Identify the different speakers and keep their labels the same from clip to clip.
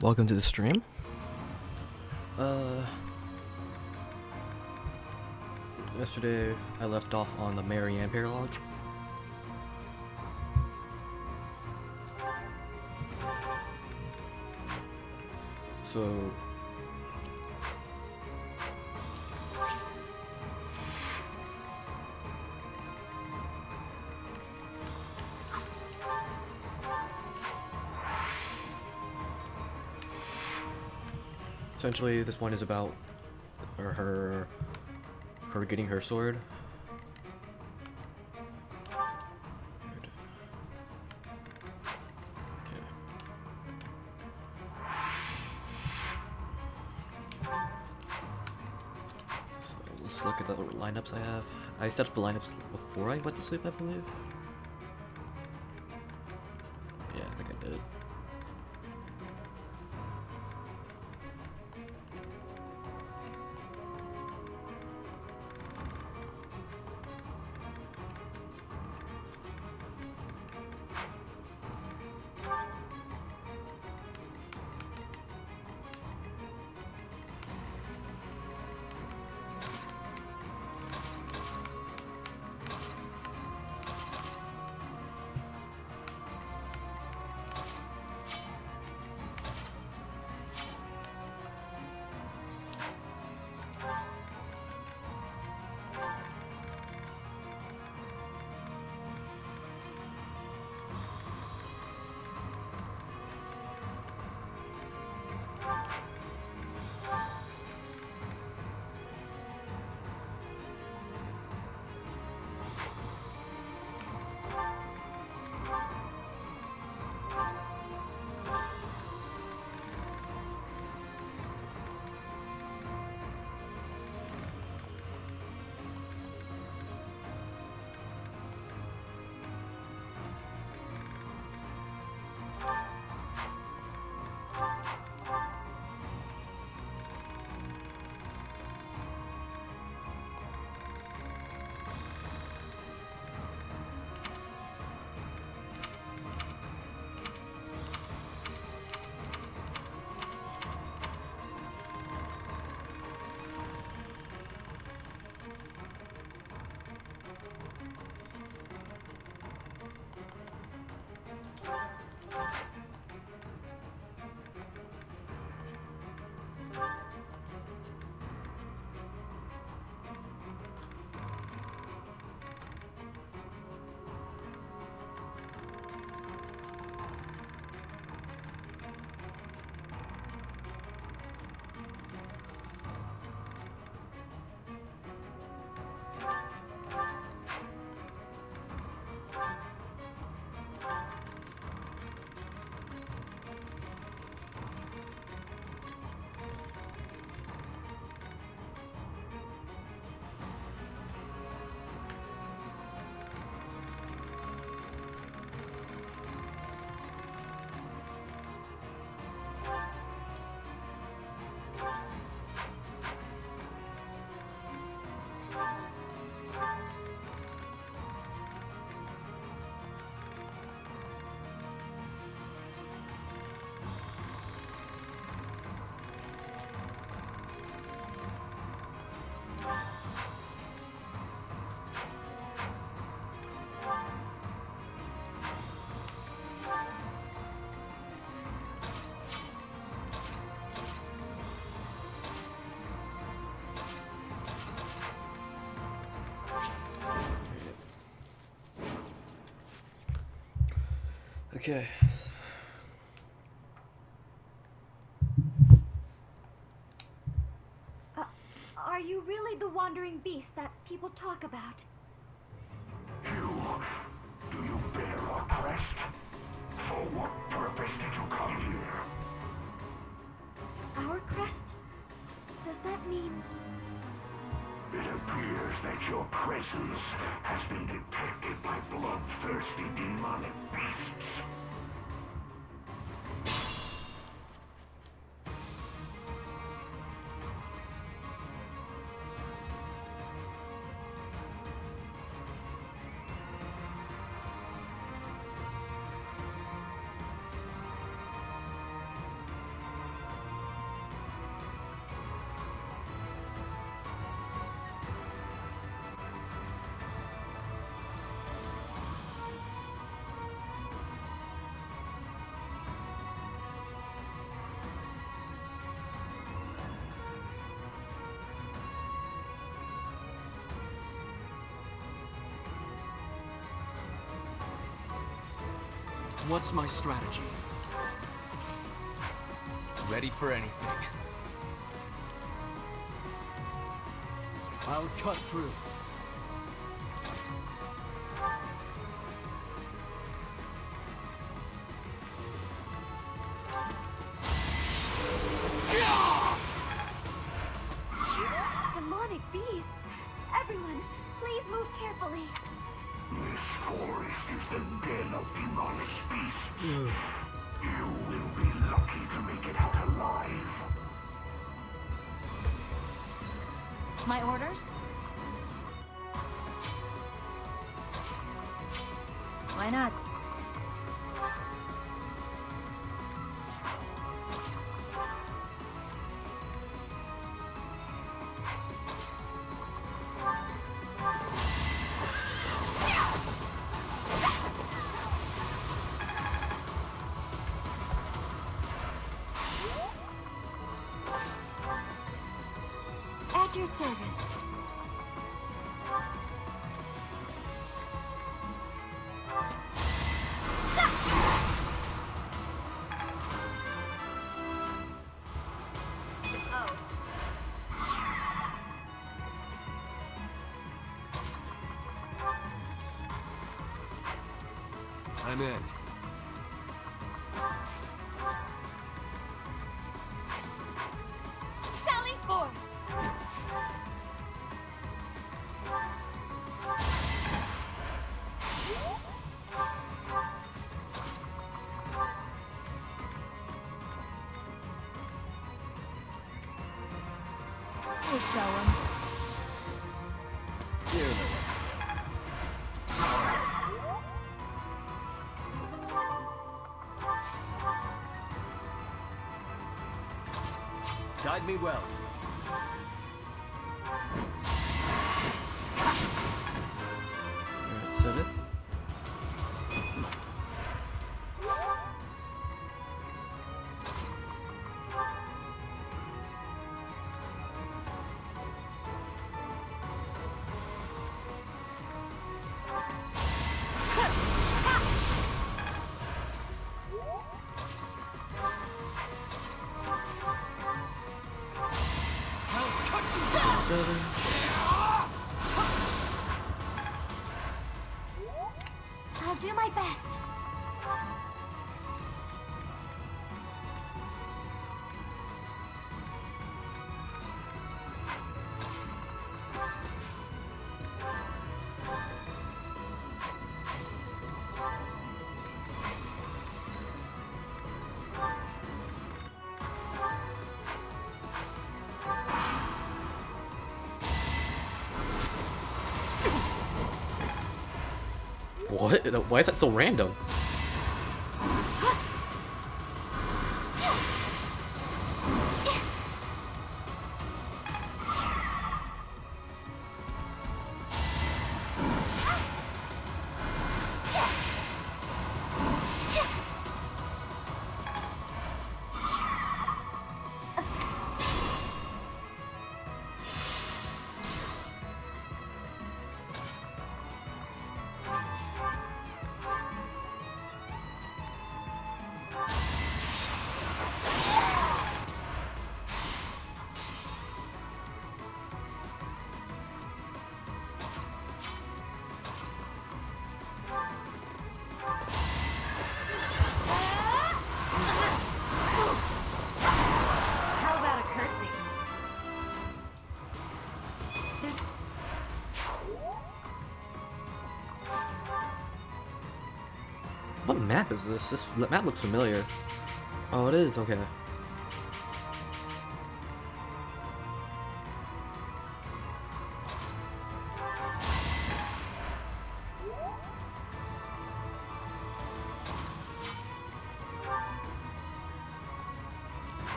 Speaker 1: Welcome to the stream. Yesterday I left off on the Marianne paralog. So essentially this one is about her getting her sword. Let's look at the lineups I have. I set up the lineups before I went to sleep, I believe. Yeah, I think I did. Okay.
Speaker 2: Are you really the wandering beast that people talk about?
Speaker 3: Do you bear our crest? For what purpose did you come here?
Speaker 2: Our crest? Does that mean...
Speaker 3: It appears that your presence has been detected by bloodthirsty demonic beasts.
Speaker 4: What's my strategy? Ready for anything. I'll cut through.
Speaker 2: Demonic beasts! Everyone, please move carefully.
Speaker 3: This forest is the den of demonic beasts. You will be lucky to make it out alive.
Speaker 2: My orders? Why not? At your service.
Speaker 4: I'm in.
Speaker 2: Sally forth! We'll show 'em.
Speaker 4: You know what. Guide me well.
Speaker 1: Alright, 7th.
Speaker 2: I'll do my best.
Speaker 1: What? Why is that so random?
Speaker 2: How about a curtsy?
Speaker 1: What map is this? This map looks familiar. Oh, it is? Okay.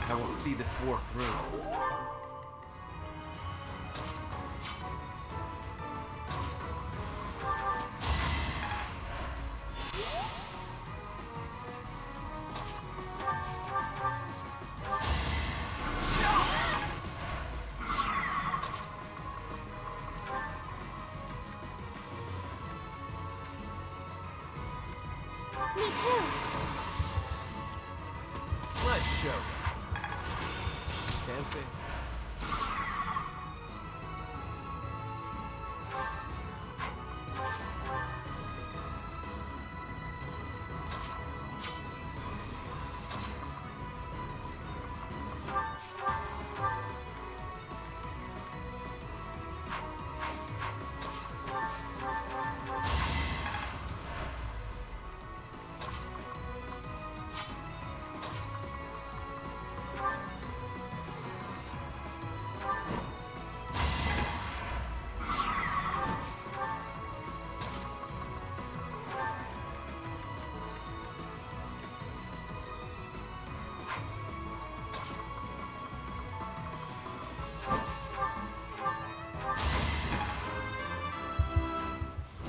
Speaker 4: I will see this war through.
Speaker 2: Me too.
Speaker 4: Let's show. Can't see.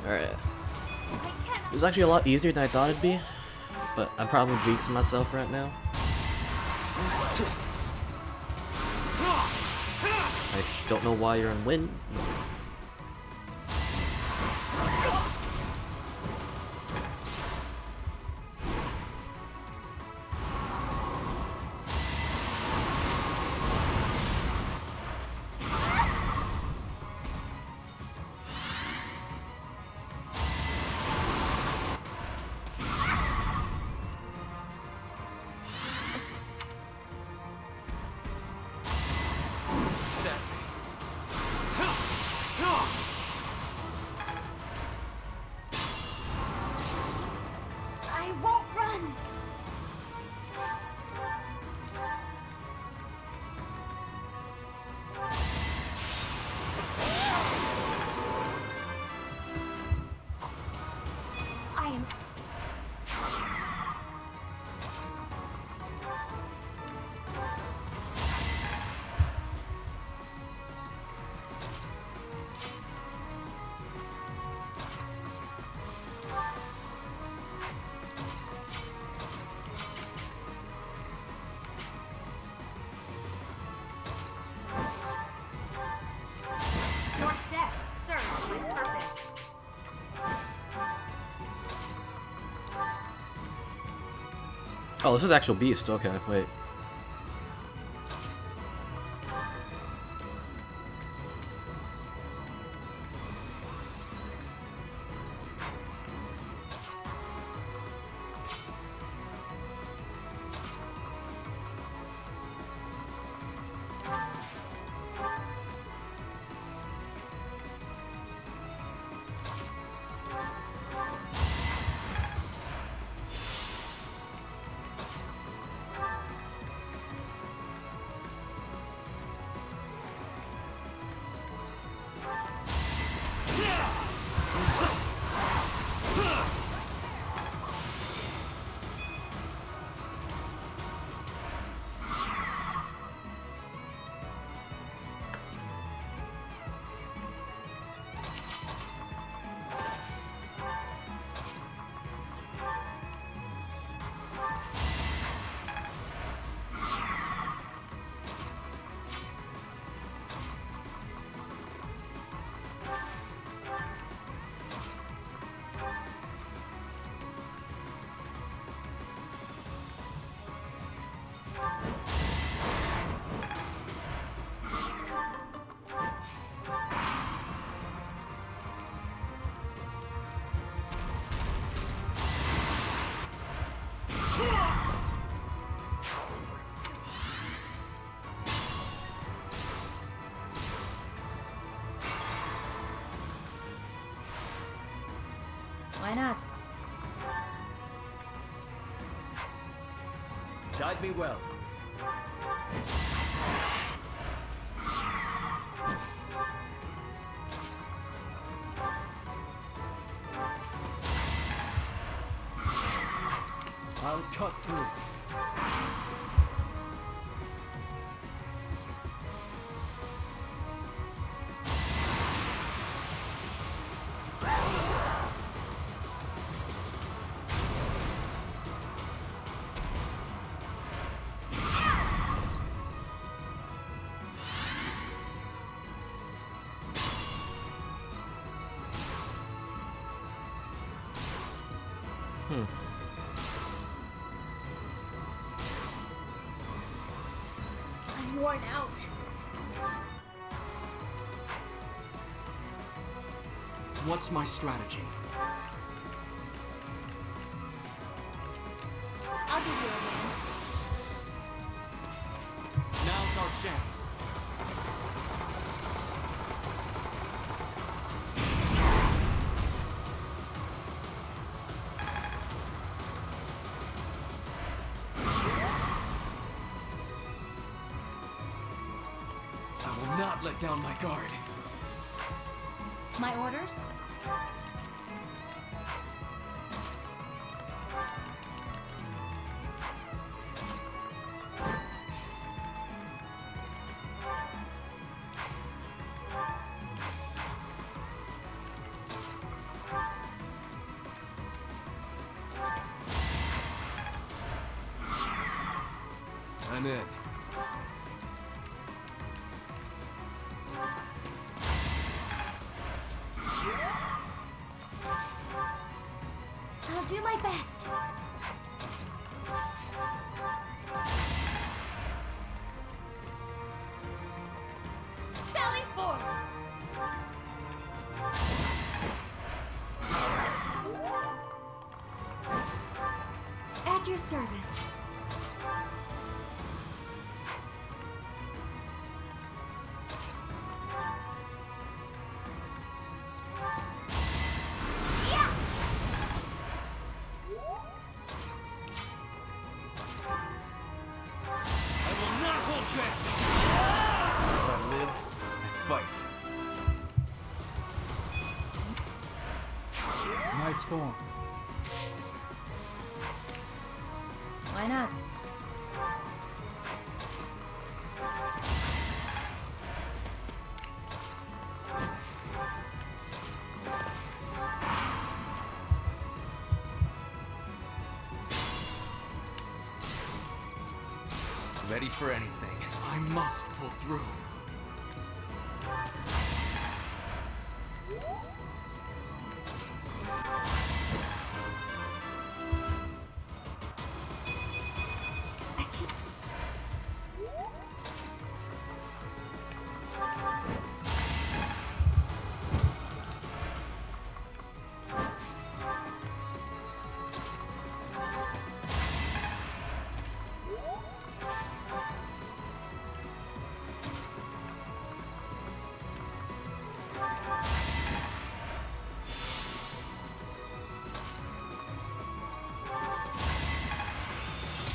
Speaker 1: Alright.
Speaker 2: I cannot.
Speaker 1: It was actually a lot easier than I thought it'd be, but I'm probably jinxing myself right now. I just don't know why you're in win.
Speaker 4: Sassy.
Speaker 2: I won't run. I am. Your death serves my purpose.
Speaker 1: Oh, this is actual beast. Okay, wait.
Speaker 2: Why not?
Speaker 4: Guide me well. I'll cut through.
Speaker 2: worn out.
Speaker 4: What's my strategy?
Speaker 2: I'll give you a hand.
Speaker 4: Now's our chance. I will not let down my guard.
Speaker 2: My orders?
Speaker 4: I'm in.
Speaker 2: I'll do my best. Sally forth! At your service. Yeah!
Speaker 4: I will not hold back! If I live, I fight.
Speaker 5: Nice form.
Speaker 2: Why not?
Speaker 4: Ready for anything. I must pull through.
Speaker 2: I keep...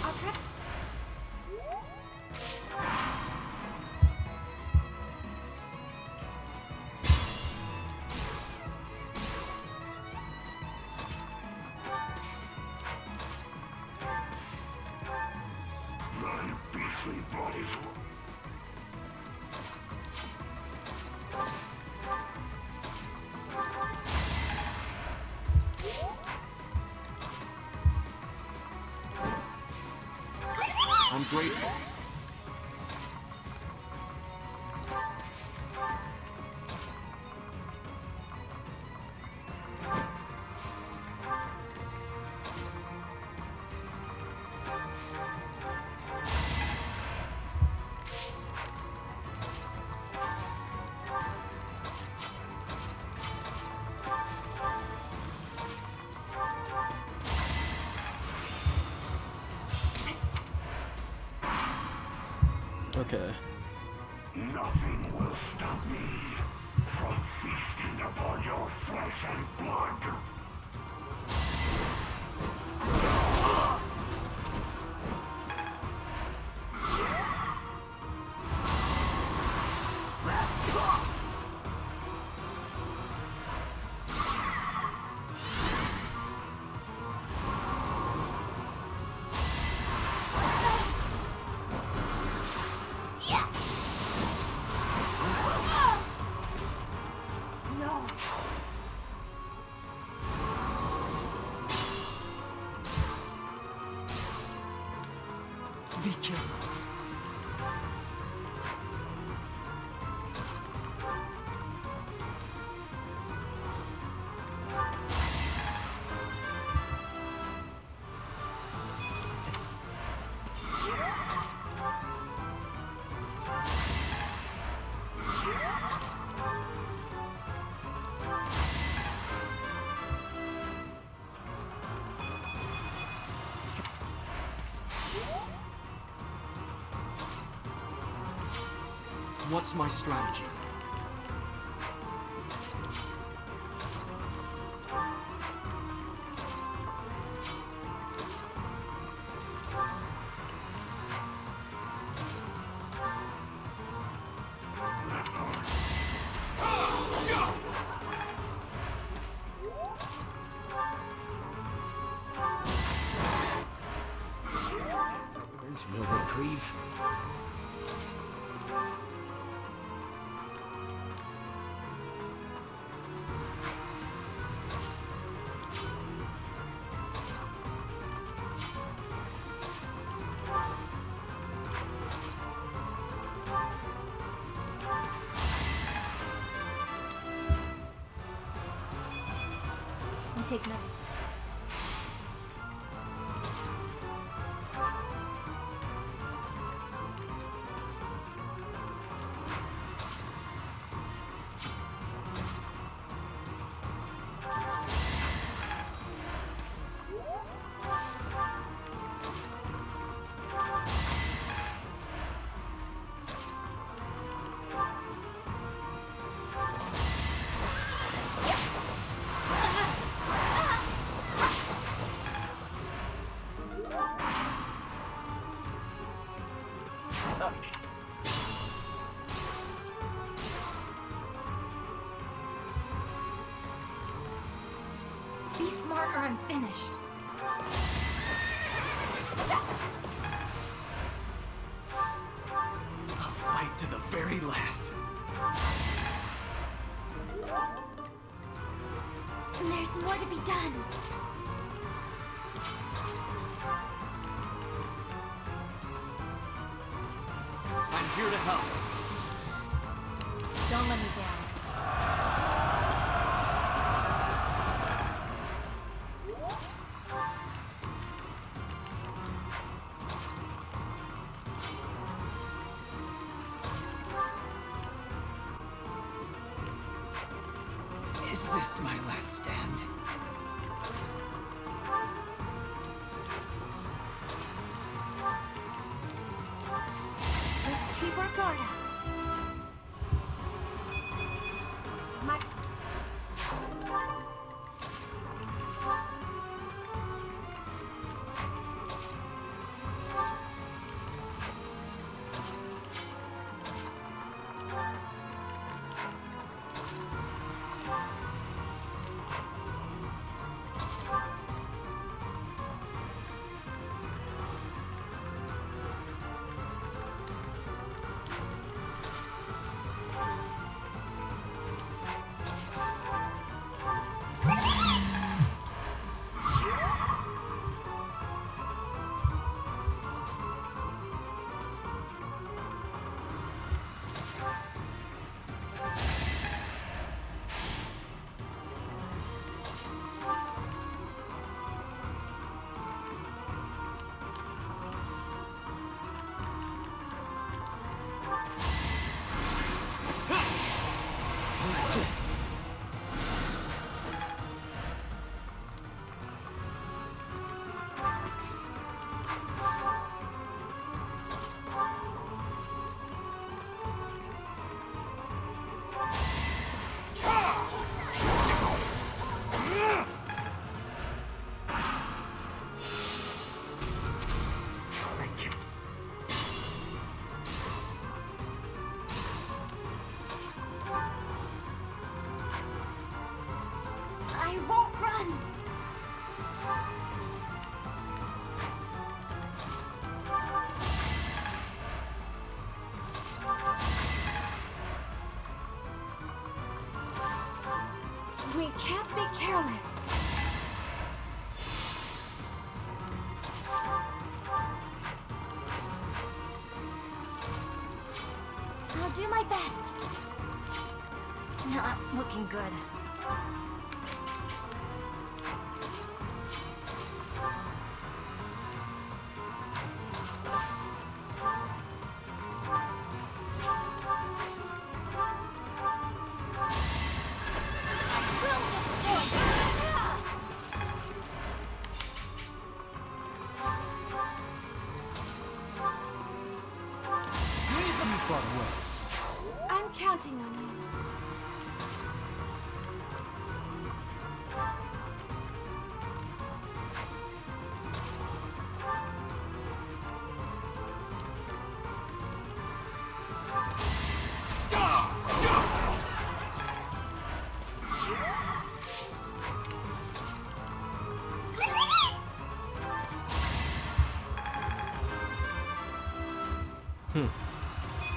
Speaker 2: I'll try...
Speaker 3: My beastly body's...
Speaker 4: I'm grateful.
Speaker 1: Okay.
Speaker 3: Nothing will stop me from feasting upon your flesh and blood.
Speaker 2: No!
Speaker 4: Be careful. What's my strategy? No reprieve.
Speaker 2: And take nothing. Be smart or I'm finished.
Speaker 4: I'll fight to the very last.
Speaker 2: And there's more to be done.
Speaker 4: I'm here to help.
Speaker 2: Don't let me down.
Speaker 4: Is this my last stand?
Speaker 2: Let's keep our guard up. My... I won't run! We can't be careless. I'll do my best. Not looking good.
Speaker 4: Leave me far away.
Speaker 2: counting on you.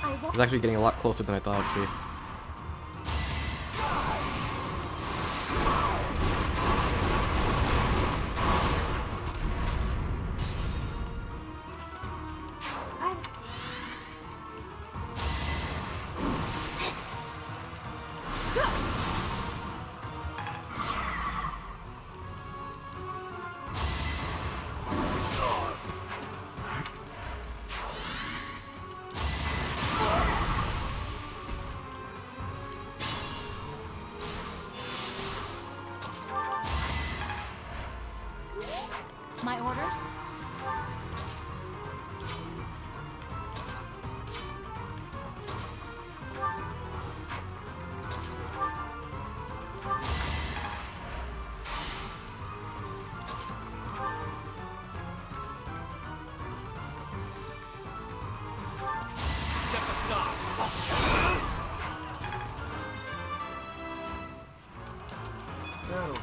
Speaker 2: I won't.
Speaker 1: It's actually getting a lot closer than I thought it'd be.
Speaker 2: My orders?
Speaker 4: Step aside. That'll do.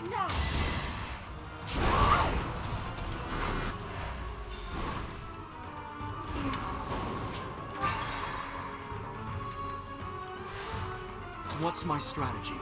Speaker 2: No!
Speaker 4: What's my strategy?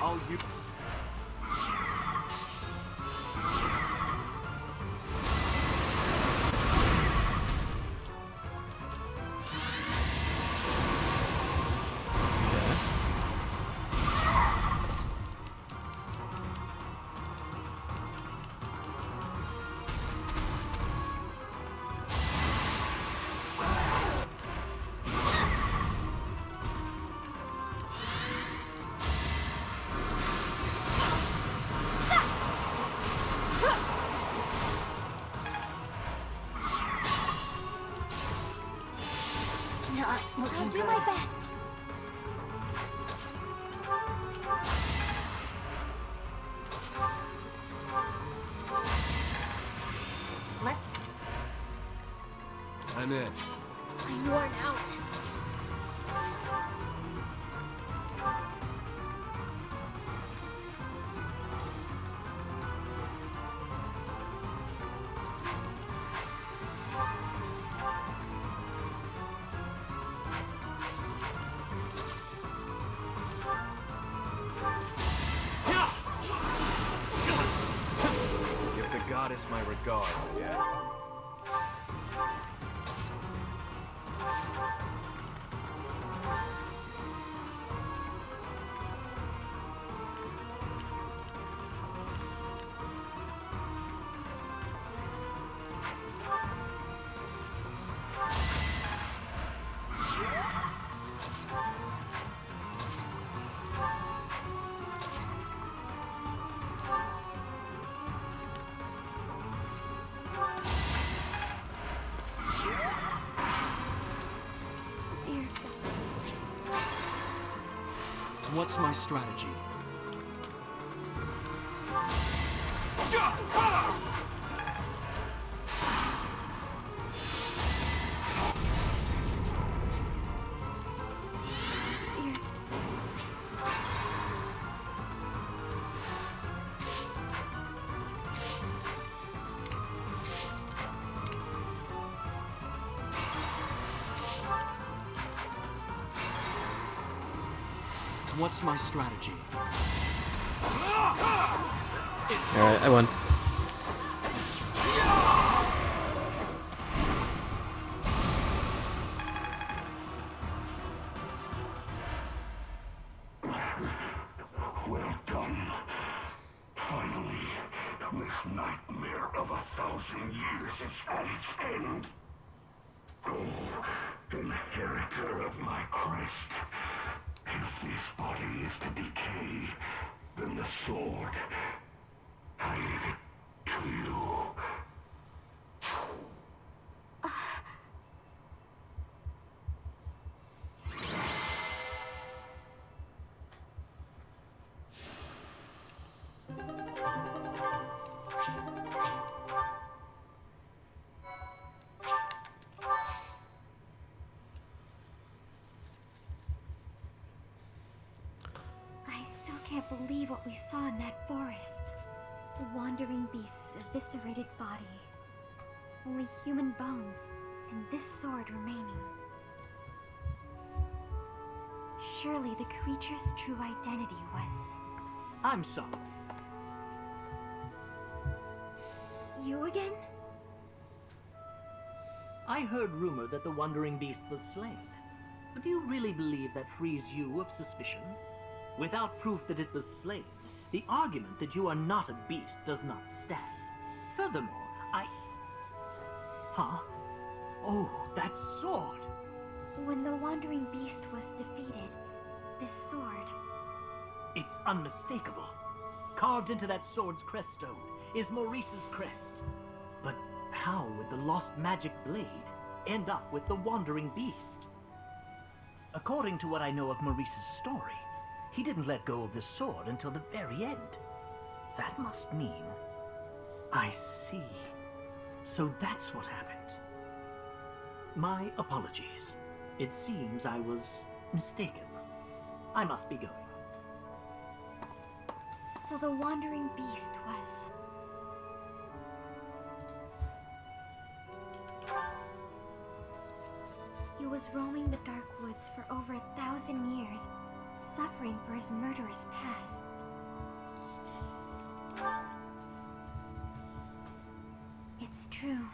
Speaker 4: I'll use.
Speaker 2: I'll do my best. Let's.
Speaker 4: I'm in.
Speaker 2: I'm worn out.
Speaker 4: Give the goddess my regards, yeah?
Speaker 2: Dear God.
Speaker 4: What's my strategy?
Speaker 2: Dear.
Speaker 4: What's my strategy?
Speaker 1: Alright, I won.
Speaker 3: Well done. Finally, this nightmare of 1,000 years is at its end. Oh, inheritor of my crest. If this body is to decay, then the sword, I leave it to you.
Speaker 2: I still can't believe what we saw in that forest. The wandering beast's eviscerated body. Only human bones, and this sword remaining. Surely the creature's true identity was...
Speaker 5: I'm sorry.
Speaker 2: You again?
Speaker 5: I heard rumor that the Wandering Beast was slain. But do you really believe that frees you of suspicion? Without proof that it was slain, the argument that you are not a beast does not stand. Furthermore, Huh? Oh, that sword!
Speaker 2: When the wandering beast was defeated, this sword...
Speaker 5: It's unmistakable. Carved into that sword's crest stone is Maurice's crest. But how would the lost magic blade end up with the Wandering Beast? According to what I know of Maurice's story, he didn't let go of the sword until the very end. That must mean... I see. So that's what happened. My apologies. It seems I was mistaken. I must be going.
Speaker 2: So the wandering beast was... He was roaming the dark woods for over 1,000 years, suffering for his murderous past. It's true.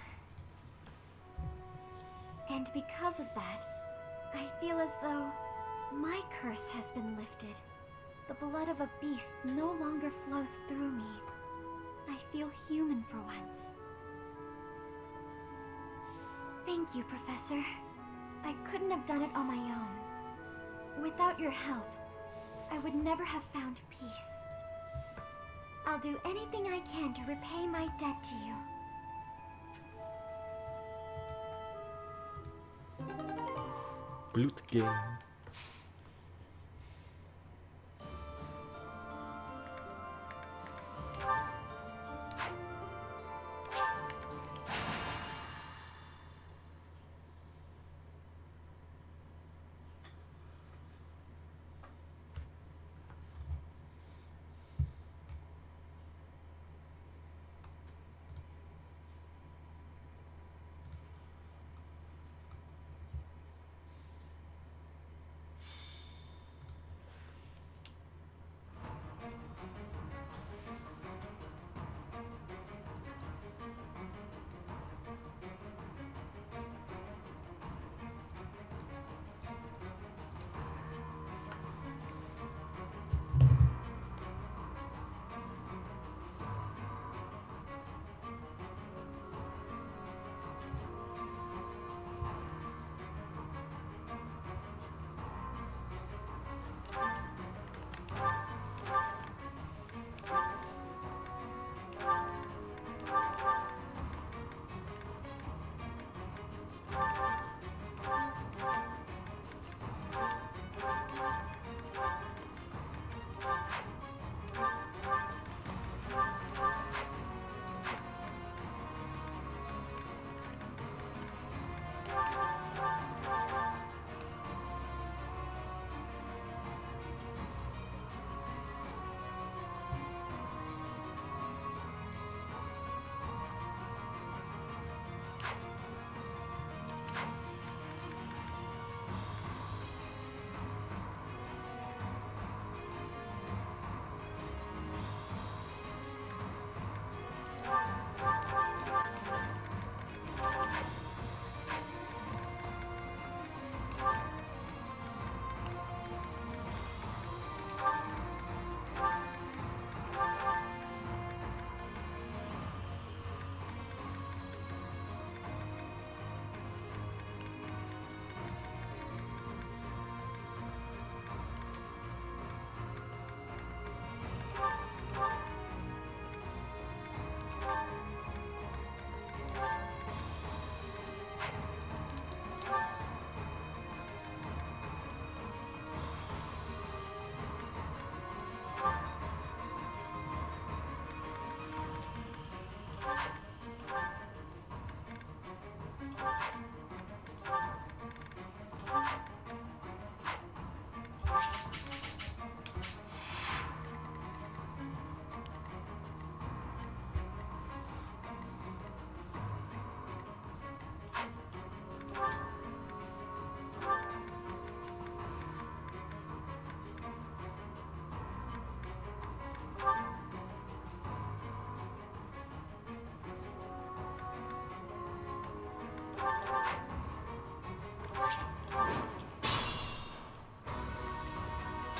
Speaker 2: And because of that, I feel as though my curse has been lifted. The blood of a beast no longer flows through me. I feel human for once. Thank you, Professor. I couldn't have done it on my own. Without your help, I would never have found peace. I'll do anything I can to repay my debt to you.
Speaker 1: Blutging.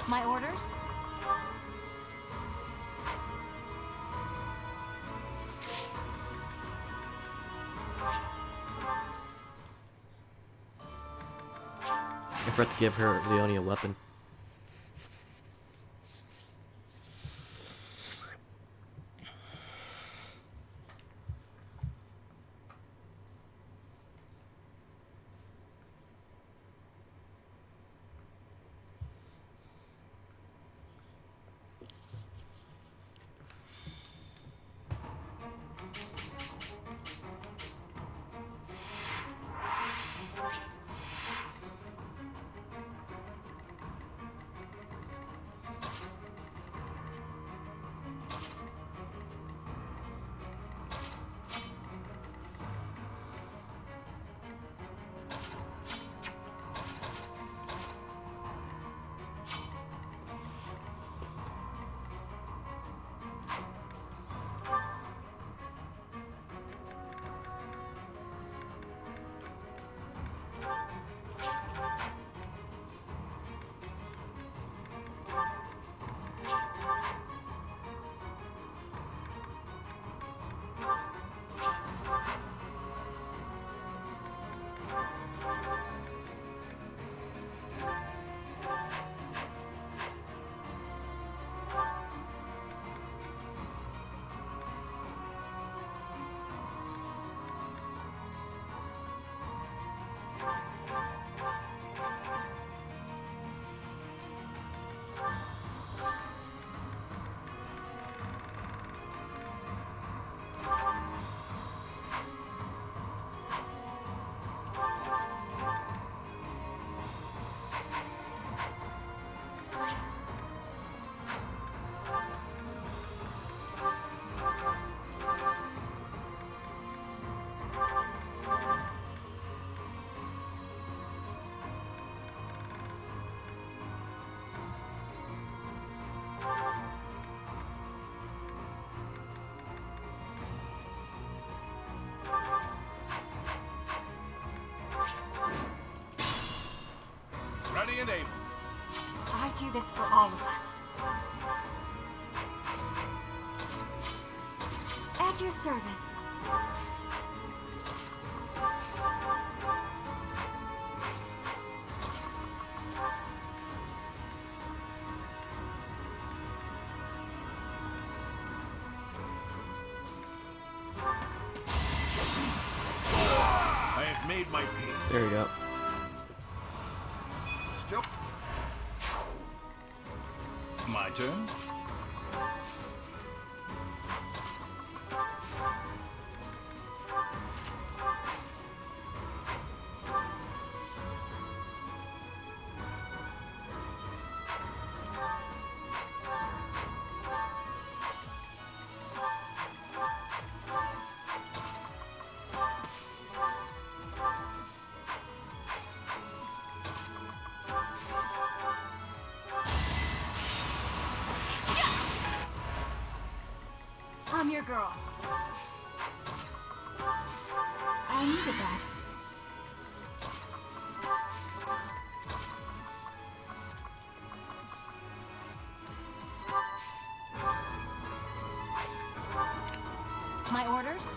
Speaker 2: My orders?
Speaker 1: I forgot to give her Leonie a weapon.
Speaker 4: Ready and able.
Speaker 2: I do this for all of us. At your service.
Speaker 4: I have made my peace.
Speaker 1: There you go.
Speaker 4: Still. My turn.
Speaker 2: I'm your girl. I needed that. My orders?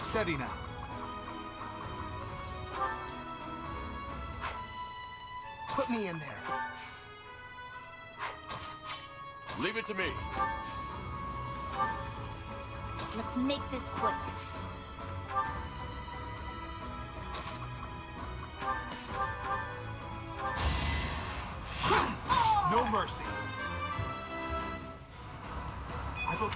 Speaker 6: Steady now. Put me in there.
Speaker 4: Leave it to me.
Speaker 2: Let's make this quick.
Speaker 6: No mercy. I will.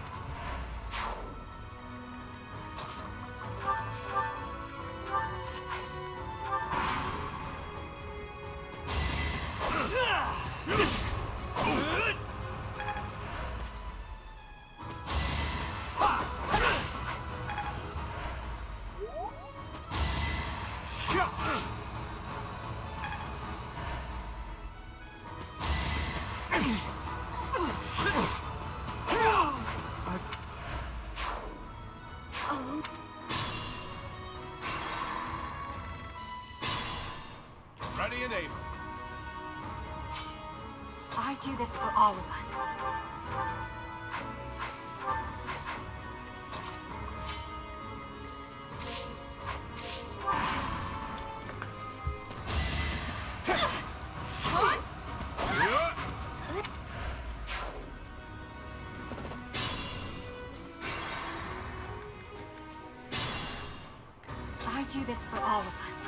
Speaker 4: Ready and able.
Speaker 2: I do this for all of us. I do this for all of us.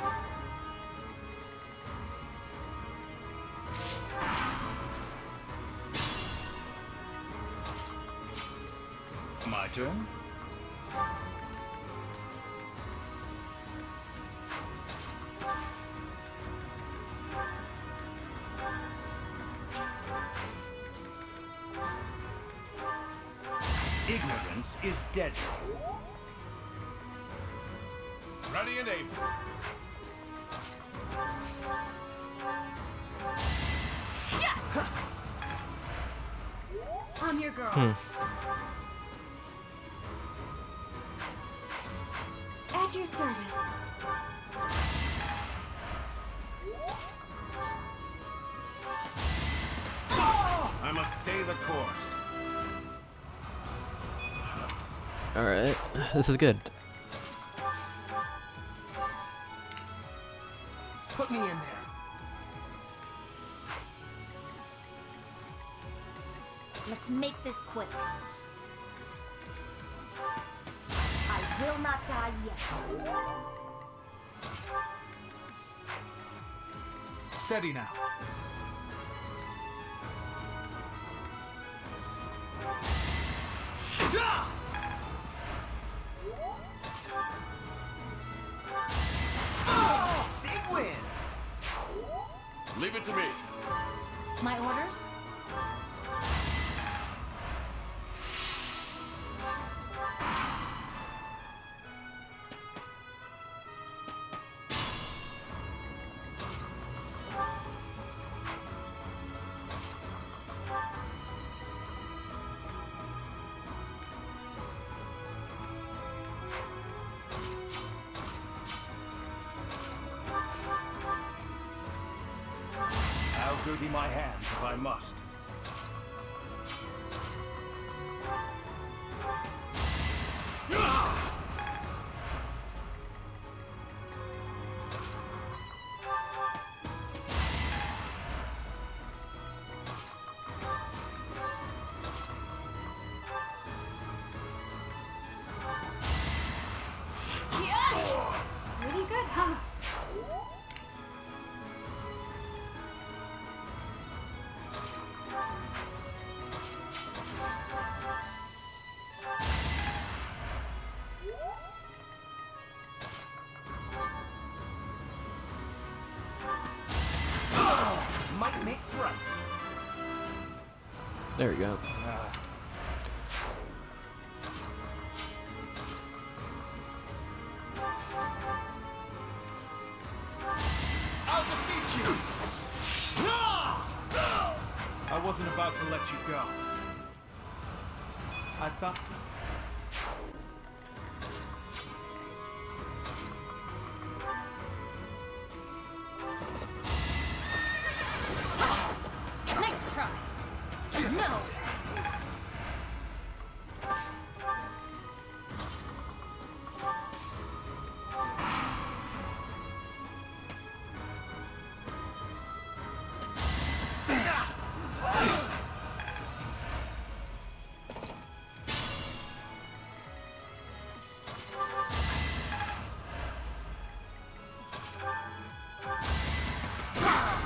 Speaker 6: My turn. Ignorance is deadly.
Speaker 4: Ready and able.
Speaker 2: I'm your girl. At your service.
Speaker 6: I must stay the course.
Speaker 1: Alright, this is good.
Speaker 6: Put me in there.
Speaker 2: Let's make this quick. I will not die yet.
Speaker 6: Steady now. Big win.
Speaker 4: Leave it to me.
Speaker 2: My orders?
Speaker 6: I'll dirty my hands if I must.
Speaker 2: Pretty good, huh?
Speaker 6: Might makes right.
Speaker 1: There we go.
Speaker 6: I'll defeat you! I wasn't about to let you go. I thought...
Speaker 2: Nice try. No.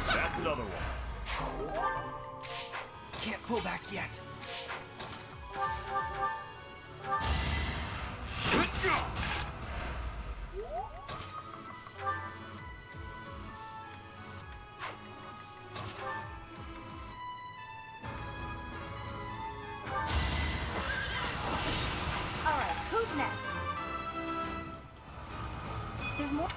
Speaker 6: That's another one.
Speaker 4: Can't pull back yet.
Speaker 2: Alright, who's next? There's more.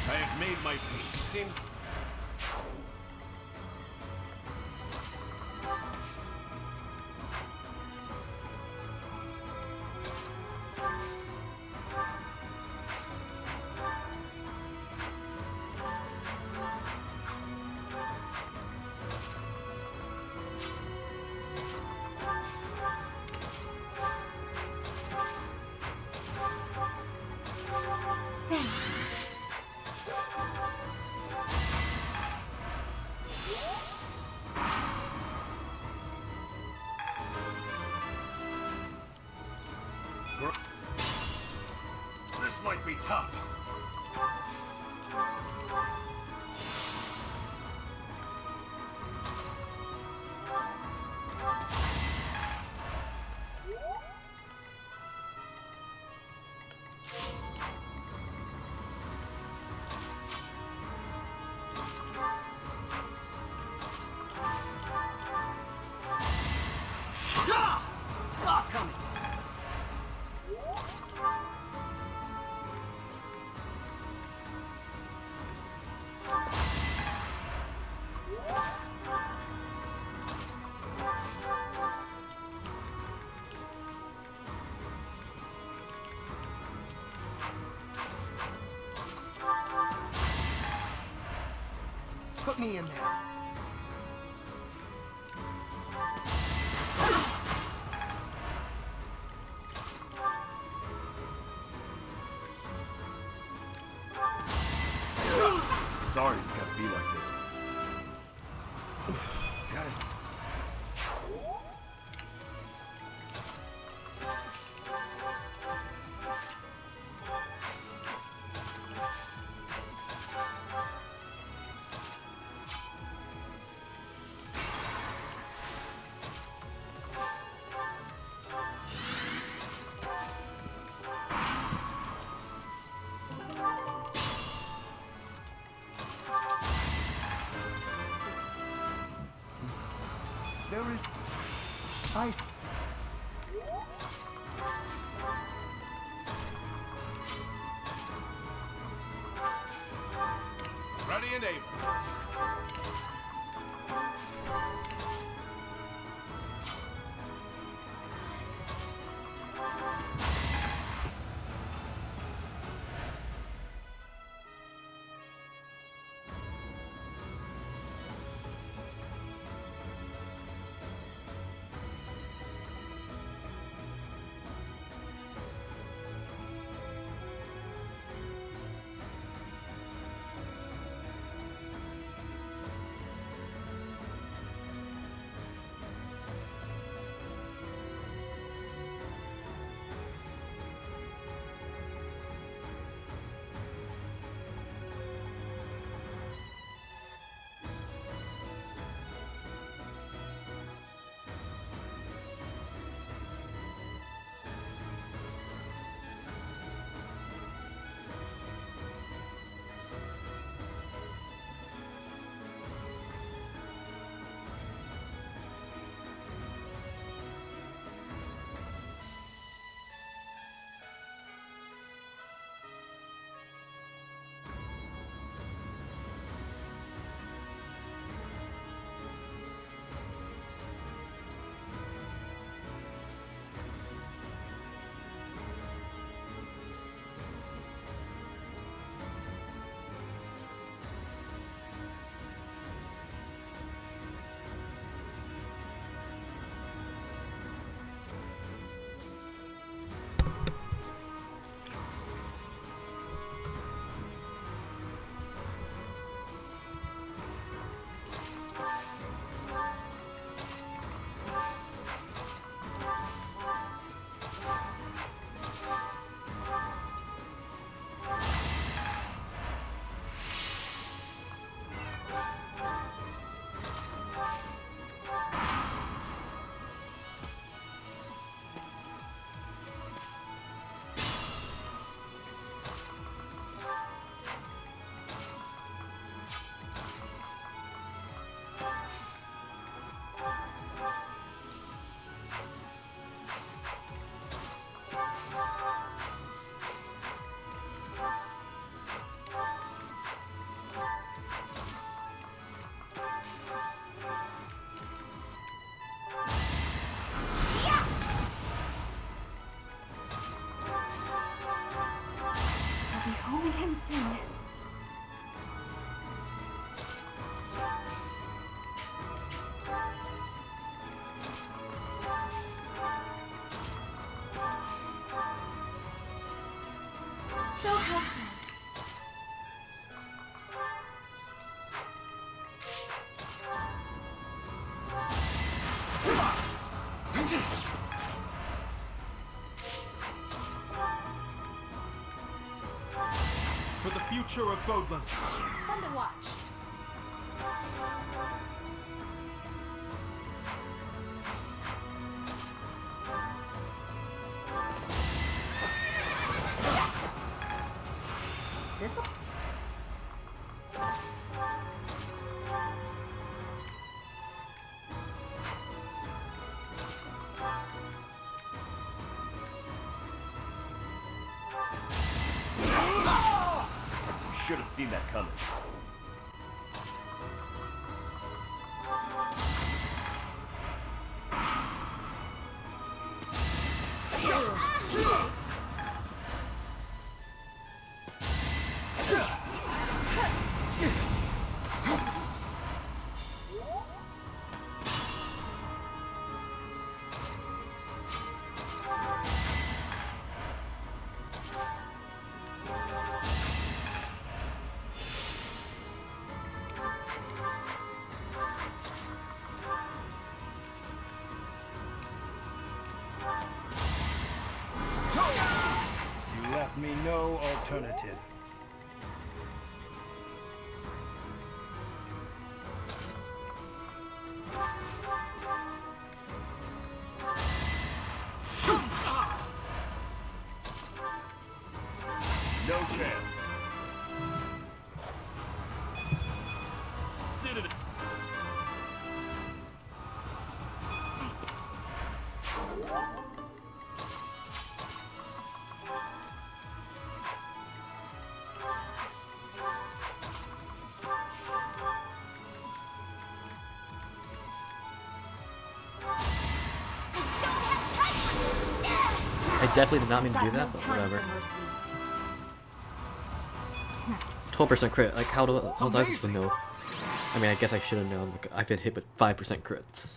Speaker 6: I have made my peace. Seems this might be tough.
Speaker 5: Saw it coming.
Speaker 4: Put me in there.
Speaker 6: Sorry it's gotta be like this. Got it.
Speaker 4: There is... I...
Speaker 6: Ready and able.
Speaker 2: home again soon. So helpful.
Speaker 6: For the future of Vodland.
Speaker 2: Fun to watch. This'll.
Speaker 4: Should have seen that coming. You left me no alternative. No chance. Did it.
Speaker 1: I definitely did not mean to do
Speaker 2: Got no
Speaker 1: that, but
Speaker 2: time
Speaker 1: whatever.
Speaker 2: for mercy.
Speaker 1: 12% crit. Like, how was I supposed to know? I mean, I guess I should have known. Like, I've been hit with 5% crits.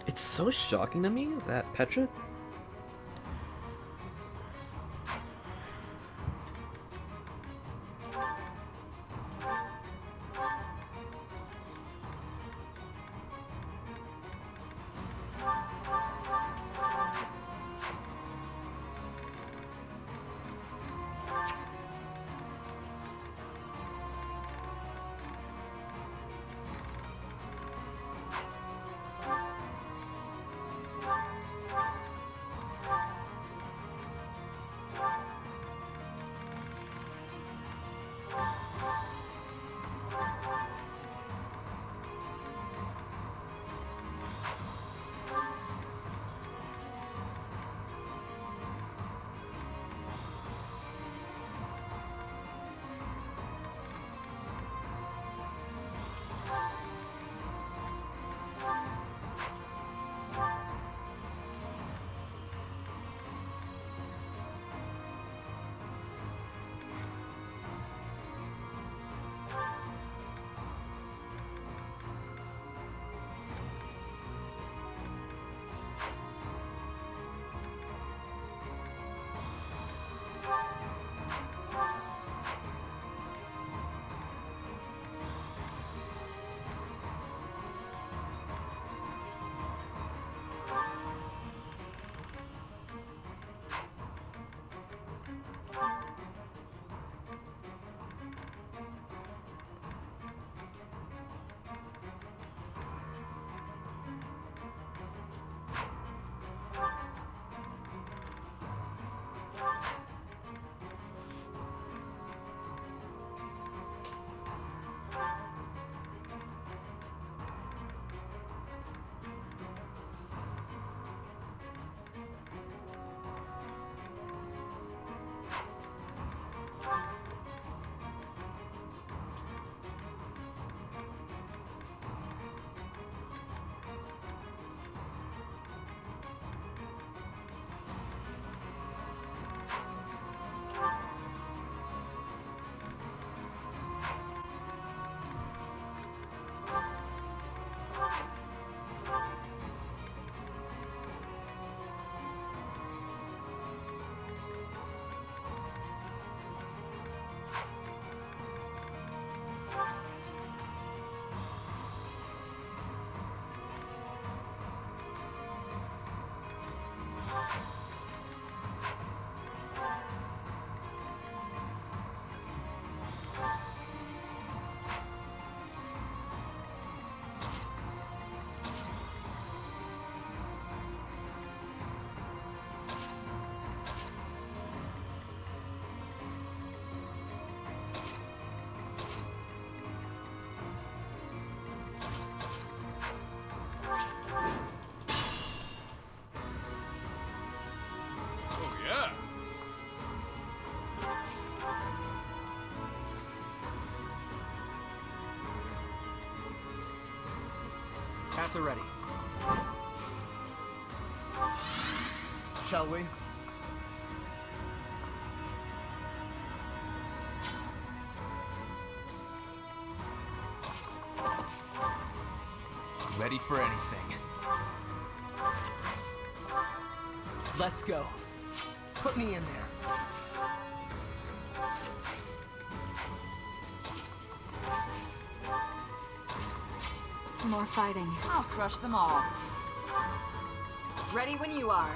Speaker 1: It's so shocking to me that Petra.
Speaker 4: At the ready. Shall we? Ready for anything. Let's go. Put me in there.
Speaker 7: More fighting.
Speaker 8: I'll crush them all. Ready when you are.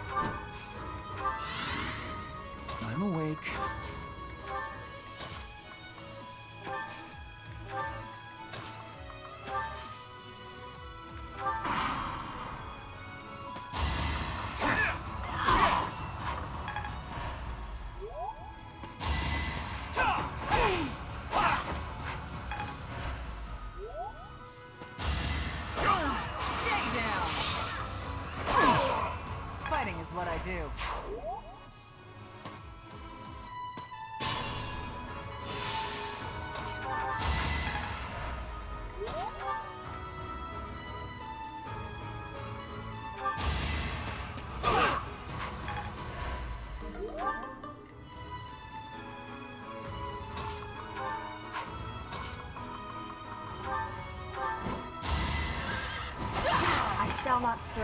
Speaker 4: I'm awake.
Speaker 8: Stay down. Fighting is what I do.
Speaker 7: I shall not stray.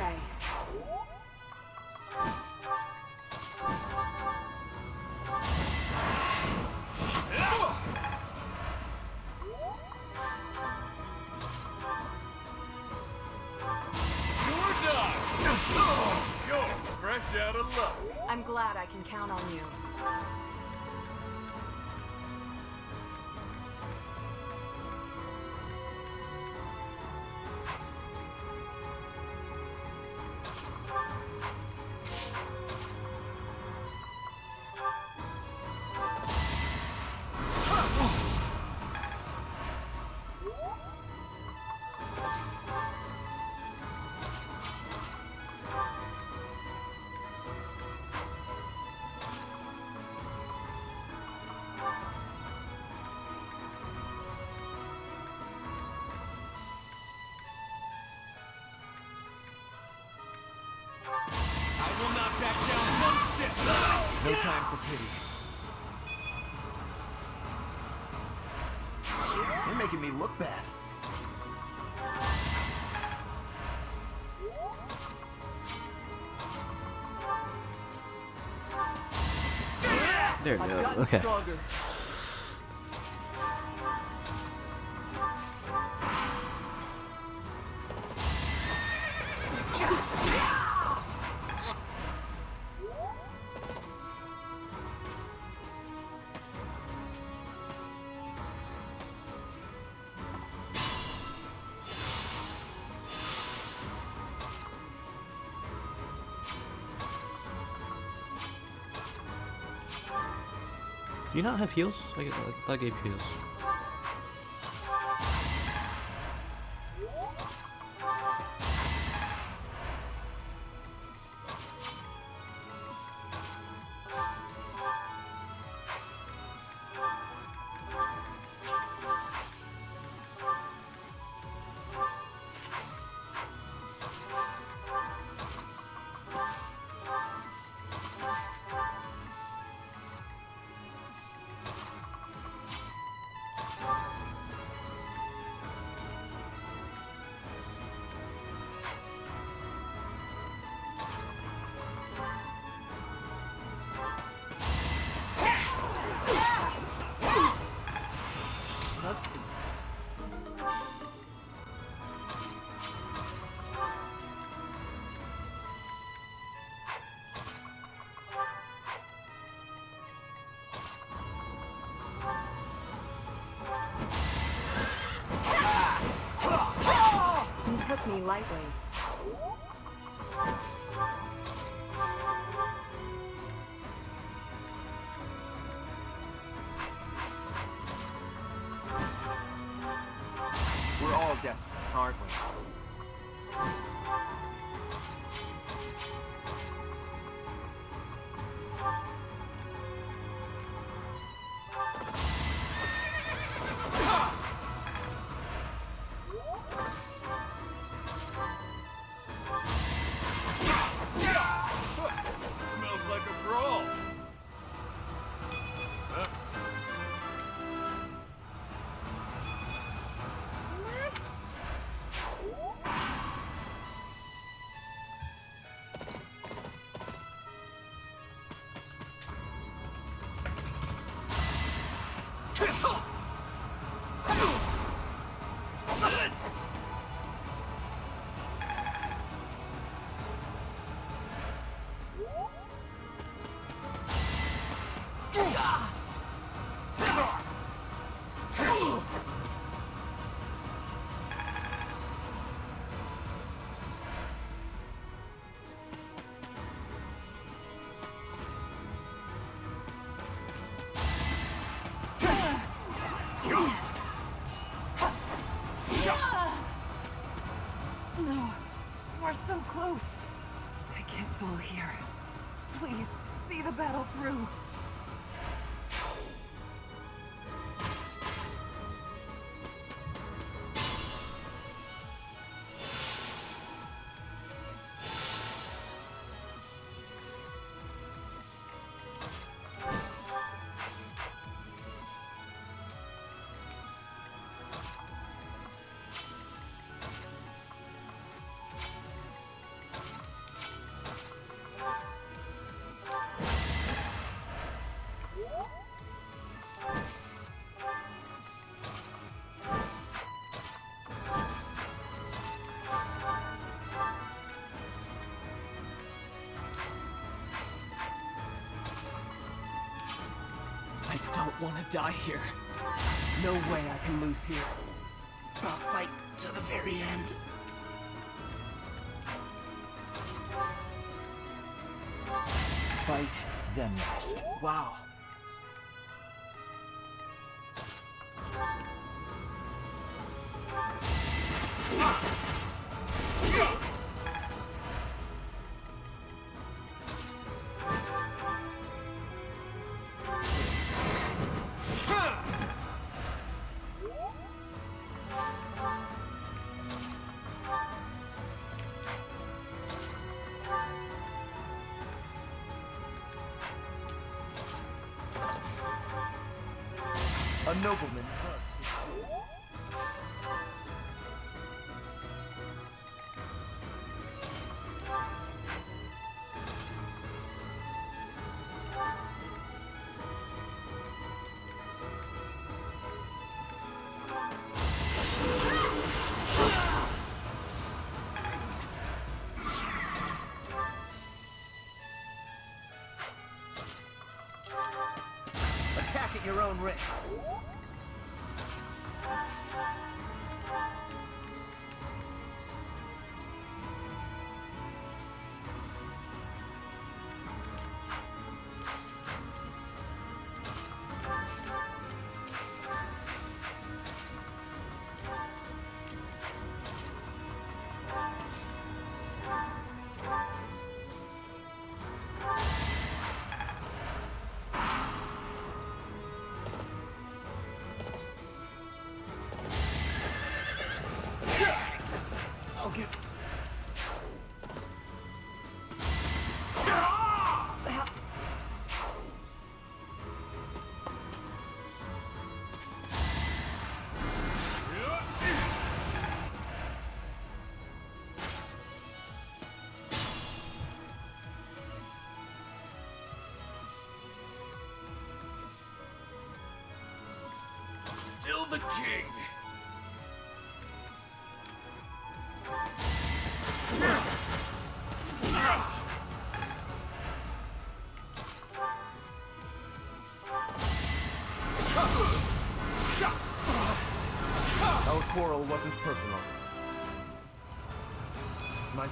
Speaker 6: You're done! You're fresh out of luck.
Speaker 7: I'm glad I can count on you.
Speaker 6: I will not back down one step.
Speaker 4: No time for pity. You're making me look bad.
Speaker 1: There we
Speaker 5: I've
Speaker 1: go.
Speaker 5: gotten
Speaker 1: Okay.
Speaker 5: stronger.
Speaker 1: Do you not have heals? I thought I gave heals.
Speaker 7: You took me lightly.
Speaker 4: We're all desperate, aren't we?
Speaker 8: We're so close. I can't fall here. Please, see the battle through.
Speaker 9: I don't want to die here. No way I can lose here. I'll fight to the very end.
Speaker 5: Fight, then rest.
Speaker 9: Wow. A nobleman does his duty. Attack at your own risk. I'll get...
Speaker 6: Still the king.
Speaker 9: Our quarrel wasn't personal. My...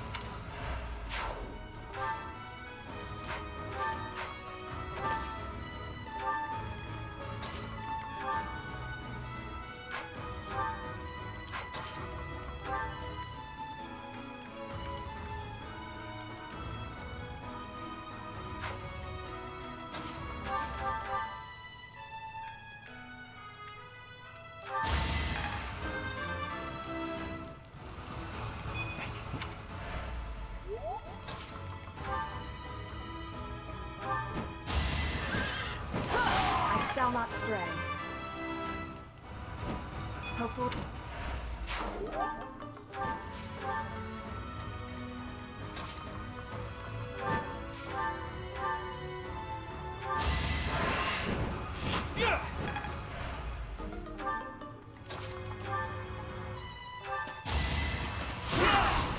Speaker 7: I shall not stray. Hopefully.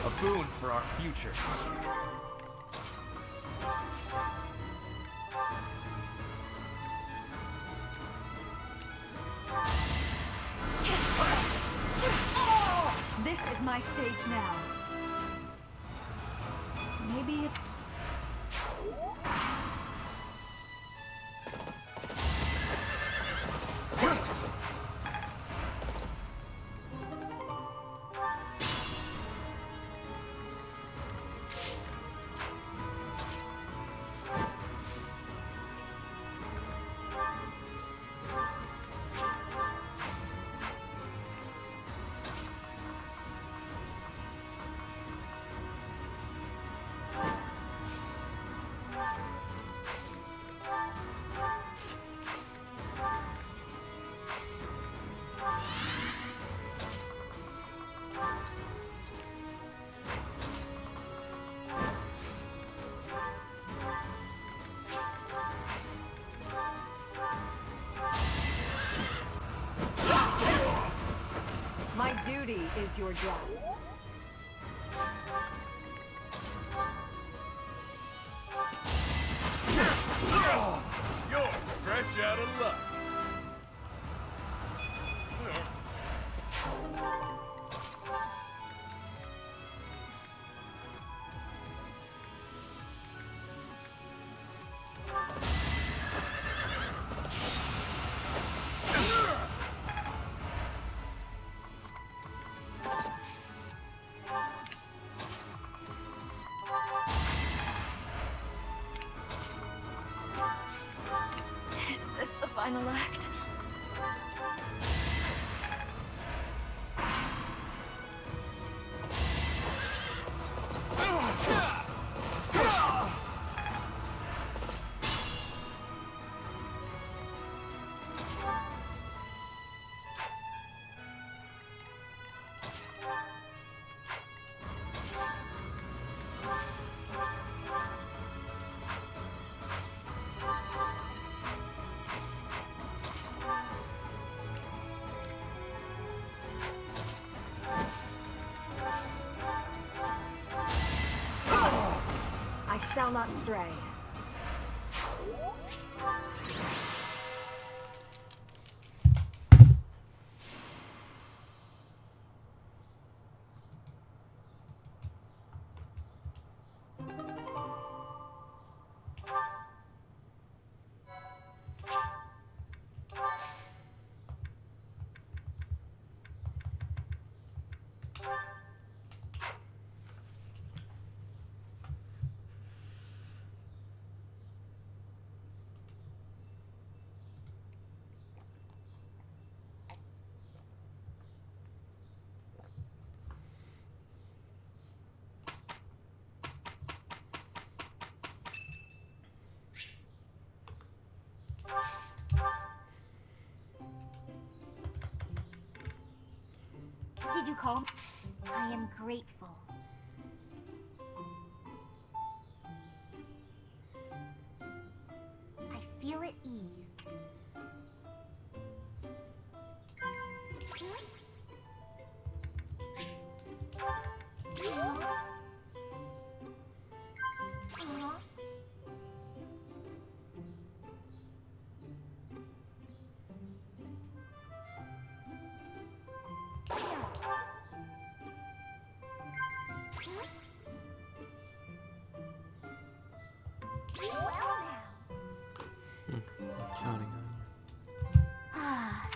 Speaker 9: A boon for our future.
Speaker 7: This is my stage now. Maybe. Duty is your job.
Speaker 6: You're fresh out of luck.
Speaker 2: Is this the final act?
Speaker 7: I shall not stray.
Speaker 2: Did you call? I am grateful. I feel at ease.
Speaker 1: Counting on
Speaker 2: Ah.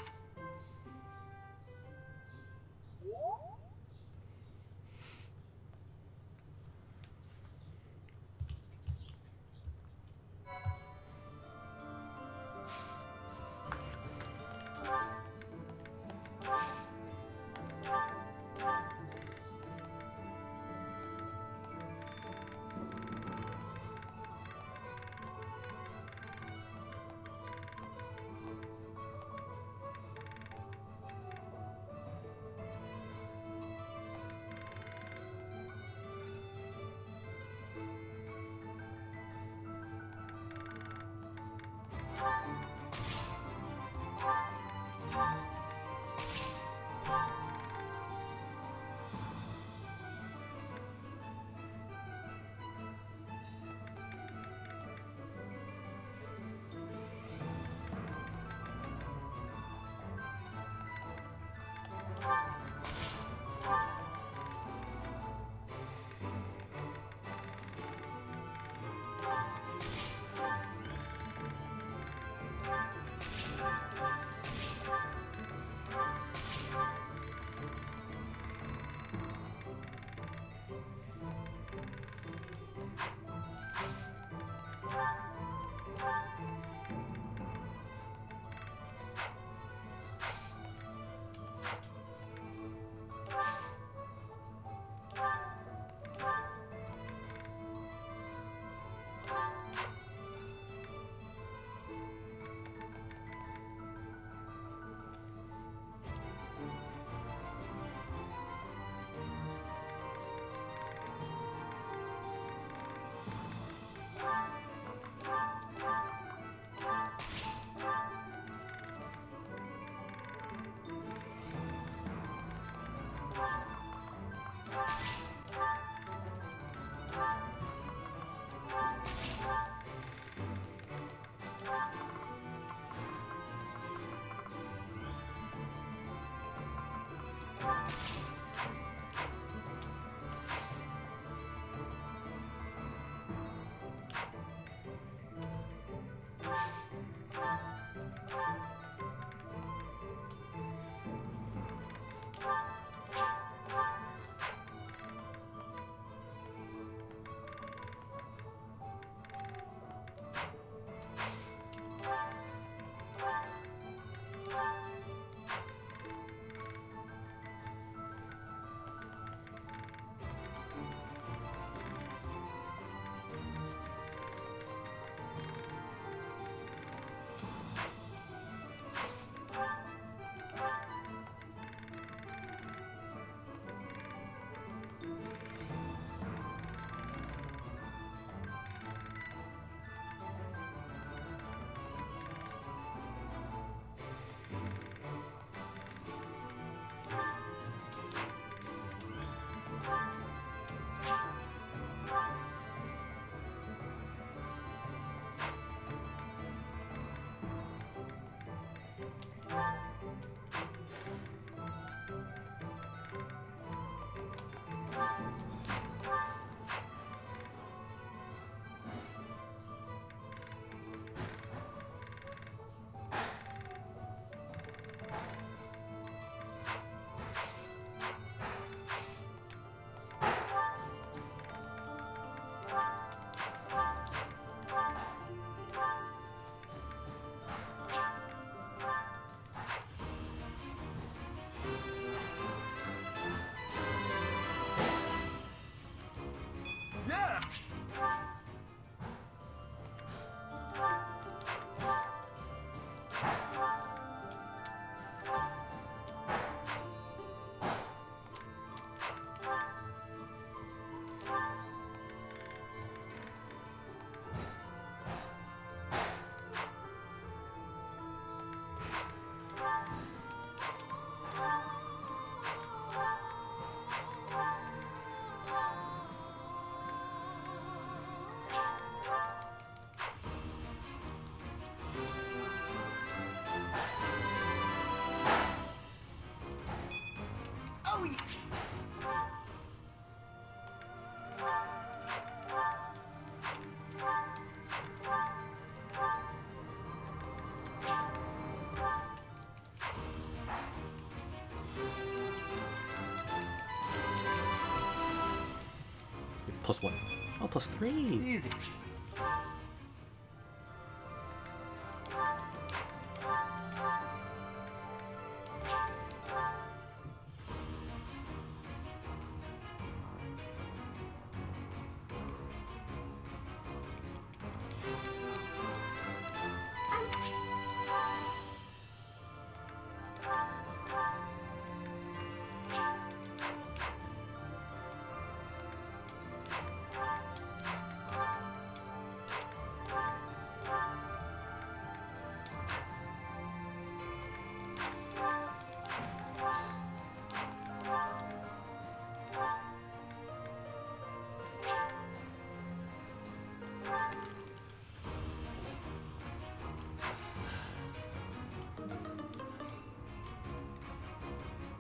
Speaker 1: +1. Oh, +3.
Speaker 9: Easy.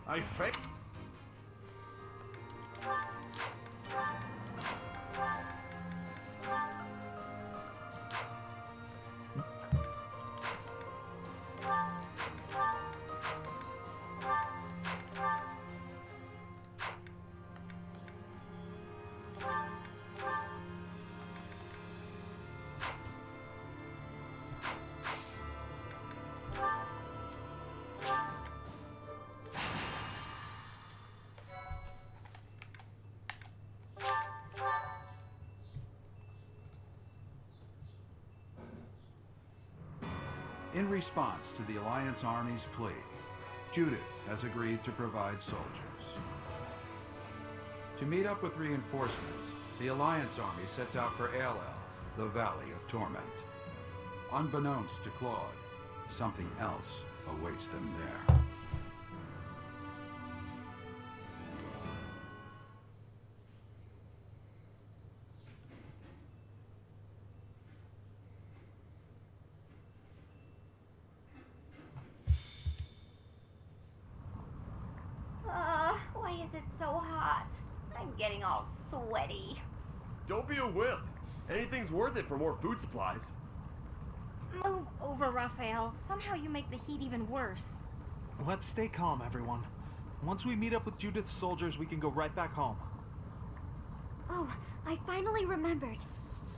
Speaker 6: I fake.
Speaker 10: In response to the Alliance Army's plea, Judith has agreed to provide soldiers. To meet up with reinforcements, the Alliance Army sets out for Ael, the Valley of Torment. Unbeknownst to Claude, something else awaits them there.
Speaker 2: Why is it so hot? I'm getting all sweaty.
Speaker 6: Don't be a wimp. Anything's worth it for more food supplies.
Speaker 2: Move over, Raphael. Somehow you make the heat even worse.
Speaker 11: Let's stay calm, everyone. Once we meet up with Judith's soldiers, we can go right back home.
Speaker 2: Oh, I finally remembered.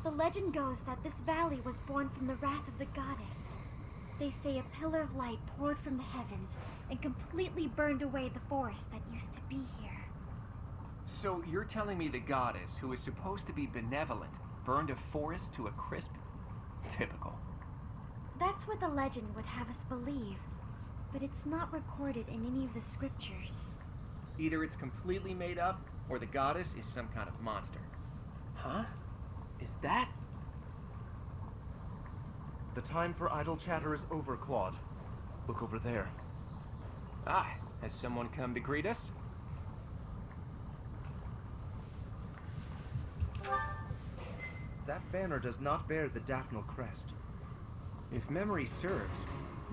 Speaker 2: The legend goes that this valley was born from the wrath of the goddess. They say a pillar of light poured from the heavens and completely burned away the forest that used to be here.
Speaker 9: So you're telling me the goddess, who is supposed to be benevolent, burned a forest to a crisp? Typical.
Speaker 2: That's what the legend would have us believe, but it's not recorded in any of the scriptures.
Speaker 9: Either it's completely made up, or the goddess is some kind of monster.
Speaker 5: Huh? Is that?
Speaker 12: The time for idle chatter is over, Claude. Look over there.
Speaker 9: Ah, has someone come to greet us?
Speaker 12: That banner does not bear the Daphne crest.
Speaker 9: If memory serves,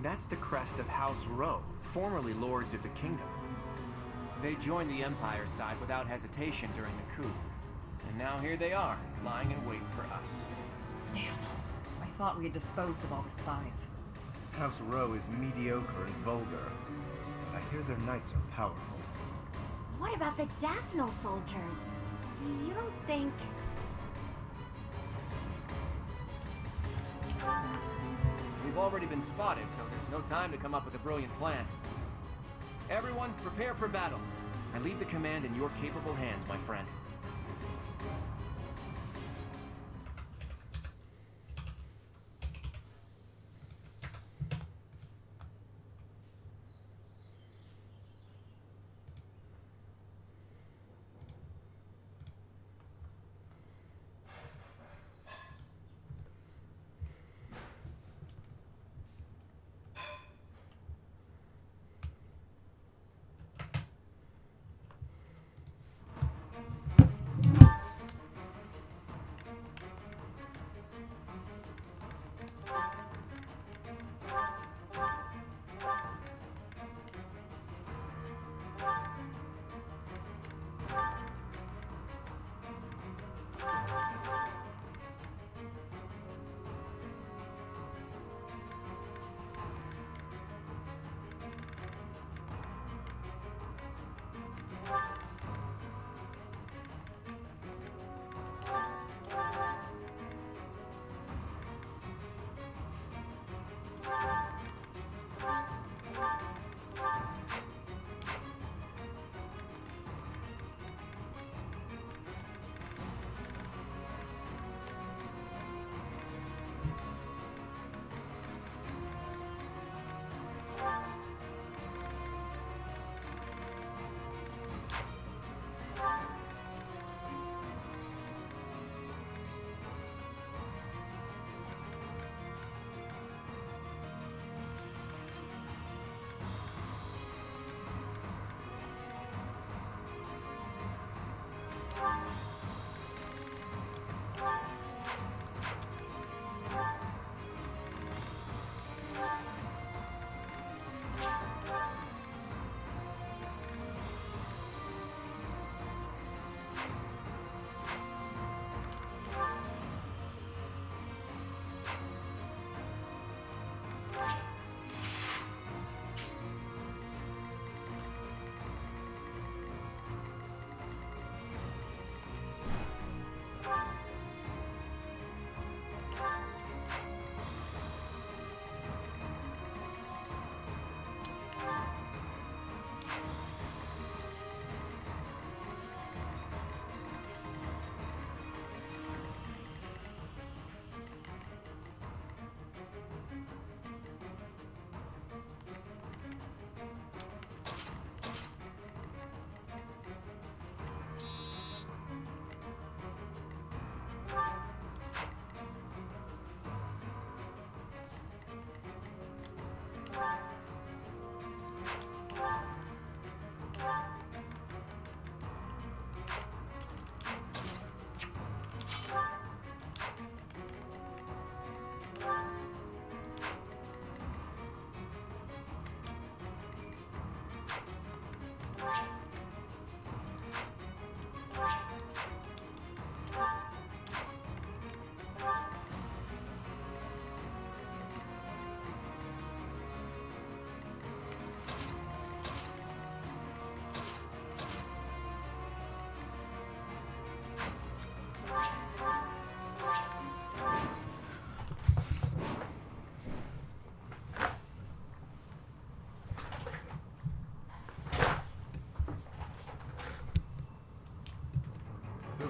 Speaker 9: that's the crest of House Rowe, formerly Lords of the Kingdom. They joined the Empire's side without hesitation during the coup. And now here they are, lying in wait for us.
Speaker 8: Damn. I thought we had disposed of all the spies.
Speaker 12: House Rowe is mediocre and vulgar, but I hear their knights are powerful.
Speaker 2: What about the Daphne soldiers? You don't think...
Speaker 9: We've already been spotted, so there's no time to come up with a brilliant plan. Everyone, prepare for battle. I leave the command in your capable hands, my friend.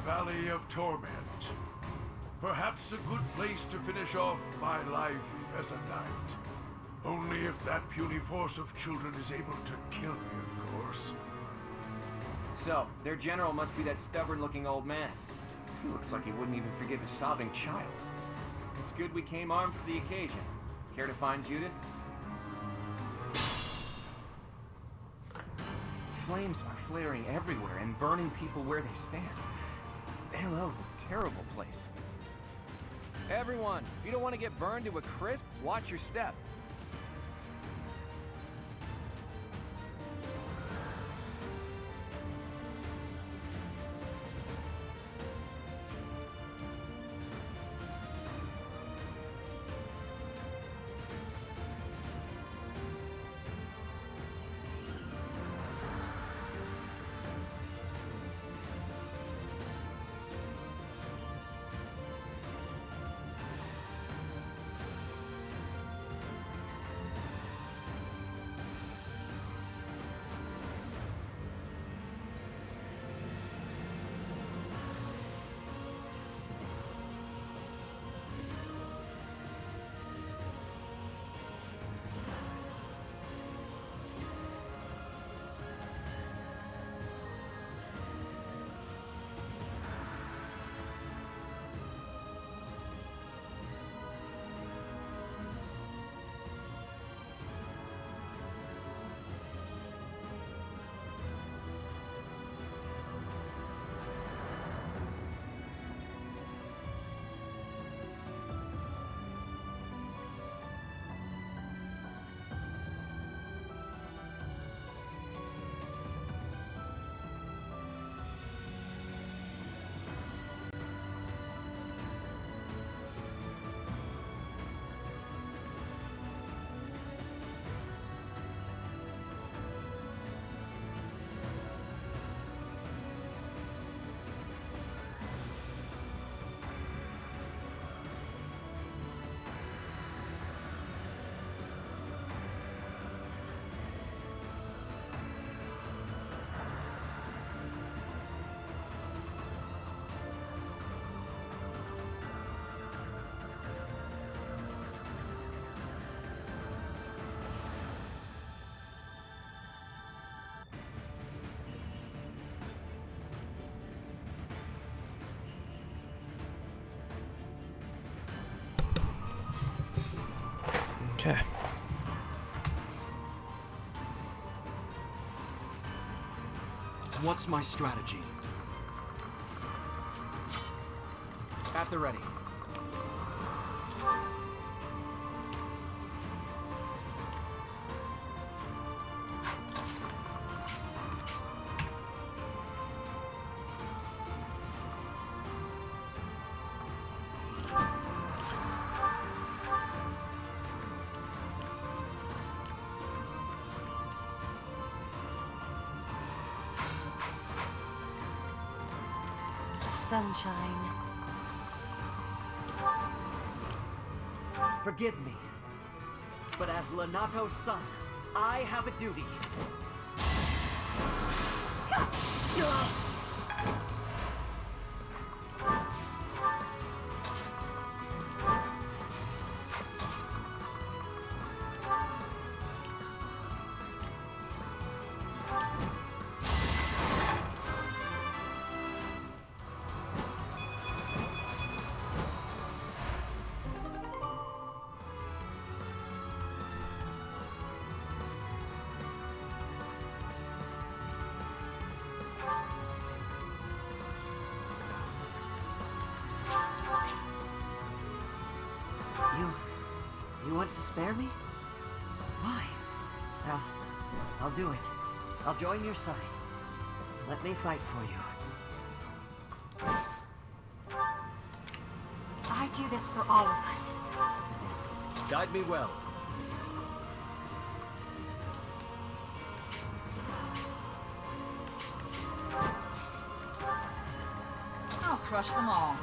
Speaker 3: Valley of Torment. Perhaps a good place to finish off my life as a knight. Only if that puny force of children is able to kill me, of course.
Speaker 9: So, their general must be that stubborn-looking old man. He looks like he wouldn't even forgive a sobbing child. It's good we came armed for the occasion. Care to find Judith? Flames are flaring everywhere and burning people where they stand. ALL's a terrible place. Everyone, if you don't want to get burned to a crisp, watch your step.
Speaker 1: Okay.
Speaker 4: What's my strategy?
Speaker 9: At the ready.
Speaker 7: Sunshine.
Speaker 13: Forgive me, but as Lenato's son, I have a duty. You want to spare me? Why? I'll do it. I'll join your side. Let me fight for you.
Speaker 7: I do this for all of us.
Speaker 13: Guide me well.
Speaker 8: I'll crush them all.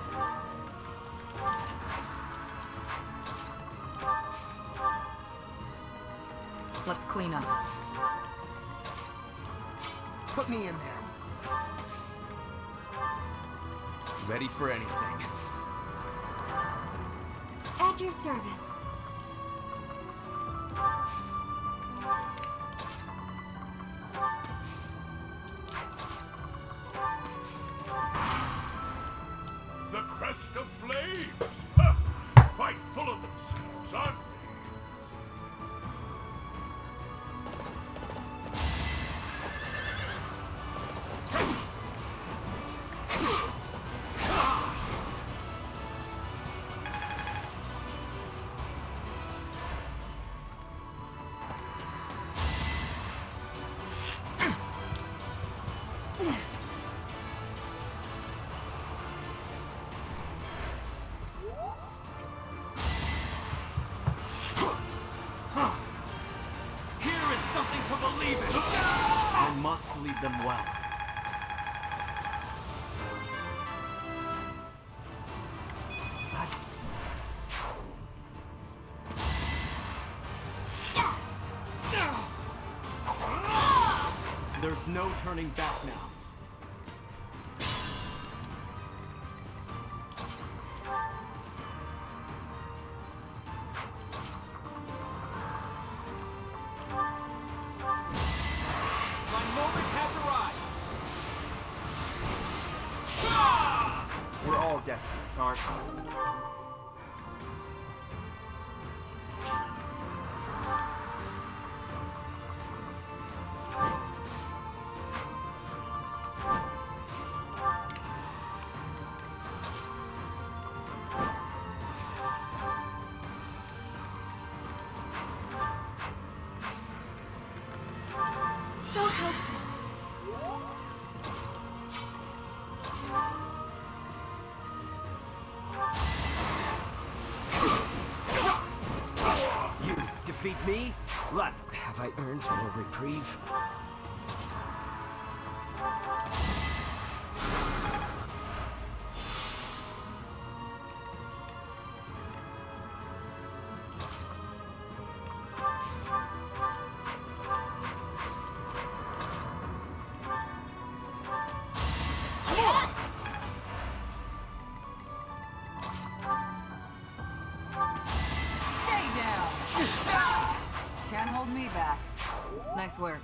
Speaker 8: Let's clean up.
Speaker 12: Put me in there.
Speaker 9: Ready for anything.
Speaker 2: At your service.
Speaker 3: The crest of flames! Ha! Quite full of themselves, aren't
Speaker 5: Here is something to believe in. I must lead them well. There's no turning back now. My moment has arrived.
Speaker 9: We're all desperate, aren't we?
Speaker 2: So helpful.
Speaker 5: You defeat me? What? Have I earned no reprieve?
Speaker 8: Stay down! Can't hold me back. Nice work.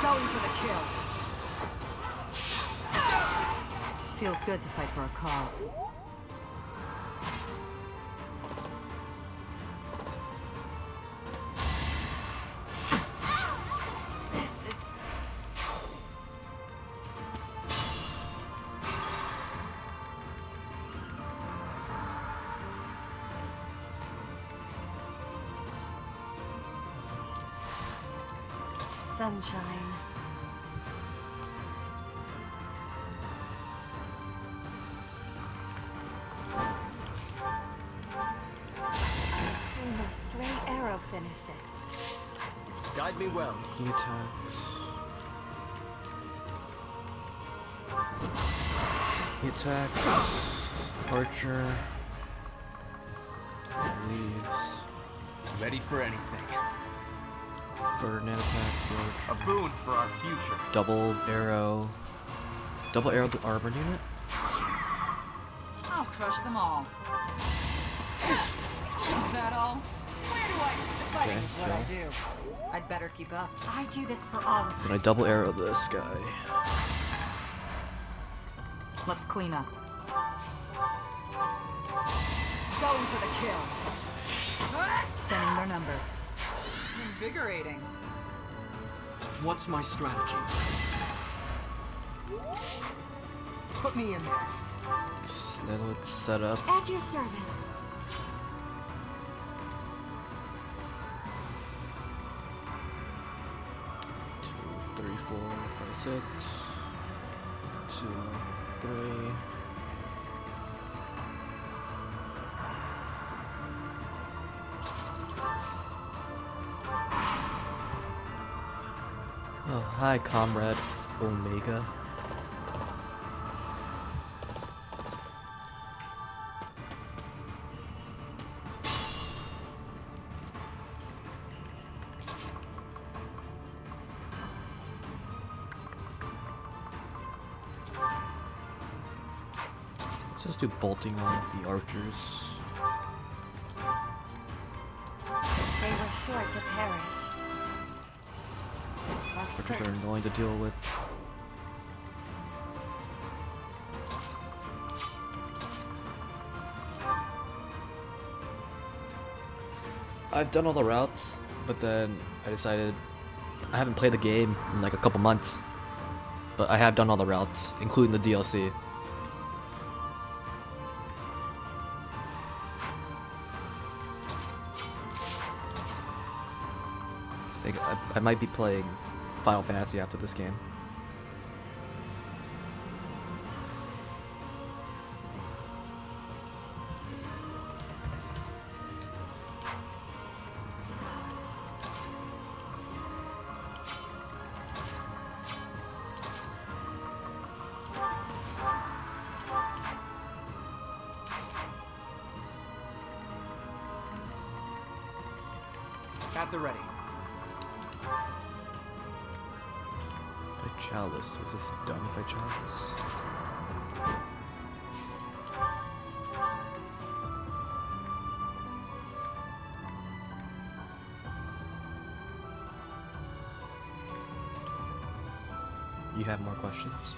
Speaker 8: Going for the kill. Feels good to fight for a cause.
Speaker 2: This is... sunshine. I assume a stray arrow finished it.
Speaker 5: Guide me well.
Speaker 1: He attacks. He attacks. Archer. Leaves.
Speaker 9: Ready for anything.
Speaker 1: Ferdinand attacks.
Speaker 9: A
Speaker 1: Archer.
Speaker 9: boon for our future.
Speaker 1: Double arrow. Double arrow the armor unit?
Speaker 8: I'll crush them all. Is that all? Where do I start? Fighting is what I do. I'd better keep up.
Speaker 7: I do this for all of us.
Speaker 1: Then I double arrow this guy.
Speaker 8: Let's clean up. Going for the kill. Thinning their numbers. Invigorating.
Speaker 4: What's my strategy?
Speaker 12: Put me in there.
Speaker 1: Then let's set up.
Speaker 2: At your service.
Speaker 1: 2, 3, 4, 5, 6. 2, 3. Oh, hi, Comrade Omega. Let's just do bolting on the archers.
Speaker 7: They were sure to perish.
Speaker 1: Archers are annoying to deal with. I've done all the routes, but then I decided I haven't played the game in like a couple months. But I have done all the routes, including the DLC. I might be playing Final Fantasy after this game.
Speaker 9: At the ready.
Speaker 1: Chalice. Was this done if I chalice? You have more questions?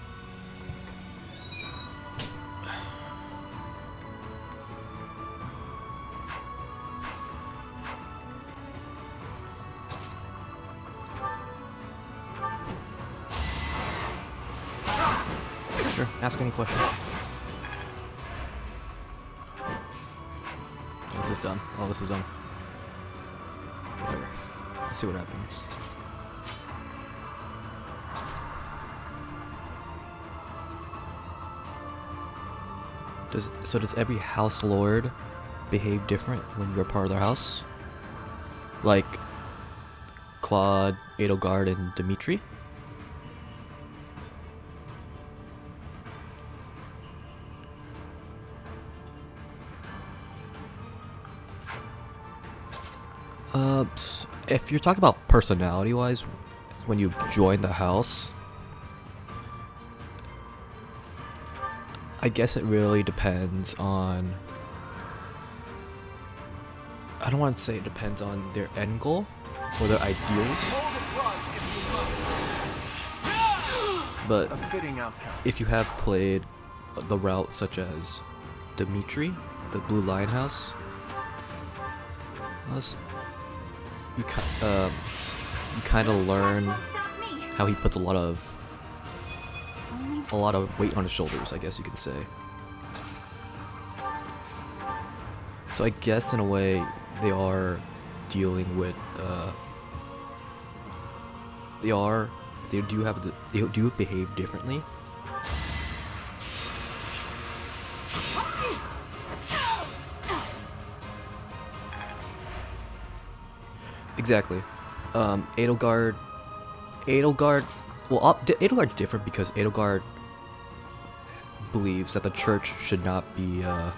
Speaker 1: Sure, ask any question. This is done. Oh, this is done. Whatever. Let's see what happens. Does every house lord behave different when you're part of their house? Like Claude, Edelgard, and Dimitri? If you're talking about personality-wise, when you join the house, I guess it really depends on... I don't want to say it depends on their end goal or their ideals, but if you have played the route such as Dimitri, the Blue Lion House, you kind of learn how he puts a lot of weight on his shoulders, I guess you can say. So I guess in a way they are dealing with they do behave differently. Exactly. Edelgard, well, Edelgard's different because Edelgard believes that the church should not run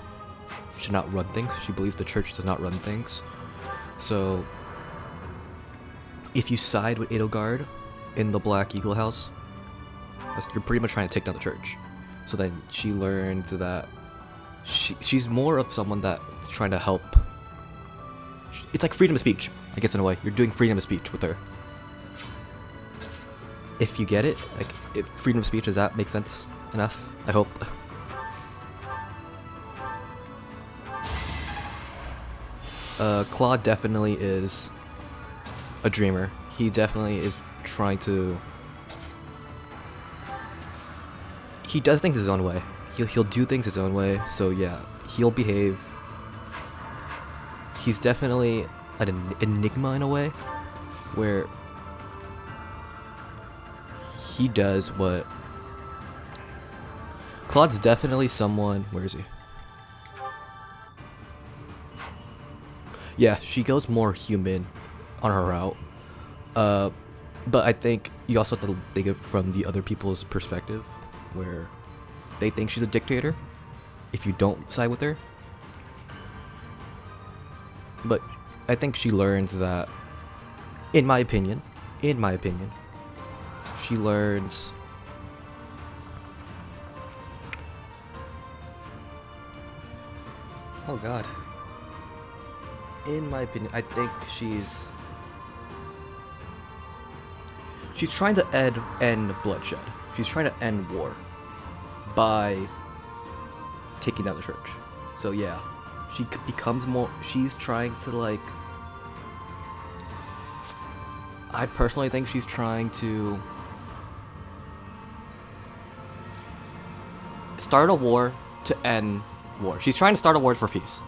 Speaker 1: things. She believes the church does not run things. So, if you side with Edelgard in the Black Eagle House, you're pretty much trying to take down the church. So then she learns that she's more of someone that's trying to help. It's like freedom of speech, I guess, in a way. You're doing freedom of speech with her. If you get it, like, if freedom of speech, does that make sense enough? I hope. Claude definitely is a dreamer. He definitely is trying to. He does things his own way. He'll do things his own way. So yeah, he'll behave. He's definitely an enigma in a way, where he does what. Claude's definitely someone. Where is he? Yeah, she goes more human on her route. But I think you also have to think it from the other people's perspective, where they think she's a dictator if you don't side with her. But I think she learns that, in my opinion, she learns oh god. In my opinion, I think she's trying to end bloodshed. She's trying to end war by taking down the church. So yeah, she becomes more. She's trying to like. I personally think she's trying to start a war to end war. She's trying to start a war for peace.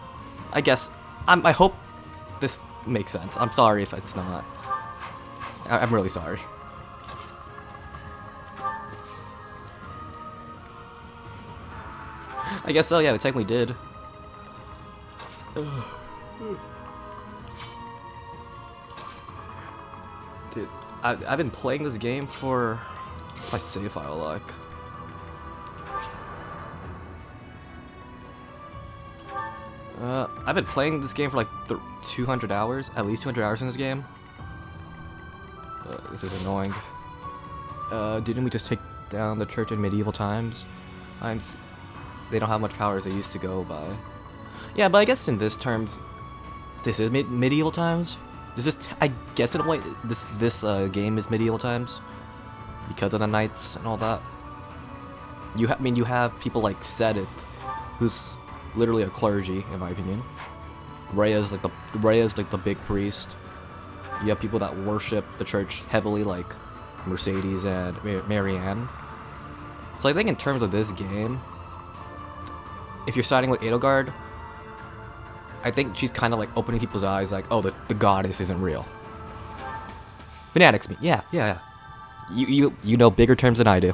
Speaker 1: I guess. I hope this makes sense. I'm sorry if it's not. I'm really sorry. I guess so, yeah, it technically did. Dude, I've been playing this game for... What's my save file like? I've been playing this game for like 200 hours, at least 200 hours in this game. This is annoying. Didn't we just take down the church in medieval times? They don't have much power as they used to go by. Yeah, but I guess in this terms, this is medieval times. This is, I guess in a way, this game is medieval times because of the knights and all that. You have people like Sedith, who's literally a clergy, in my opinion. Rhea's like the big priest. You have people that worship the church heavily, like Mercedes and Marianne. So I think in terms of this game, if you're siding with Edelgard, I think she's kind of like opening people's eyes, like, oh, the goddess isn't real. Fanatics me, yeah. You know bigger terms than I do.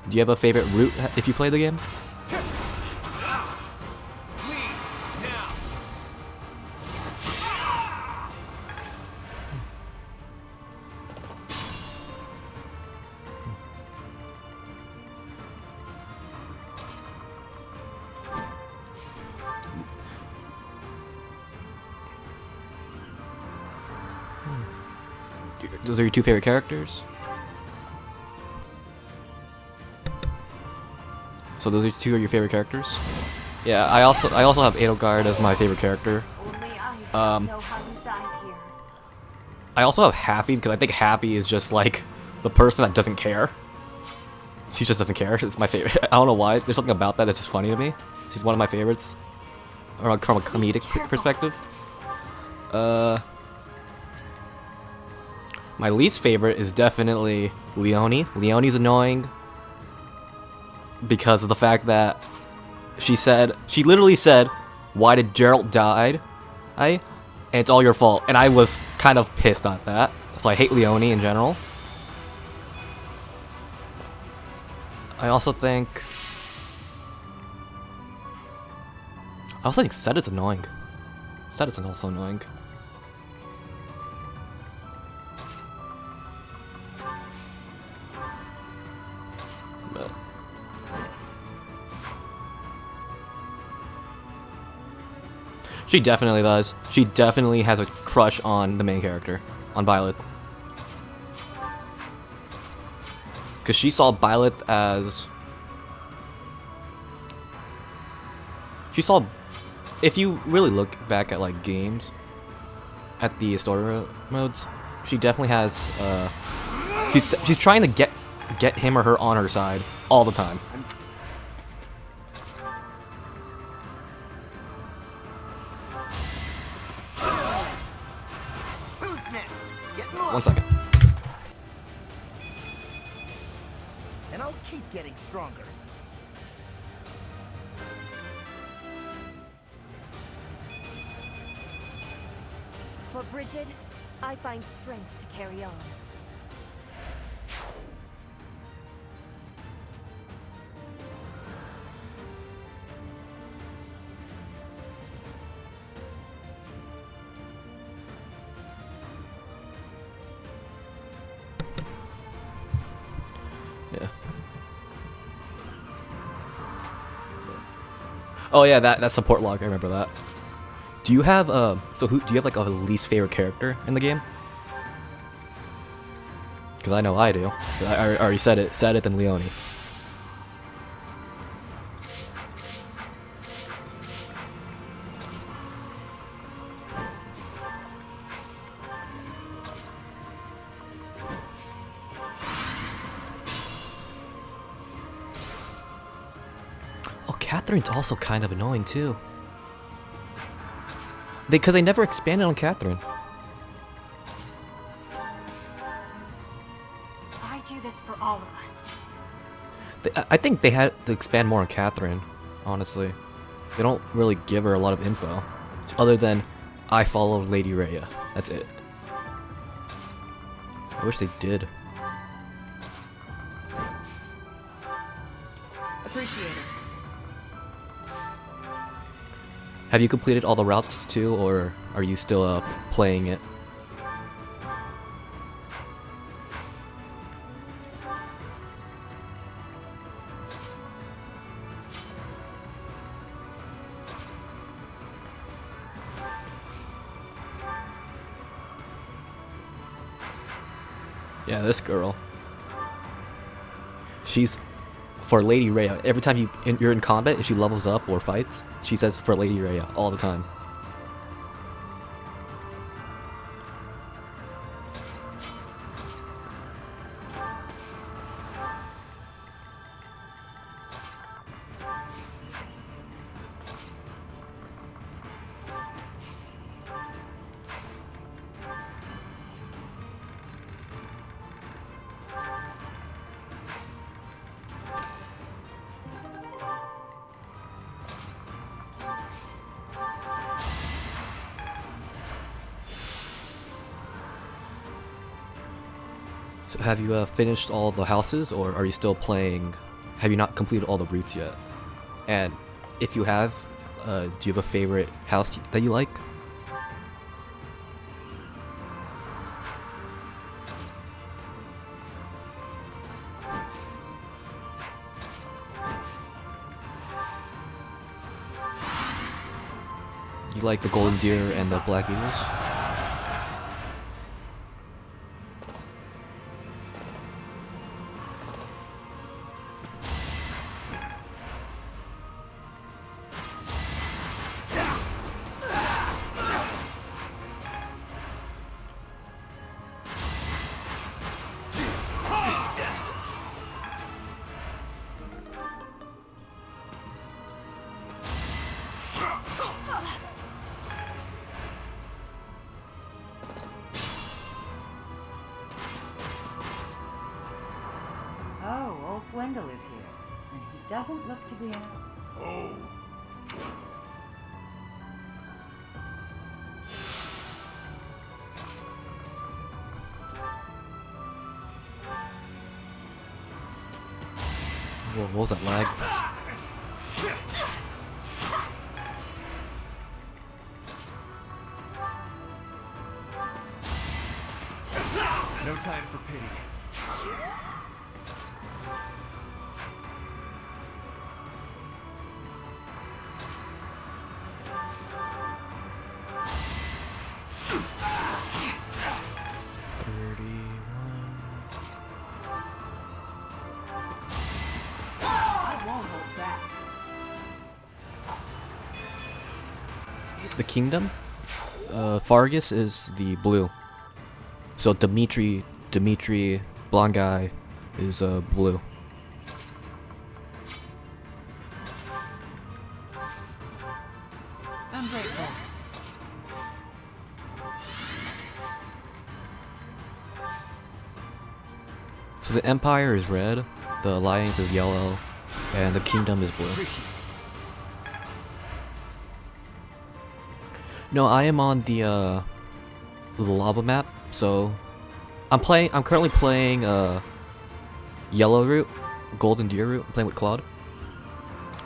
Speaker 1: Do you have a favorite route if you play the game? Those are your two favorite characters? So those are two of your favorite characters? Yeah, I also have Edelgard as my favorite character. I also have Happy because I think Happy is just like the person that doesn't care. She just doesn't care. It's my favorite. I don't know why. There's something about that that's just funny to me. She's one of my favorites, or like from a comedic perspective. My least favorite is definitely Leonie. Leonie's annoying because of the fact that she literally said, "Why did Geralt die? And it's all your fault." And I was kind of pissed at that. So I hate Leonie in general. I also think Sedith's annoying. Sedith's also annoying. But she definitely does. She definitely has a crush on the main character, on Violet. Because she saw Violet as... if you really look back at like games, at the story modes, She definitely has. She's trying to get him or her on her side all the time.
Speaker 13: Who's next? Get in
Speaker 1: 1 second.
Speaker 13: And I'll keep getting stronger.
Speaker 7: For Bridget, I find strength to carry on.
Speaker 1: Yeah. Oh yeah, that support log. I remember that. Do you have do you have like a least favorite character in the game? Because I know I do. I already said it. Said it, then Leone. Oh, Catherine's also kind of annoying too. Because they never expanded on Catherine.
Speaker 7: I do this for all of us.
Speaker 1: I think they had to expand more on Catherine, honestly. They don't really give her a lot of info. Other than, I follow Lady Rhea. That's it. I wish they did.
Speaker 8: Appreciate it.
Speaker 1: Have you completed all the routes too, or are you still playing it? Yeah, this girl. She's for Lady Rhea. Every time you're in combat, if she levels up or fights, she says for Lady Rhea all the time. So have you finished all the houses, or are you still playing? Have you not completed all the routes yet? And if you have, do you have a favorite house that you like? You like the Golden Deer and the Black Eagles?
Speaker 14: Oh, old Gwendol is here, and he doesn't look to be in a...
Speaker 3: Oh.
Speaker 1: Whoa, what was that lag?
Speaker 9: No time for pity.
Speaker 1: The Kingdom? Fargus is the blue. So Dimitri, blonde guy, is blue.
Speaker 14: I'm grateful.
Speaker 1: So the Empire is red, the Alliance is yellow, and the Kingdom is blue. No, I am on the lava map, so I'm currently playing yellow route, golden deer route. I'm playing with Claude.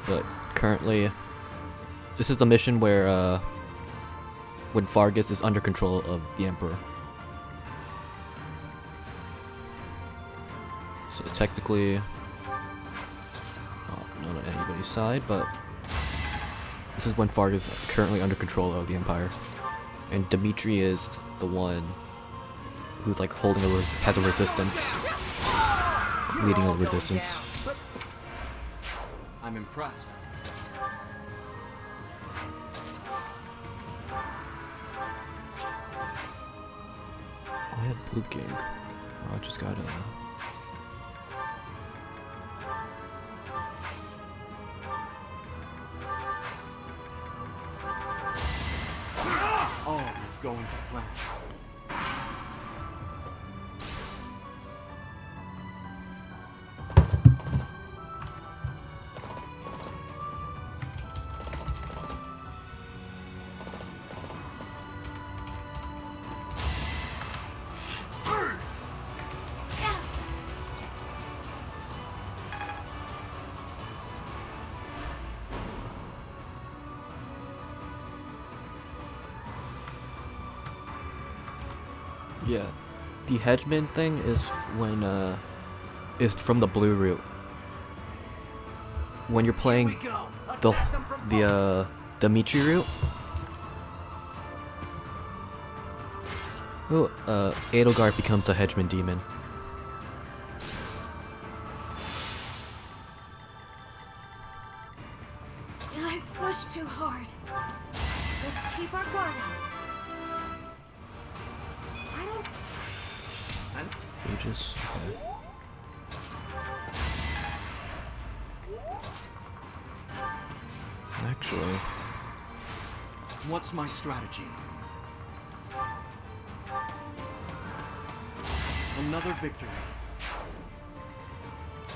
Speaker 1: But currently this is the mission where when Vargas is under control of the Emperor. So technically not on anybody's side, but this is when Vargas is currently under control of the Empire. And Dimitri is the one who's like holding has a resistance, leading a resistance.
Speaker 9: I'm impressed.
Speaker 1: I had Blue King. Oh, I just got a.
Speaker 9: All is going to plan.
Speaker 1: Yeah, the Hedgeman thing is when is from the blue route. When you're playing the Dimitri route, Edelgard becomes a Hedgeman demon.
Speaker 2: I pushed too hard. Let's keep our guard up.
Speaker 1: Aegis. Okay. Actually,
Speaker 9: What's my strategy? Another victory.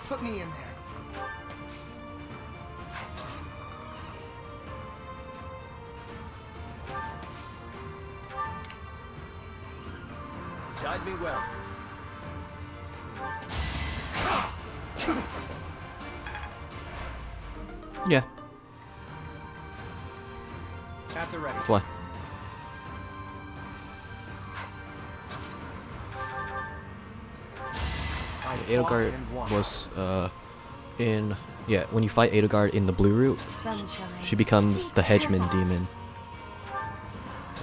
Speaker 12: Put me in there.
Speaker 4: Guide me well.
Speaker 1: yeah,
Speaker 9: At the ready.
Speaker 1: that's why. Edelgard was in when you fight Edelgard in the blue route,
Speaker 2: Sunshine.
Speaker 1: she becomes the Hedgeman demon.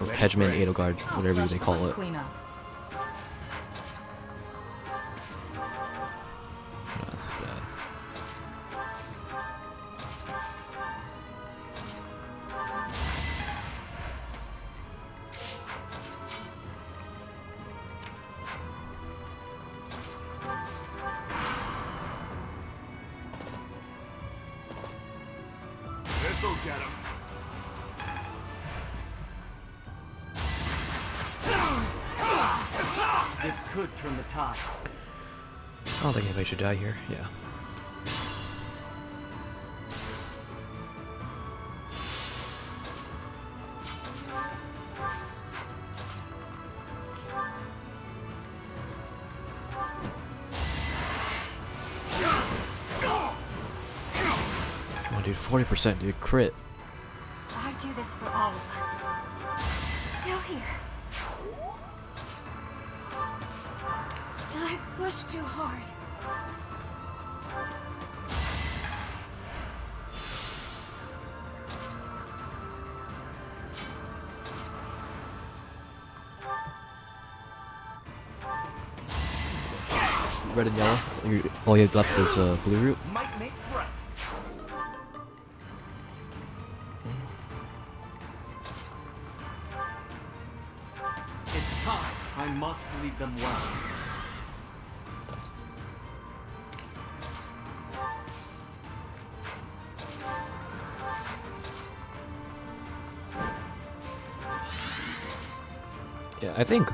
Speaker 1: Or Hedgeman Edelgard, whatever they call it.
Speaker 14: Clean up.
Speaker 1: No, this is bad.
Speaker 6: This'll get him.
Speaker 9: This could turn the tides.
Speaker 1: I don't think anybody should die here. Yeah. Come on, dude. 40%, dude. Crit.
Speaker 2: I do this for all of us. Still here. I pushed too hard.
Speaker 1: Red and yellow. All you left is blue route.
Speaker 12: Might makes right.
Speaker 9: It's time.
Speaker 5: I must lead them well.
Speaker 1: Yeah, I think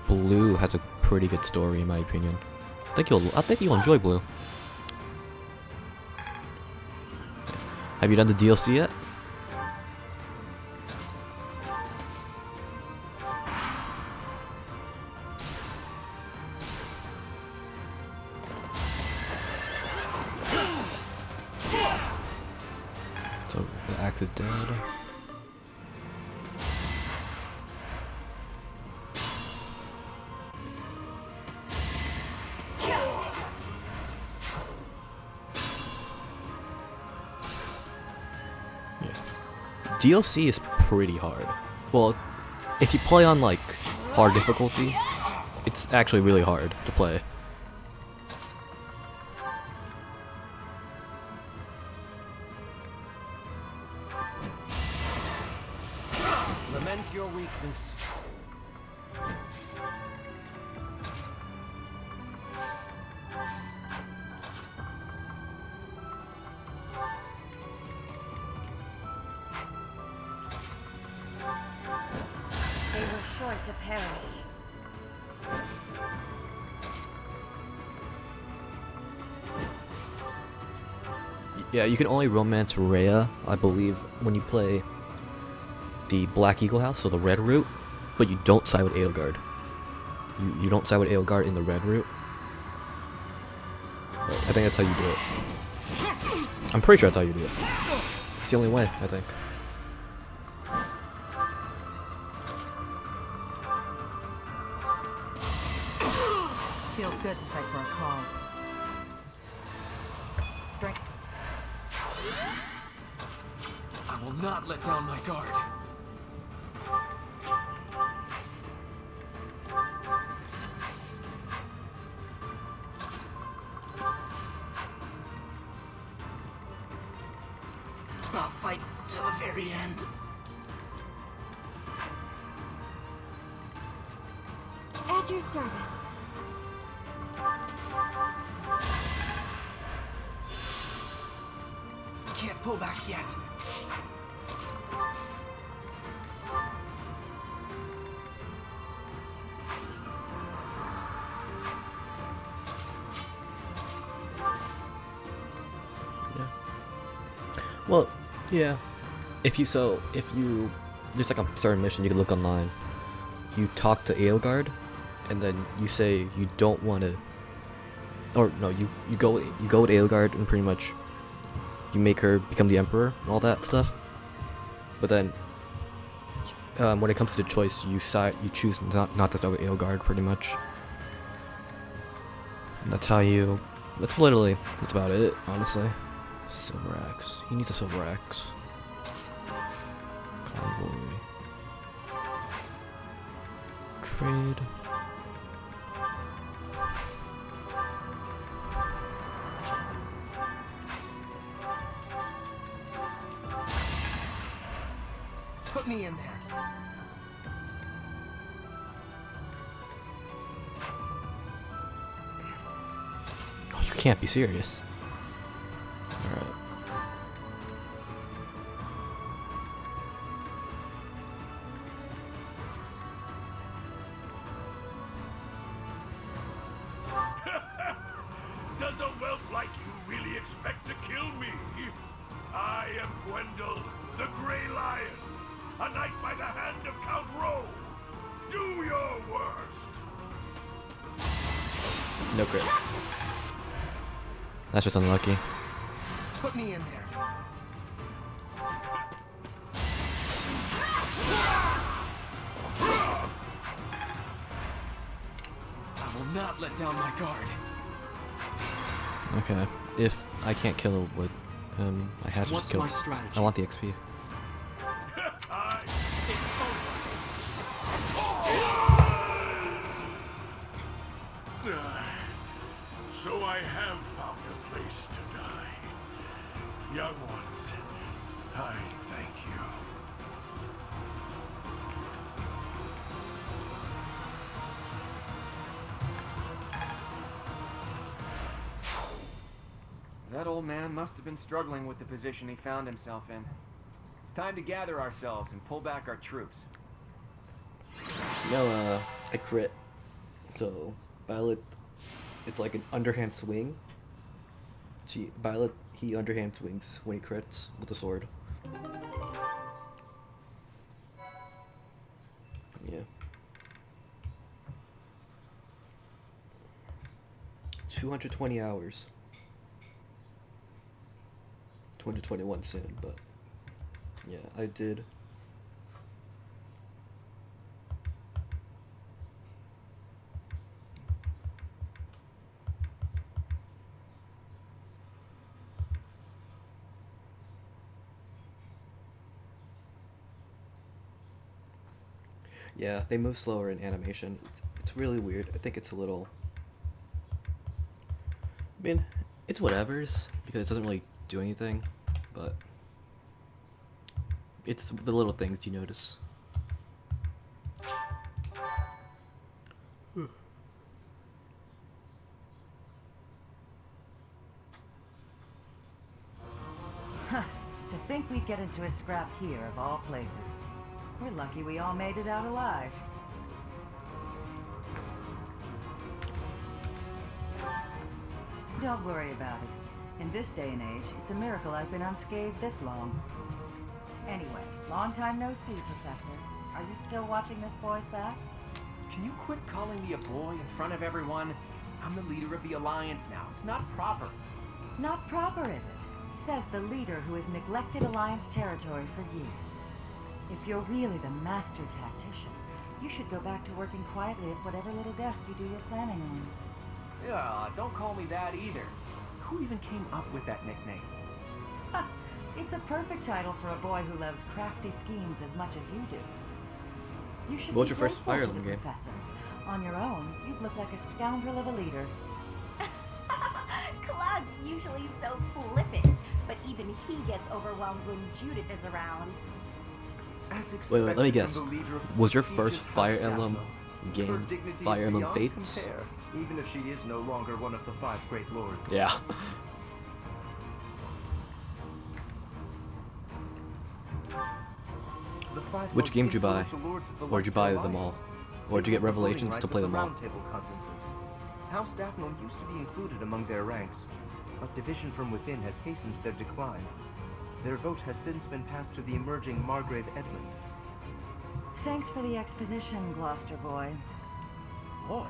Speaker 1: Blue has a pretty good story in my opinion. I think you'll enjoy Blue. Have you done the DLC yet? So the axe is dead. DLC is pretty hard. Well, if you play on like hard difficulty, it's actually really hard to play.
Speaker 9: Lament your weakness.
Speaker 14: They were sure to perish.
Speaker 1: Yeah, you can only romance Rhea, I believe, when you play the Black Eagle House, so the red route, but you don't side with Edelgard. You don't side with Edelgard in the red route. But I think that's how you do it. I'm pretty sure that's how you do it. It's the only way, I think.
Speaker 8: Feels good to fight for a cause. Strength.
Speaker 9: I will not let down my guard.
Speaker 3: I'll fight to the very end.
Speaker 2: At your service.
Speaker 3: Can't pull back yet.
Speaker 1: Well, yeah. If you there's like a certain mission you can look online. You talk to Edelgard, and then you say you don't want to, or no, you go with Edelgard and pretty much you make her become the emperor and all that stuff. But then when it comes to the choice, you choose not to side with Edelgard pretty much. And that's about it, honestly. Silver axe. He needs a silver axe. Convoy. Trade.
Speaker 3: Put me in there.
Speaker 1: Oh, you can't be serious. Alright.
Speaker 6: Does a whelp like you really expect to kill me? I am Gwendol, the Grey Lion, a knight by the hand of Count Rowe. Do your worst.
Speaker 1: No crit. That's just unlucky.
Speaker 3: Put me in there.
Speaker 9: I will not let down my guard.
Speaker 1: Okay. If I can't kill with him, I have to just kill.
Speaker 5: What's my strategy?
Speaker 1: I want the XP.
Speaker 6: So I have found a place to die. Young ones, I thank you.
Speaker 9: That old man must have been struggling with the position he found himself in. It's time to gather ourselves and pull back our troops.
Speaker 1: No, I crit. So, Violet, it's like an underhand swing. Violet, he underhand swings when he crits with the sword. Yeah. 220 hours. 221 soon, but yeah, I did. Yeah, they move slower in animation. It's really weird. I think it's a little... I mean, it's whatevers, because it doesn't really do anything, but... It's the little things you notice.
Speaker 14: To think we'd get into a scrap here, of all places. We're lucky we all made it out alive. Don't worry about it. In this day and age, it's a miracle I've been unscathed this long. Anyway, long time no see, Professor. Are you still watching this boy's back?
Speaker 9: Can you quit calling me a boy in front of everyone? I'm the leader of the Alliance now. It's not proper.
Speaker 14: Not proper, is it? Says the leader who has neglected Alliance territory for years. If you're really the master tactician, you should go back to working quietly at whatever little desk you do your planning on.
Speaker 9: Yeah, don't call me that either. Who even came up with that nickname?
Speaker 14: Ha! It's a perfect title for a boy who loves crafty schemes as much as you do. You should
Speaker 1: What's
Speaker 14: be
Speaker 1: your first
Speaker 14: grateful
Speaker 1: Fire
Speaker 14: to
Speaker 1: Emblem
Speaker 14: the
Speaker 1: game?
Speaker 14: Professor. On your own, you'd look like a scoundrel of a leader.
Speaker 15: Cloud's usually so flippant, but even he gets overwhelmed when Judith is around.
Speaker 1: Wait, let me guess. Was your first Fire Emblem game Fire Emblem Fates?
Speaker 12: Compare, even if she is no longer one of the 5 great lords.
Speaker 1: Yeah.
Speaker 12: The 5
Speaker 1: Which
Speaker 12: most
Speaker 1: game did you buy?
Speaker 12: influential lords of the
Speaker 1: Or did you
Speaker 12: Luster
Speaker 1: buy them all?
Speaker 12: Alliance.
Speaker 1: Or did you get
Speaker 12: They hold the
Speaker 1: Revelations
Speaker 12: voting
Speaker 1: to play
Speaker 12: rights
Speaker 1: them all?
Speaker 12: at the roundtable conferences. House Daphne used to be included among their ranks, but division from within has hastened their decline. Their vote has since been passed to the emerging Margrave Edmund.
Speaker 14: Thanks for the exposition, Gloucester boy.
Speaker 12: Boy,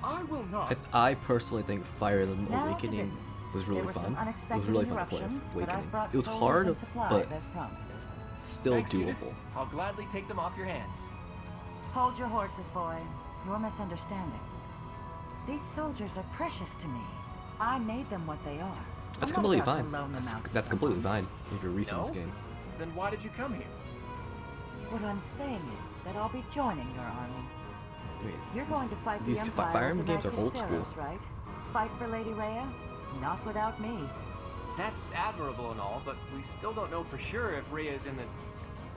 Speaker 12: I will not.
Speaker 1: I personally think Fire Emblem
Speaker 14: Now to
Speaker 1: Awakening
Speaker 14: business.
Speaker 1: was really
Speaker 14: There were
Speaker 1: fun.
Speaker 14: some
Speaker 1: It was
Speaker 14: unexpected
Speaker 1: really fun to play
Speaker 14: interruptions, but
Speaker 1: Awakening.
Speaker 14: I've brought
Speaker 1: It was
Speaker 14: soldiers
Speaker 1: hard,
Speaker 14: and supplies
Speaker 1: but
Speaker 14: as promised.
Speaker 1: still
Speaker 9: Thanks, Judith.
Speaker 1: doable.
Speaker 9: I'll gladly take them off your hands.
Speaker 14: Hold your horses, boy. You're misunderstanding. These soldiers are precious to me. I made them what they are.
Speaker 1: That's
Speaker 14: I'm not
Speaker 1: completely
Speaker 14: about to
Speaker 1: fine.
Speaker 14: loan them out to
Speaker 1: That's completely
Speaker 14: someone.
Speaker 1: fine if you're reselling this game.
Speaker 9: Then why did you come here?
Speaker 14: What I'm saying is that I'll be joining your army.
Speaker 1: Wait,
Speaker 14: You're going to fight
Speaker 1: these
Speaker 14: the Empire
Speaker 1: Fire
Speaker 14: with the
Speaker 1: Emblem games
Speaker 14: Knights
Speaker 1: are
Speaker 14: of
Speaker 1: old school.
Speaker 14: Seiros, right? Fight for Lady Rhea? Not without me.
Speaker 9: That's admirable and all, but we still don't know for sure if Rhea's in the...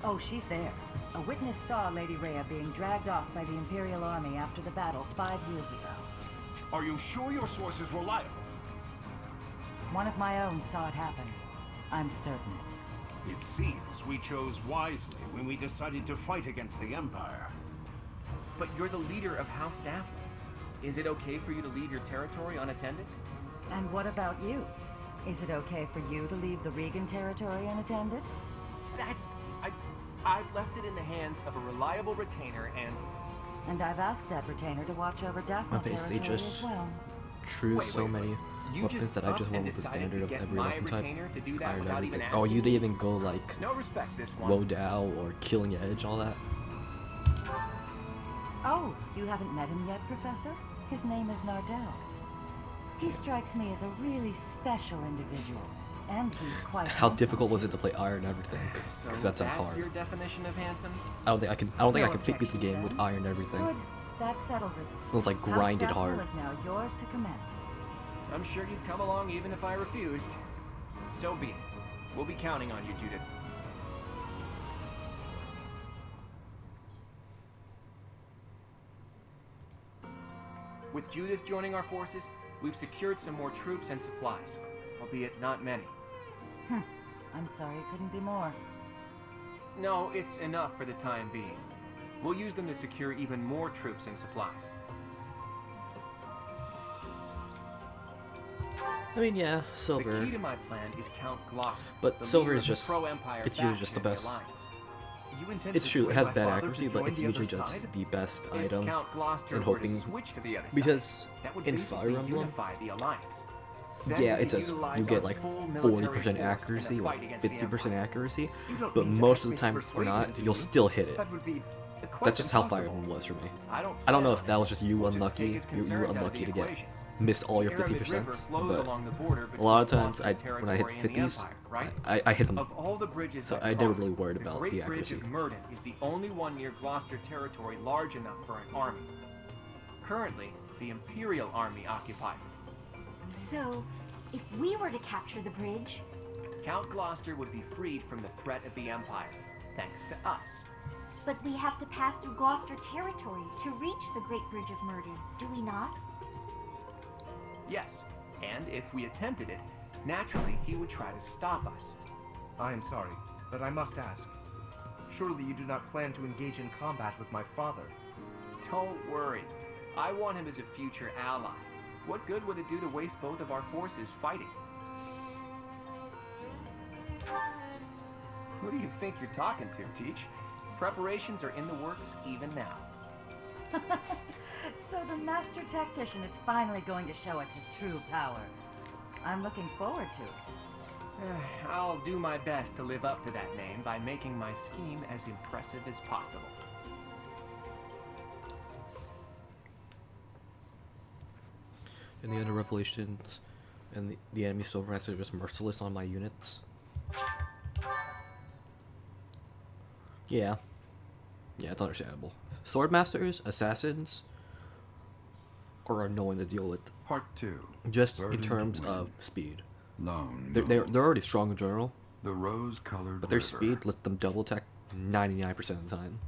Speaker 14: Oh, she's there. A witness saw Lady Rhea being dragged off by the Imperial Army after the battle 5 years ago.
Speaker 6: Are you sure your source is reliable?
Speaker 14: One of my own saw it happen. I'm certain.
Speaker 6: It seems we chose wisely when we decided to fight against the Empire.
Speaker 9: But you're the leader of House Daphne. Is it okay for you to leave your territory unattended?
Speaker 14: And what about you? Is it okay for you to leave the Regan territory unattended?
Speaker 9: I've left it in the hands of a reliable retainer
Speaker 14: And I've asked that retainer to watch over Daphne
Speaker 1: They
Speaker 14: territory
Speaker 1: just
Speaker 14: as well.
Speaker 1: drew so many
Speaker 9: You
Speaker 1: weapons
Speaker 9: just
Speaker 1: that I
Speaker 9: up
Speaker 1: just
Speaker 9: and
Speaker 1: went with the
Speaker 9: decided
Speaker 1: standard
Speaker 9: to
Speaker 1: of
Speaker 9: get
Speaker 1: every
Speaker 9: my
Speaker 1: weapon type.
Speaker 9: retainer to do that
Speaker 1: Iron
Speaker 9: without even
Speaker 1: everything. Oh, you
Speaker 9: asking
Speaker 1: didn't even go like
Speaker 9: No respect, this one.
Speaker 1: Wodao or Killing Edge, all that.
Speaker 14: Oh, you haven't met him yet, Professor? His name is Nardell. He strikes me as a really special individual, and he's quite
Speaker 1: How
Speaker 14: handsome,
Speaker 1: difficult was
Speaker 14: too.
Speaker 1: it to play Iron Everything?
Speaker 9: So
Speaker 1: Because that sounds
Speaker 9: that's
Speaker 1: hard.
Speaker 9: your definition of handsome?
Speaker 1: I don't think I can. I don't think I
Speaker 14: No
Speaker 1: can beat the
Speaker 14: objection,
Speaker 1: game with
Speaker 14: then.
Speaker 1: Iron Everything.
Speaker 14: Good. That settles it.
Speaker 1: It was like
Speaker 14: House
Speaker 1: grinded
Speaker 14: Daphne
Speaker 1: hard.
Speaker 14: is now yours to command.
Speaker 9: I'm sure you'd come along even if I refused. So be it. We'll be counting on you, Judith. With Judith joining our forces, we've secured some more troops and supplies. albeit not many.
Speaker 14: I'm sorry it couldn't be more.
Speaker 9: No, it's enough for the time being. We'll use them to secure even more troops and supplies.
Speaker 1: I mean, yeah, silver.
Speaker 9: The key to my plan is Count Gloucester.
Speaker 1: But
Speaker 9: the
Speaker 1: silver
Speaker 9: leader
Speaker 1: is
Speaker 9: of the
Speaker 1: just,
Speaker 9: pro-Empire
Speaker 1: it's usually just the
Speaker 9: faction in
Speaker 1: best.
Speaker 9: Alliance.
Speaker 12: You intend
Speaker 1: It's
Speaker 12: to
Speaker 1: true,
Speaker 12: sway
Speaker 1: it has
Speaker 12: my
Speaker 1: bad
Speaker 12: father to
Speaker 1: accuracy, but
Speaker 12: join
Speaker 1: it's
Speaker 12: the other
Speaker 1: usually just
Speaker 12: side?
Speaker 1: the best
Speaker 9: If
Speaker 1: item
Speaker 9: Count Gloucester
Speaker 1: in
Speaker 9: were to
Speaker 1: hoping.
Speaker 9: switch to the other side,
Speaker 1: Because
Speaker 9: that would
Speaker 1: in
Speaker 9: basically
Speaker 1: Fire Emblem,
Speaker 9: unify the Alliance. Then
Speaker 1: yeah,
Speaker 9: we
Speaker 1: it
Speaker 9: could
Speaker 1: says you
Speaker 9: utilize
Speaker 1: get
Speaker 9: our
Speaker 1: like
Speaker 9: full military
Speaker 1: 40%
Speaker 9: force in a
Speaker 1: accuracy or
Speaker 9: fight against the
Speaker 1: 50%
Speaker 9: Empire.
Speaker 1: accuracy,
Speaker 12: You don't
Speaker 1: but
Speaker 12: mean to
Speaker 1: most
Speaker 12: ask
Speaker 1: of
Speaker 12: me
Speaker 1: the
Speaker 12: to
Speaker 1: time or
Speaker 12: persuade him,
Speaker 1: not,
Speaker 12: do
Speaker 1: you'll
Speaker 12: you?
Speaker 1: still hit it.
Speaker 12: That would be quite
Speaker 1: That's just how Fire
Speaker 12: impossible.
Speaker 1: Emblem was for me.
Speaker 9: I
Speaker 1: don't know
Speaker 9: care.
Speaker 1: if that was just you
Speaker 9: We'll just
Speaker 1: unlucky,
Speaker 9: take his
Speaker 1: you were
Speaker 9: concerns out of
Speaker 1: unlucky
Speaker 9: the
Speaker 1: to get
Speaker 9: equation.
Speaker 1: miss all your
Speaker 9: The Aramid River
Speaker 1: 50%,
Speaker 9: flows
Speaker 1: but
Speaker 9: along the border
Speaker 1: a lot of
Speaker 9: between
Speaker 1: times
Speaker 9: Gloucester
Speaker 1: when I hit
Speaker 9: territory and the
Speaker 1: 50s,
Speaker 9: Empire, right?
Speaker 1: I hit them.
Speaker 9: Of all the bridges
Speaker 1: So
Speaker 9: that
Speaker 1: I never
Speaker 9: cross
Speaker 1: really
Speaker 9: it,
Speaker 1: worried about
Speaker 9: Great
Speaker 1: the
Speaker 9: Bridge
Speaker 1: accuracy.
Speaker 9: of Murden is the only one near Gloucester territory large enough for an army. Currently, the Imperial Army occupies it.
Speaker 2: So, if we were to capture the bridge,
Speaker 9: Count Gloucester would be freed from the threat of the Empire, thanks to us.
Speaker 2: but we have to pass through Gloucester territory to reach the Great Bridge of Murder, do we not?
Speaker 9: Yes, and if we attempted it, naturally he would try to stop us.
Speaker 12: I am sorry, but I must ask. Surely you do not plan to engage in combat with my father?
Speaker 9: Don't worry. I want him as a future ally. What good would it do to waste both of our forces fighting? Who do you think you're talking to, Teach? Preparations are in the works even now.
Speaker 14: So the Master Tactician is finally going to show us his true power. I'm looking forward to it.
Speaker 9: I'll do my best to live up to that name by making my scheme as impressive as possible.
Speaker 1: In the end of Revelations, and the enemy silver knights are just merciless on my units. Yeah, it's understandable. Swordmasters, assassins, are annoying to deal with.
Speaker 10: Part 2.
Speaker 1: Just in
Speaker 10: Verdant
Speaker 1: terms
Speaker 10: wind.
Speaker 1: of speed.
Speaker 10: Lone
Speaker 1: They're already strong in general,
Speaker 10: The rose-colored
Speaker 1: but their
Speaker 10: river.
Speaker 1: speed lets them double attack 99% of the time.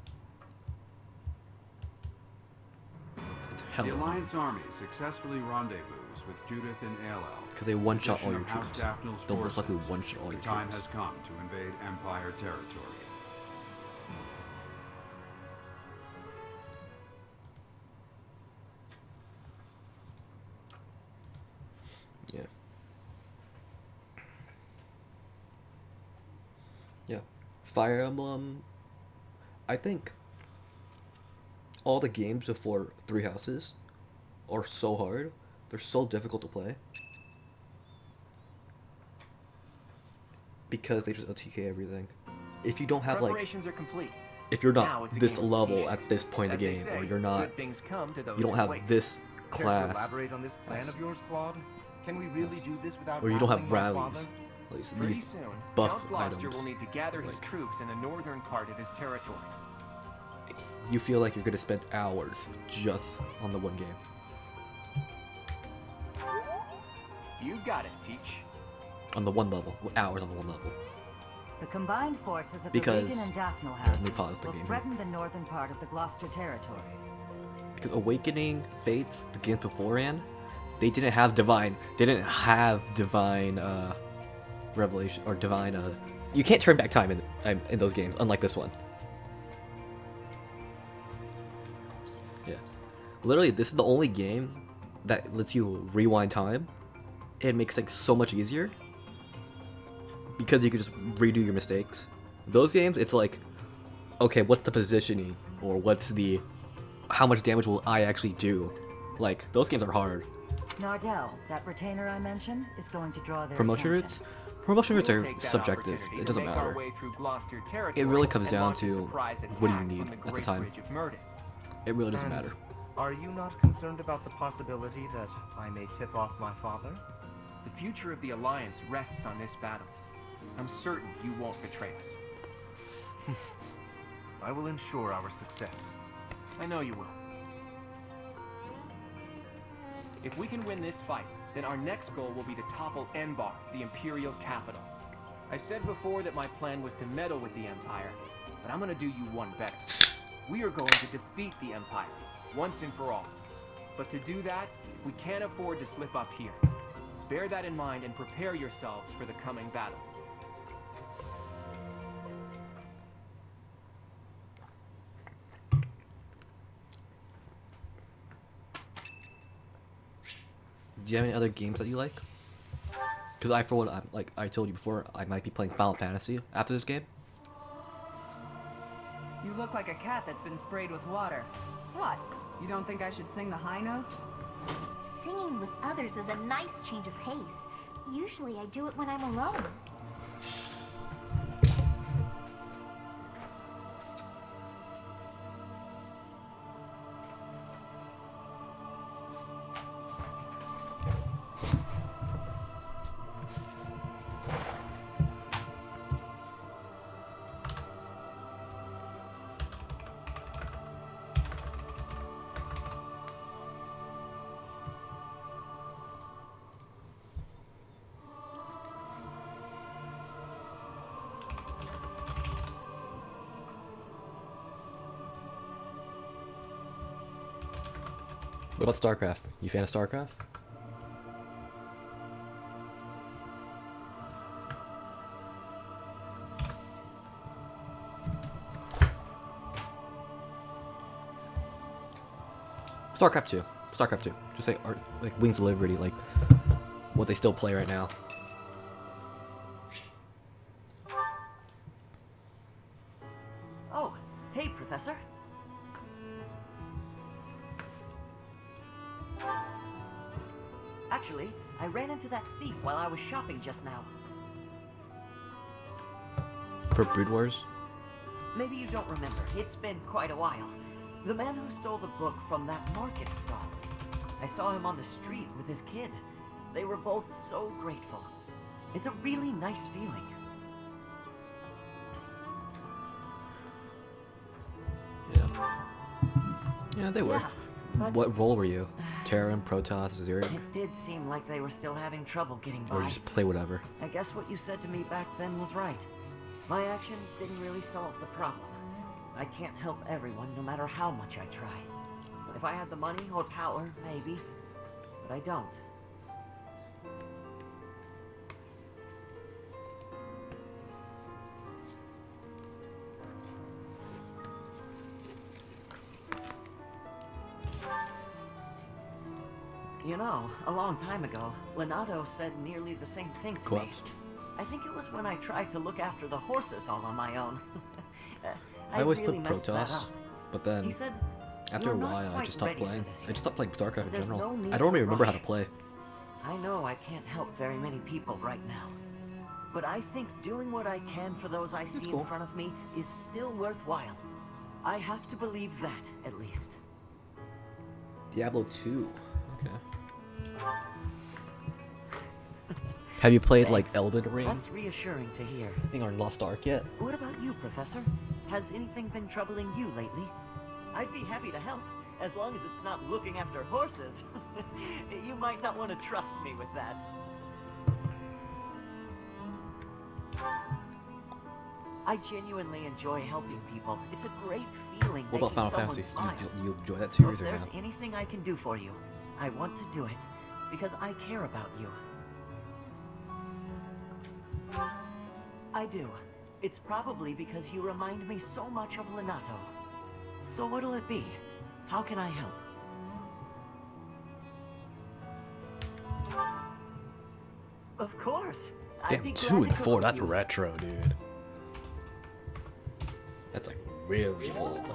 Speaker 1: It's hell.
Speaker 10: The Alliance army successfully rendezvous with Judith and Aelel.
Speaker 1: Because they one-shot all
Speaker 10: Addition
Speaker 1: your
Speaker 10: of House
Speaker 1: troops.
Speaker 10: Daphne's
Speaker 1: They'll most likely
Speaker 10: forces.
Speaker 1: one-shot all
Speaker 10: The
Speaker 1: your
Speaker 10: time
Speaker 1: troops.
Speaker 10: has come to invade Empire territory.
Speaker 1: Yeah. Yeah. Fire Emblem, I think all the games before Three Houses are so hard. They're so difficult to play. Because they just OTK everything. If you don't have like,
Speaker 9: Preparations are complete.
Speaker 1: if you're
Speaker 9: Now
Speaker 1: not
Speaker 9: it's a
Speaker 1: this
Speaker 9: game of
Speaker 1: level
Speaker 9: patience.
Speaker 1: at this point in
Speaker 9: As
Speaker 1: the
Speaker 9: they
Speaker 1: game,
Speaker 9: say,
Speaker 1: or you're not,
Speaker 9: good things come to those
Speaker 1: you don't
Speaker 9: who
Speaker 1: have
Speaker 9: wait.
Speaker 1: this
Speaker 12: Care to
Speaker 1: class,
Speaker 12: elaborate on this plan of yours, Claude? Can we really do this without
Speaker 1: or you don't have
Speaker 12: battling my
Speaker 1: rallies.
Speaker 12: father?
Speaker 1: At least
Speaker 9: Pretty
Speaker 1: these
Speaker 9: soon,
Speaker 1: buff
Speaker 9: Count Gloucester
Speaker 1: items.
Speaker 9: will need to gather his
Speaker 1: like-
Speaker 9: troops in the northern part of his territory.
Speaker 1: You feel like you're gonna spend hours just on the one game.
Speaker 9: You got it, Teach.
Speaker 1: On the one level. Hours on the one level.
Speaker 14: The combined forces of
Speaker 1: Because-
Speaker 14: the Regan and Daphne
Speaker 1: yeah, let me
Speaker 14: houses
Speaker 1: pause the
Speaker 14: will
Speaker 1: game here.
Speaker 14: threaten the northern part of the Gloucester territory.
Speaker 1: Because Awakening, Fates, the games beforehand, they didn't have divine revelation or divine you can't turn back time in those games, unlike this one. Yeah. Literally, this is the only game that lets you rewind time. It makes things so much easier. Because you can just redo your mistakes. Those games, it's like, okay, what's the positioning? Or how much damage will I actually do? Like, those games are hard.
Speaker 14: Nardell, that retainer I mentioned, is going to draw their
Speaker 1: Promotion
Speaker 14: attention.
Speaker 1: routes? Promotion routes
Speaker 9: We'll
Speaker 1: are
Speaker 9: take that
Speaker 1: subjective.
Speaker 9: opportunity
Speaker 1: It
Speaker 9: to
Speaker 1: doesn't
Speaker 9: make our
Speaker 1: matter.
Speaker 9: way through Gloucester territory
Speaker 1: It really comes
Speaker 9: and
Speaker 1: down
Speaker 9: launch a
Speaker 1: to
Speaker 9: surprise
Speaker 1: what do you
Speaker 9: attack
Speaker 1: need
Speaker 9: from the
Speaker 1: at the
Speaker 9: Great
Speaker 1: time.
Speaker 9: Bridge of Murden.
Speaker 1: It really doesn't
Speaker 12: And
Speaker 1: matter.
Speaker 12: Are you not concerned about the possibility that I may tip off my father?
Speaker 9: The future of the Alliance rests on this battle. I'm certain you won't betray us.
Speaker 12: I will ensure our success.
Speaker 9: I know you will. If we can win this fight, then our next goal will be to topple Enbar, the Imperial capital. I said before that my plan was to meddle with the Empire, but I'm gonna do you one better. We are going to defeat the Empire, once and for all. But to do that, we can't afford to slip up here. Bear that in mind and prepare yourselves for the coming battle.
Speaker 1: Do you have any other games that you like? Because I, for what I'm like, I told you before, I might be playing Final Fantasy after this game.
Speaker 8: You look like a cat that's been sprayed with water. What? You don't think I should sing the high notes?
Speaker 2: Singing with others is a nice change of pace. Usually I do it when I'm alone.
Speaker 1: What about StarCraft? You fan of StarCraft? StarCraft 2. StarCraft 2. Just say like Wings of Liberty, like what they still play right now.
Speaker 13: Oh, hey, Professor. Actually, I ran into that thief while I was shopping just now.
Speaker 1: Per Brood Wars?
Speaker 13: Maybe you don't remember. It's been quite a while. The man who stole the book from that market stall. I saw him on the street with his kid. They were both so grateful. It's a really nice feeling.
Speaker 1: Yeah, they were.
Speaker 13: Yeah, but
Speaker 1: what role were you? Terran, Protoss, Xeric?
Speaker 13: it did seem like they were still having trouble getting by.
Speaker 1: Or just play whatever?
Speaker 13: I guess what you said to me back then was right. My actions didn't really solve the problem. I can't help everyone, no matter how much I try. If I had the money or power, maybe. But I don't. You know, a long time ago, Leonardo said nearly the same thing to me. I think it was when I tried to look after the horses all on my own.
Speaker 1: I always
Speaker 13: really
Speaker 1: put
Speaker 13: messed that
Speaker 1: Protoss,
Speaker 13: up.
Speaker 1: but then
Speaker 13: He said,
Speaker 1: after a
Speaker 13: "You're not
Speaker 1: while I
Speaker 13: quite
Speaker 1: just stopped
Speaker 13: ready for
Speaker 1: playing.
Speaker 13: this
Speaker 1: I just stopped playing StarCraft in
Speaker 13: There's
Speaker 1: general.
Speaker 13: no need
Speaker 1: I don't
Speaker 13: to
Speaker 1: even remember how to
Speaker 13: rush.
Speaker 1: play.
Speaker 13: I know I can't help very many people right now. But I think doing what I can for those I see in front of me is still worthwhile. I have to believe that, at least.
Speaker 1: Diablo 2. Okay. Have you played
Speaker 13: Thanks.
Speaker 1: like Elden Ring?
Speaker 13: That's reassuring to hear.
Speaker 1: Anything on Lost Ark yet?
Speaker 13: What about you, Professor? Has anything been troubling you lately? I'd be happy to help, as long as it's not looking after horses. You might not want to trust me with that. I genuinely enjoy helping people. It's a great feeling
Speaker 1: What about
Speaker 13: making
Speaker 1: Final
Speaker 13: someone
Speaker 1: Fantasy?
Speaker 13: smile.
Speaker 1: You enjoy that
Speaker 13: So
Speaker 1: series
Speaker 13: if
Speaker 1: or
Speaker 13: there's
Speaker 1: no?
Speaker 13: anything I can do for you, I want to do it, because I care about you. I do. It's probably because you remind me so much of Lenato. So what'll it be? How can I help? Of course.
Speaker 1: Damn, 2 and 4, that's retro, dude. That's like really old.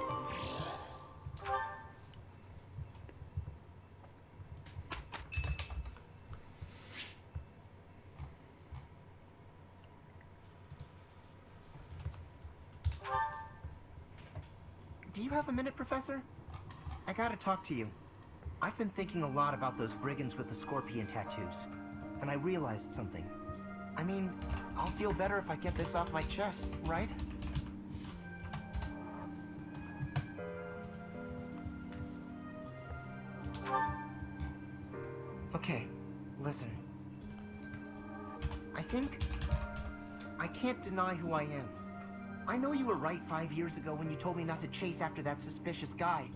Speaker 12: Do you have a minute, Professor? I gotta talk to you. I've been thinking a lot about those brigands with the scorpion tattoos, and I realized something. I mean, I'll feel better if I get this off my chest, right? Okay, listen. I think I can't deny who I am. I know you were right 5 years ago when you told me not to chase after that suspicious guy.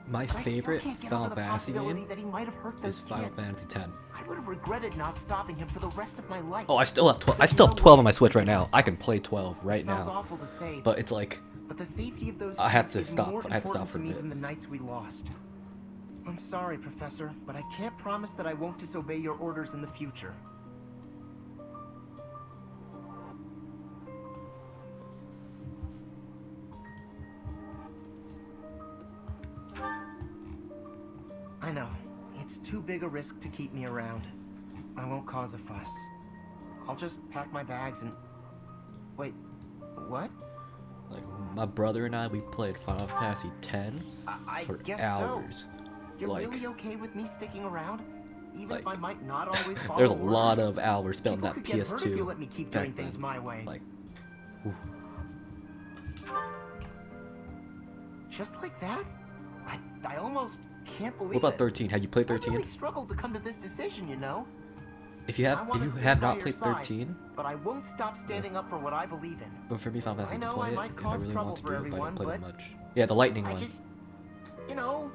Speaker 1: My
Speaker 12: But I still
Speaker 1: favorite
Speaker 12: can't get
Speaker 1: Final
Speaker 12: over the
Speaker 1: Fantasy
Speaker 12: possibility
Speaker 1: game
Speaker 12: that he might have hurt those
Speaker 1: is Final
Speaker 12: kids.
Speaker 1: Fantasy X.
Speaker 12: I I would have regretted not stopping him for the rest of my life.
Speaker 1: Oh, I still have 12. I still have 12 on my Switch right now. I can play 12 right
Speaker 12: Sounds
Speaker 1: now.
Speaker 12: awful to say,
Speaker 1: But it's like
Speaker 12: but the safety of those
Speaker 1: I have
Speaker 12: kids
Speaker 1: to
Speaker 12: is
Speaker 1: stop.
Speaker 12: more
Speaker 1: I have to stop
Speaker 12: important
Speaker 1: for
Speaker 12: to
Speaker 1: a
Speaker 12: me
Speaker 1: bit.
Speaker 12: than the nights we lost. I'm sorry, Professor, but I can't promise that I won't disobey your orders in the future. I know. It's too big a risk to keep me around. I won't cause a fuss. I'll just pack my bags and... Wait, what?
Speaker 1: Like my brother and I, we played Final Fantasy X
Speaker 12: I
Speaker 1: for
Speaker 12: guess
Speaker 1: hours.
Speaker 12: So. You're
Speaker 1: like,
Speaker 12: really okay with me sticking around? Even if I might not always follow
Speaker 1: there's a
Speaker 12: orders?
Speaker 1: lot of hours spent on
Speaker 12: People
Speaker 1: that
Speaker 12: could get hurt if you
Speaker 1: PS2
Speaker 12: let me keep
Speaker 1: back
Speaker 12: doing things
Speaker 1: then.
Speaker 12: my way.
Speaker 1: Like, ooh.
Speaker 12: Just like that? I almost can't believe
Speaker 1: What about
Speaker 12: it.
Speaker 1: 13? Have you played
Speaker 12: I
Speaker 1: 13?
Speaker 12: really struggled to come to this decision, you know?
Speaker 1: If you
Speaker 12: I
Speaker 1: have
Speaker 12: wanna stand
Speaker 1: not
Speaker 12: by your
Speaker 1: played
Speaker 12: side,
Speaker 1: 13,
Speaker 12: but I won't stop standing up for what I believe in.
Speaker 1: but for me, Final Fantasy
Speaker 12: I
Speaker 1: to
Speaker 12: know
Speaker 1: play
Speaker 12: I
Speaker 1: it,
Speaker 12: might
Speaker 1: if I
Speaker 12: cause
Speaker 1: really
Speaker 12: trouble
Speaker 1: want to
Speaker 12: for
Speaker 1: do it, but I
Speaker 12: everyone,
Speaker 1: don't play
Speaker 12: but
Speaker 1: that much. Yeah, the lightning
Speaker 12: I
Speaker 1: one.
Speaker 12: just, you know,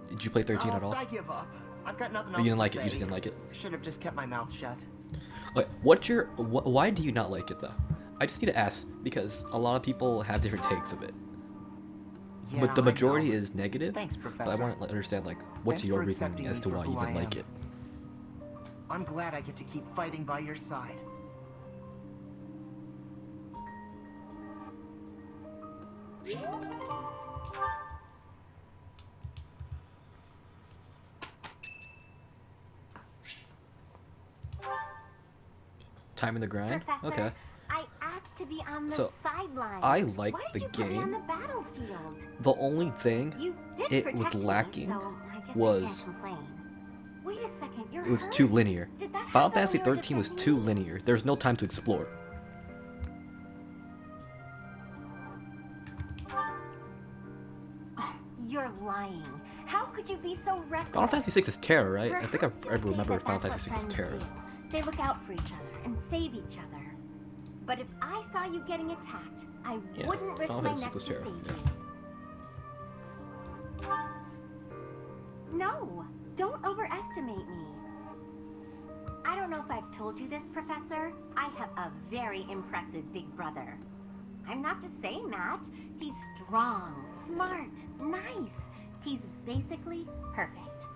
Speaker 1: Did you play 13 at all?
Speaker 12: I give up. I've got nothing
Speaker 1: You
Speaker 12: else
Speaker 1: didn't
Speaker 12: to
Speaker 1: like
Speaker 12: say.
Speaker 1: it. You just didn't like it.
Speaker 12: I should have just kept my mouth shut.
Speaker 1: Wait, what's your? Why do you not like it though? I just need to ask because a lot of people have different takes of it.
Speaker 12: Yeah,
Speaker 1: But the
Speaker 12: I know,
Speaker 1: majority
Speaker 12: but
Speaker 1: is negative.
Speaker 12: thanks,
Speaker 1: But I
Speaker 12: Professor.
Speaker 1: want to understand like what's
Speaker 12: Thanks
Speaker 1: your
Speaker 12: for
Speaker 1: reason
Speaker 12: accepting
Speaker 1: as
Speaker 12: me
Speaker 1: to
Speaker 12: for
Speaker 1: why you
Speaker 12: who
Speaker 1: didn't
Speaker 12: I
Speaker 1: like
Speaker 12: am.
Speaker 1: it.
Speaker 12: I'm glad I get to keep fighting by your side.
Speaker 1: Time in the grind.
Speaker 2: Professor,
Speaker 1: Okay.
Speaker 2: I asked to be on the
Speaker 1: So,
Speaker 2: sidelines.
Speaker 1: I like
Speaker 2: Why
Speaker 1: the
Speaker 2: did you put me on
Speaker 1: game.
Speaker 2: the battlefield?
Speaker 1: The only thing
Speaker 2: You did
Speaker 1: it
Speaker 2: protect
Speaker 1: was
Speaker 2: me,
Speaker 1: lacking
Speaker 2: so I guess I
Speaker 1: was
Speaker 2: can't complain. Wait a second, you're
Speaker 1: it was
Speaker 2: hurt.
Speaker 1: too linear.
Speaker 2: Did that
Speaker 1: Final
Speaker 2: happen when
Speaker 1: Fantasy
Speaker 2: you were
Speaker 1: 13 was
Speaker 2: defending
Speaker 1: too
Speaker 2: me?
Speaker 1: linear. There's no time to explore.
Speaker 2: Oh, you're lying. How could you be so reckless?
Speaker 1: Final Fantasy 6 is Terra, right? I think
Speaker 2: Perhaps
Speaker 1: I
Speaker 2: you'll see
Speaker 1: remember
Speaker 2: that
Speaker 1: Final
Speaker 2: that's
Speaker 1: Fantasy
Speaker 2: what
Speaker 1: 6 is
Speaker 2: friends
Speaker 1: Terra.
Speaker 2: do. They look out for each other and save each other. But if I saw you getting attacked, I
Speaker 1: Yeah,
Speaker 2: wouldn't risk
Speaker 1: Final
Speaker 2: my
Speaker 1: Fantasy
Speaker 2: neck to
Speaker 1: 6 was
Speaker 2: save
Speaker 1: Terra,
Speaker 2: you. No, don't overestimate me. I don't know if I've told you this, Professor. I have a very impressive big brother. I'm not just saying that. He's strong, smart, nice. He's basically perfect.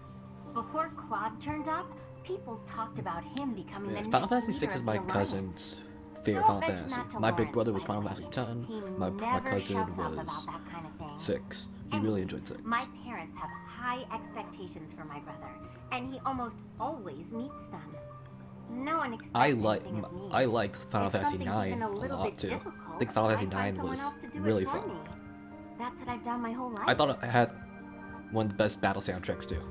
Speaker 2: Before Claude turned up, people talked about him becoming
Speaker 1: Yeah,
Speaker 2: the
Speaker 1: Final
Speaker 2: next
Speaker 1: Fantasy
Speaker 2: leader
Speaker 1: 6 is
Speaker 2: of
Speaker 1: my
Speaker 2: the Alliance.
Speaker 1: cousin's favorite
Speaker 2: Don't
Speaker 1: Final
Speaker 2: mention
Speaker 1: Fantasy.
Speaker 2: that to
Speaker 1: My big
Speaker 2: Lawrence,
Speaker 1: brother was
Speaker 2: by
Speaker 1: Final
Speaker 2: the
Speaker 1: Fantasy
Speaker 2: way.
Speaker 1: 10.
Speaker 2: He
Speaker 1: My
Speaker 2: never
Speaker 1: cousin
Speaker 2: shuts up
Speaker 1: was
Speaker 2: about that kind of thing.
Speaker 1: 6. He really enjoyed 6.
Speaker 2: My parents have high expectations for my brother, and he almost always meets them. No one expects
Speaker 1: I
Speaker 2: anything of me.
Speaker 1: like Final
Speaker 2: If
Speaker 1: Fantasy
Speaker 2: something's
Speaker 1: 9
Speaker 2: even a
Speaker 1: a
Speaker 2: little
Speaker 1: lot
Speaker 2: bit
Speaker 1: too.
Speaker 2: difficult,
Speaker 1: I think Final Fantasy
Speaker 2: I find
Speaker 1: 9
Speaker 2: someone
Speaker 1: was
Speaker 2: else to do
Speaker 1: really
Speaker 2: it for
Speaker 1: fun.
Speaker 2: me. That's what I've done my whole life.
Speaker 1: I thought it had one of the best battle soundtracks too.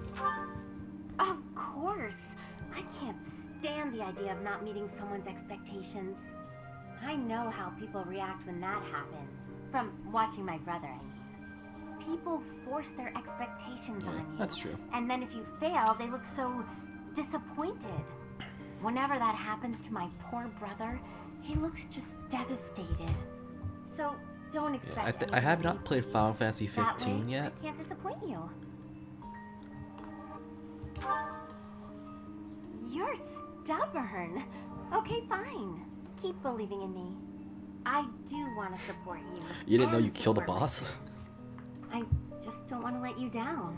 Speaker 2: Of course. I can't stand the idea of not meeting someone's expectations. I know how people react when that happens. From watching my brother, I mean. People force their expectations on you.
Speaker 1: That's true.
Speaker 2: And then if you fail, they look so disappointed. Whenever that happens to my poor brother, he looks just devastated. So don't expect
Speaker 1: I have not played Final Fantasy 15 yet.
Speaker 2: I can't disappoint you. You're stubborn. Okay, fine. Keep believing in me. I do want to support you.
Speaker 1: You didn't know
Speaker 2: and
Speaker 1: you killed a
Speaker 2: support my
Speaker 1: boss?
Speaker 2: friends. I just don't want to let you down.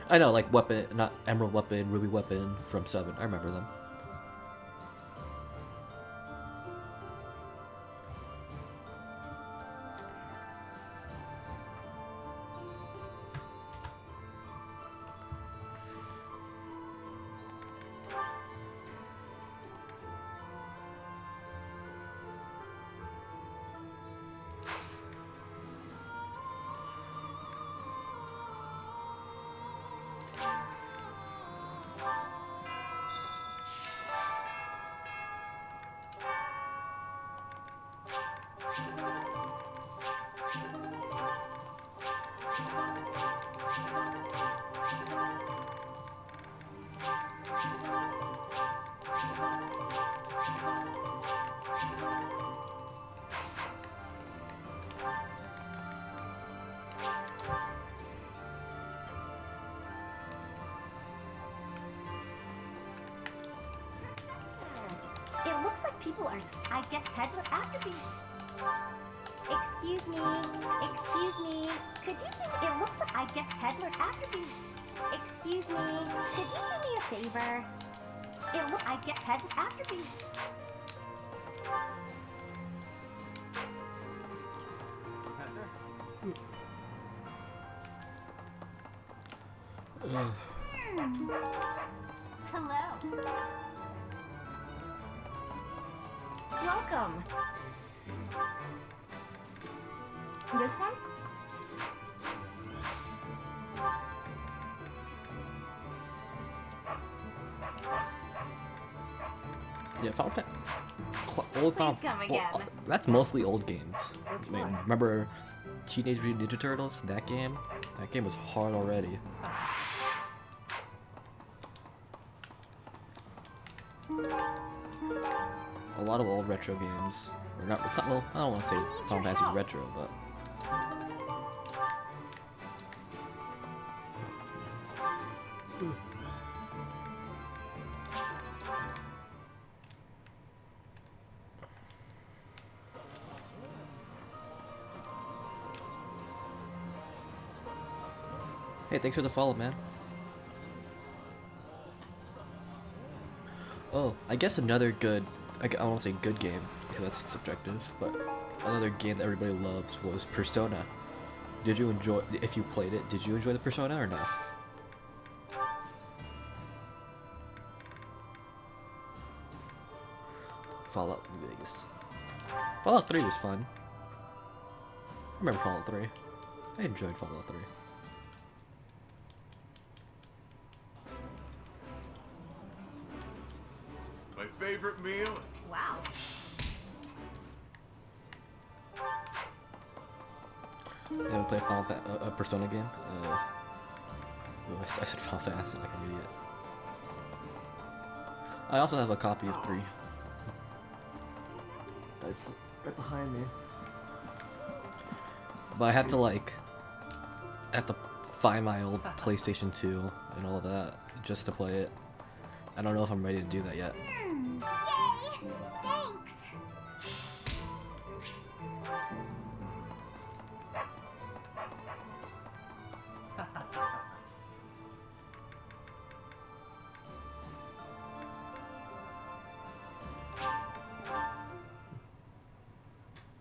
Speaker 1: I know, like weapon, not Emerald Weapon, Ruby Weapon from 7. I remember them.
Speaker 15: looks like people are, I guess, peddler after being... Excuse me. Excuse me. Could you do... It looks like, I guess, peddler after being... Excuse me. Could you do me a favor? It look... I get peddler after being...
Speaker 9: Professor?
Speaker 15: Hello. Welcome. This one?
Speaker 1: Yeah, Final Fantasy. Old Final.
Speaker 15: Please come again.
Speaker 1: That's mostly old games.
Speaker 9: That's
Speaker 1: I mean,
Speaker 9: right.
Speaker 1: remember Teenage Mutant Ninja Turtles? That game? That game was hard already. A lot of old retro games. Or not, it's not, well, I don't want to say Final Fantasy is retro, but... Hey, thanks for the follow, man. Oh, I guess another good, I don't want to say good game, because that's subjective, but another game that everybody loves was Persona. Did you enjoy, if you played it, did you enjoy the Persona or no? Fallout New Vegas. Fallout 3 was fun. I remember Fallout 3. I enjoyed Fallout 3.
Speaker 6: My favorite meal?
Speaker 15: Wow.
Speaker 1: You haven't played a Persona game? I said Final Fantasy like an idiot. I also have a copy of 3. It's right behind me. But I have to find my old PlayStation 2 and all that just to play it. I don't know if I'm ready to do that yet.
Speaker 2: Yay! Thanks!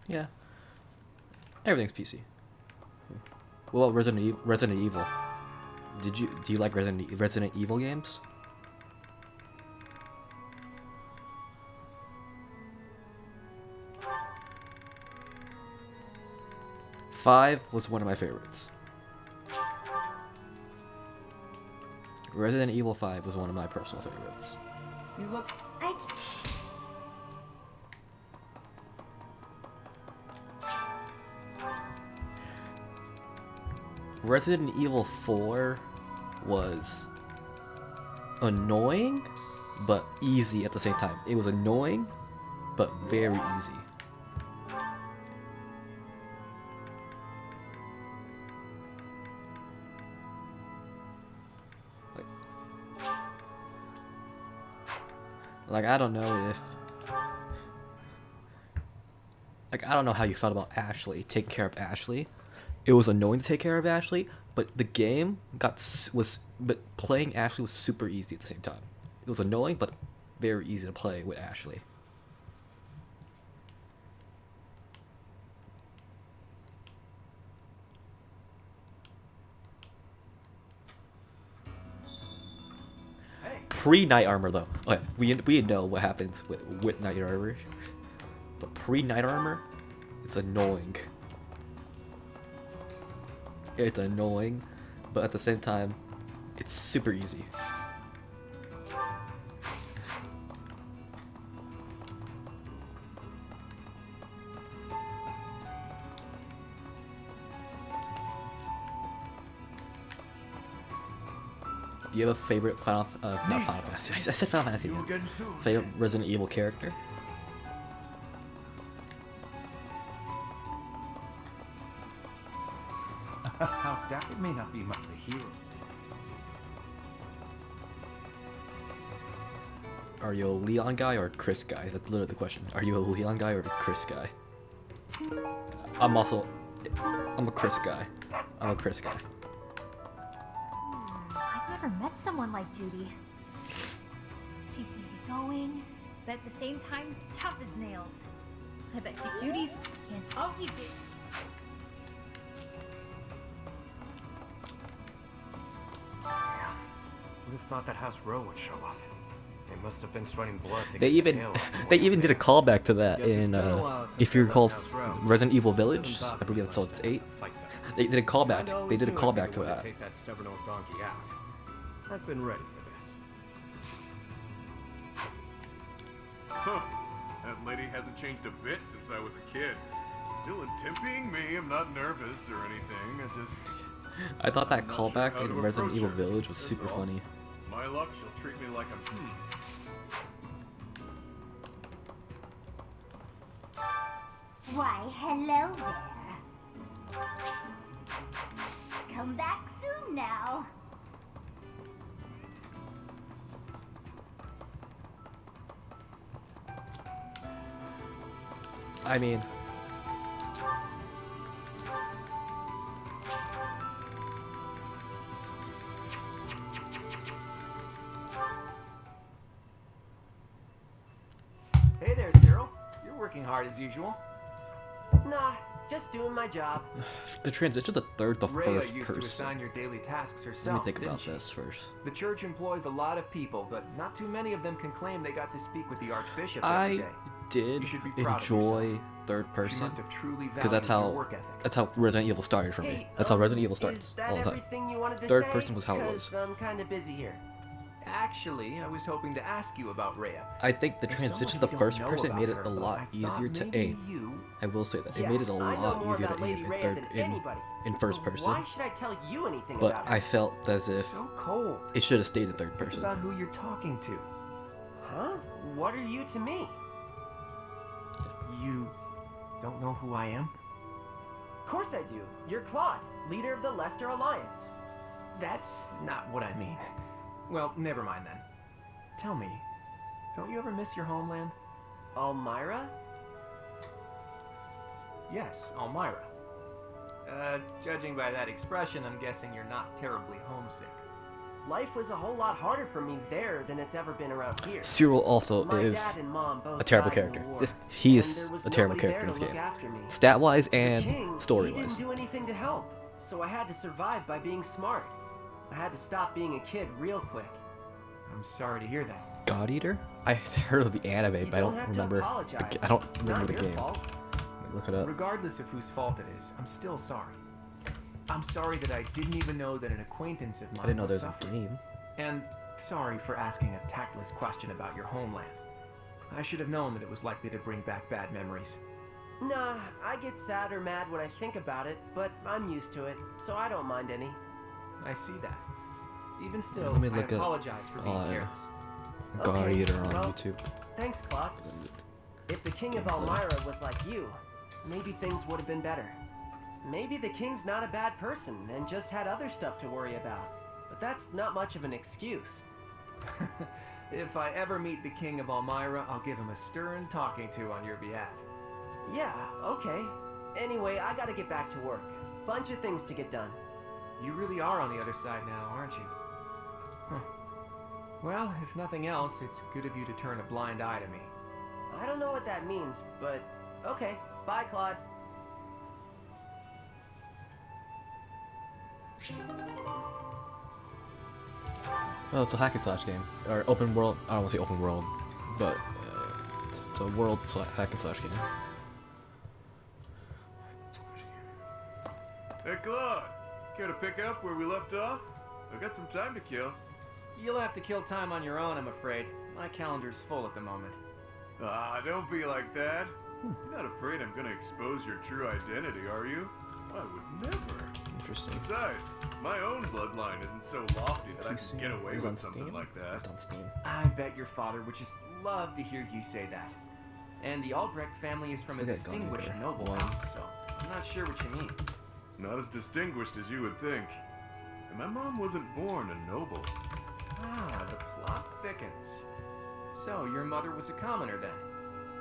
Speaker 1: Yeah. Everything's PC. Well, Resident Evil. Do you like Resident Evil games? Five was one of my favorites. Resident Evil 5 was one of my personal favorites.
Speaker 12: You look...
Speaker 1: Resident Evil 4 was annoying, but easy at the same time. It was annoying, but very easy. Like I don't know if... Like, I don't know how you felt about Ashley, taking care of Ashley. It was annoying to take care of Ashley, but the game but playing Ashley was super easy at the same time. It was annoying, but very easy to play with Ashley. Pre-Knight Armor, though. Okay, we know what happens with Knight Armor, but pre-Knight Armor, it's annoying. It's annoying, but at the same time, it's super easy. Do you have a favorite not Final Fantasy? I said Final Fantasy. Favorite Resident Evil character?
Speaker 16: How's that? It may not be the hero.
Speaker 1: Are you a Leon guy or a Chris guy? That's literally the question. Are you a Leon guy or a Chris guy? I'm a Chris guy. I'm a Chris guy.
Speaker 2: I've never met someone like Judy. She's easygoing, but at the same time, tough as nails. I bet Judy's against all he did.
Speaker 9: Who'd have thought that House Row would show up? They must have been sweating blood to
Speaker 1: They
Speaker 9: get the
Speaker 1: even
Speaker 9: nail off
Speaker 1: they
Speaker 9: one
Speaker 1: even
Speaker 9: of
Speaker 1: did a
Speaker 9: them.
Speaker 1: callback to that
Speaker 9: Guess it's
Speaker 1: in
Speaker 9: been a while since
Speaker 1: if you
Speaker 9: I
Speaker 1: recall
Speaker 9: left House Row.
Speaker 1: Resident Evil Village.
Speaker 9: Doesn't bother
Speaker 1: I believe
Speaker 9: me
Speaker 1: episode
Speaker 9: much
Speaker 1: 8.
Speaker 9: to fight them.
Speaker 1: They did a callback.
Speaker 9: Kinda
Speaker 1: They did a
Speaker 9: always knew I'd be
Speaker 1: callback
Speaker 9: the
Speaker 1: to
Speaker 9: one
Speaker 1: that.
Speaker 9: Take that stubborn old donkey out. I've been ready for this.
Speaker 6: Huh. That lady hasn't changed a bit since I was a kid. Still intimidating me. I'm not nervous or anything.
Speaker 1: I thought that
Speaker 6: I'm not sure
Speaker 1: callback
Speaker 6: how
Speaker 1: in
Speaker 6: to
Speaker 1: Resident
Speaker 6: approach
Speaker 1: Evil
Speaker 6: her.
Speaker 1: Village was
Speaker 6: That's
Speaker 1: super
Speaker 6: all.
Speaker 1: funny.
Speaker 6: My luck, she'll treat me like I'm.
Speaker 15: Why, hello there. Come back soon now.
Speaker 1: I mean,
Speaker 9: Hey there, Cyril. You're working hard as usual.
Speaker 13: Nah, just doing my job.
Speaker 1: the transition to third to
Speaker 9: Rhea
Speaker 1: first
Speaker 9: used to
Speaker 1: person.
Speaker 9: assign your daily tasks
Speaker 1: Let
Speaker 9: herself,
Speaker 1: me think
Speaker 9: didn't
Speaker 1: about
Speaker 9: she?
Speaker 1: this first.
Speaker 9: The church employs a lot of people, but not too many of them can claim they got to speak with the Archbishop every
Speaker 1: I
Speaker 9: day.
Speaker 1: did
Speaker 9: You should be proud of
Speaker 1: enjoy
Speaker 9: yourself.
Speaker 1: third
Speaker 9: She
Speaker 1: person
Speaker 9: must have truly
Speaker 1: because that's
Speaker 9: valued
Speaker 1: how
Speaker 9: your work ethic.
Speaker 1: that's how Resident Evil started for me. That's how Resident Evil
Speaker 13: Is
Speaker 1: starts
Speaker 13: that
Speaker 1: all the time.
Speaker 13: everything you wanted to
Speaker 1: Third
Speaker 13: say?
Speaker 1: person was how it was.
Speaker 13: 'Cause I'm kind of busy here.
Speaker 9: Actually, I was hoping to ask you about Rhea.
Speaker 1: I think the
Speaker 9: There's so
Speaker 1: transition
Speaker 9: much
Speaker 1: to
Speaker 9: we don't
Speaker 1: first
Speaker 9: know
Speaker 1: person
Speaker 9: about
Speaker 1: made it
Speaker 9: her,
Speaker 1: a
Speaker 9: but
Speaker 1: lot
Speaker 9: I thought
Speaker 1: easier to
Speaker 9: maybe
Speaker 1: aim.
Speaker 9: you-
Speaker 1: I will say that
Speaker 13: Yeah,
Speaker 1: it made it a
Speaker 13: I know
Speaker 1: lot
Speaker 13: more
Speaker 1: easier
Speaker 13: about
Speaker 1: to
Speaker 13: Lady
Speaker 1: aim in
Speaker 13: Rhea
Speaker 1: third
Speaker 13: than
Speaker 1: in
Speaker 13: anybody.
Speaker 1: first
Speaker 13: But
Speaker 1: person.
Speaker 13: Why should I tell you anything
Speaker 1: But
Speaker 13: about her?
Speaker 1: I felt as if
Speaker 9: So cold.
Speaker 1: it should have stayed in third
Speaker 9: Think
Speaker 1: person.
Speaker 9: about who you're talking to.
Speaker 13: Huh? What are you to me?
Speaker 9: You don't know who I am?
Speaker 13: Of course I do. You're Claude, leader of the Lester Alliance.
Speaker 9: That's not what I mean. Well, never mind then. Tell me, don't you ever miss your homeland?
Speaker 13: Elmira?
Speaker 9: Yes, Elmira. Judging by that expression, I'm guessing you're not terribly homesick.
Speaker 13: Life was a whole lot harder for me there than it's ever been around here.
Speaker 1: Cyril also
Speaker 13: My
Speaker 1: is
Speaker 13: dad and mom both
Speaker 1: a terrible
Speaker 13: died in the
Speaker 1: character.
Speaker 13: war,
Speaker 1: He
Speaker 13: and
Speaker 1: is
Speaker 13: there was
Speaker 1: a terrible
Speaker 13: nobody
Speaker 1: character in
Speaker 13: there
Speaker 1: this
Speaker 13: to look
Speaker 1: game.
Speaker 13: after me.
Speaker 1: Stat wise
Speaker 13: The
Speaker 1: and
Speaker 13: king,
Speaker 1: story
Speaker 13: he
Speaker 1: wise.
Speaker 13: didn't do anything to help, so I had to survive by being smart. I had to stop being a kid real quick.
Speaker 9: I'm sorry to hear that.
Speaker 1: God Eater? I heard of the anime, but I don't
Speaker 13: have to
Speaker 1: remember.
Speaker 13: apologize.
Speaker 1: I don't
Speaker 13: It's
Speaker 1: remember
Speaker 13: not
Speaker 1: the
Speaker 13: your
Speaker 1: game.
Speaker 13: fault.
Speaker 1: Let me look it up.
Speaker 9: Regardless of whose fault it is, I'm still sorry. I'm sorry that I didn't even know that an acquaintance of
Speaker 1: I
Speaker 9: mine
Speaker 1: didn't know
Speaker 9: was
Speaker 1: there was a
Speaker 9: suffering.
Speaker 1: game.
Speaker 9: And sorry for asking a tactless question about your homeland. I should have known that it was likely to bring back bad memories.
Speaker 13: Nah, I get sad or mad when I think about it, but I'm used to it, so I don't mind any.
Speaker 9: I see that. Even still,
Speaker 1: Let me
Speaker 9: I
Speaker 1: look at,
Speaker 9: apologize for being careless.
Speaker 1: God
Speaker 13: Okay,
Speaker 1: Eater on
Speaker 13: well,
Speaker 1: YouTube.
Speaker 13: Thanks, Claude. If the king of Elmira was like you, maybe things would have been better. Maybe the king's not a bad person and just had other stuff to worry about. But that's not much of an excuse.
Speaker 9: If I ever meet the king of Elmira, I'll give him a stern talking to on your behalf.
Speaker 13: Yeah, okay. Anyway, I gotta get back to work. Bunch of things to get done.
Speaker 9: You really are on the other side now, aren't you? Huh. Well, if nothing else, it's good of you to turn a blind eye to me.
Speaker 13: I don't know what that means, but okay. Bye, Claude.
Speaker 1: Oh, it's a hack and slash game. Or open world. I don't want to say open world, but it's a world hack and slash game.
Speaker 6: Hey, Claude. Care to pick up where we left off? I've got some time to kill.
Speaker 9: You'll have to kill time on your own, I'm afraid. My calendar's full at the moment.
Speaker 6: Ah, don't be like that. You're not afraid I'm gonna expose your true identity, are you? I would never.
Speaker 1: Interesting.
Speaker 6: Besides, my own bloodline isn't so lofty that I can get away
Speaker 1: Is
Speaker 6: with
Speaker 1: on
Speaker 6: something
Speaker 1: Steam?
Speaker 6: like that.
Speaker 1: On Steam.
Speaker 9: I bet your father would just love to hear you say that. And the Albrecht family is from a
Speaker 1: Forget
Speaker 9: distinguished
Speaker 1: Gone
Speaker 9: noble
Speaker 1: Wow.
Speaker 9: house, so I'm not sure what you mean.
Speaker 6: Not as distinguished as you would think. And my mom wasn't born a noble.
Speaker 9: Ah, the plot thickens. So, your mother was a commoner then?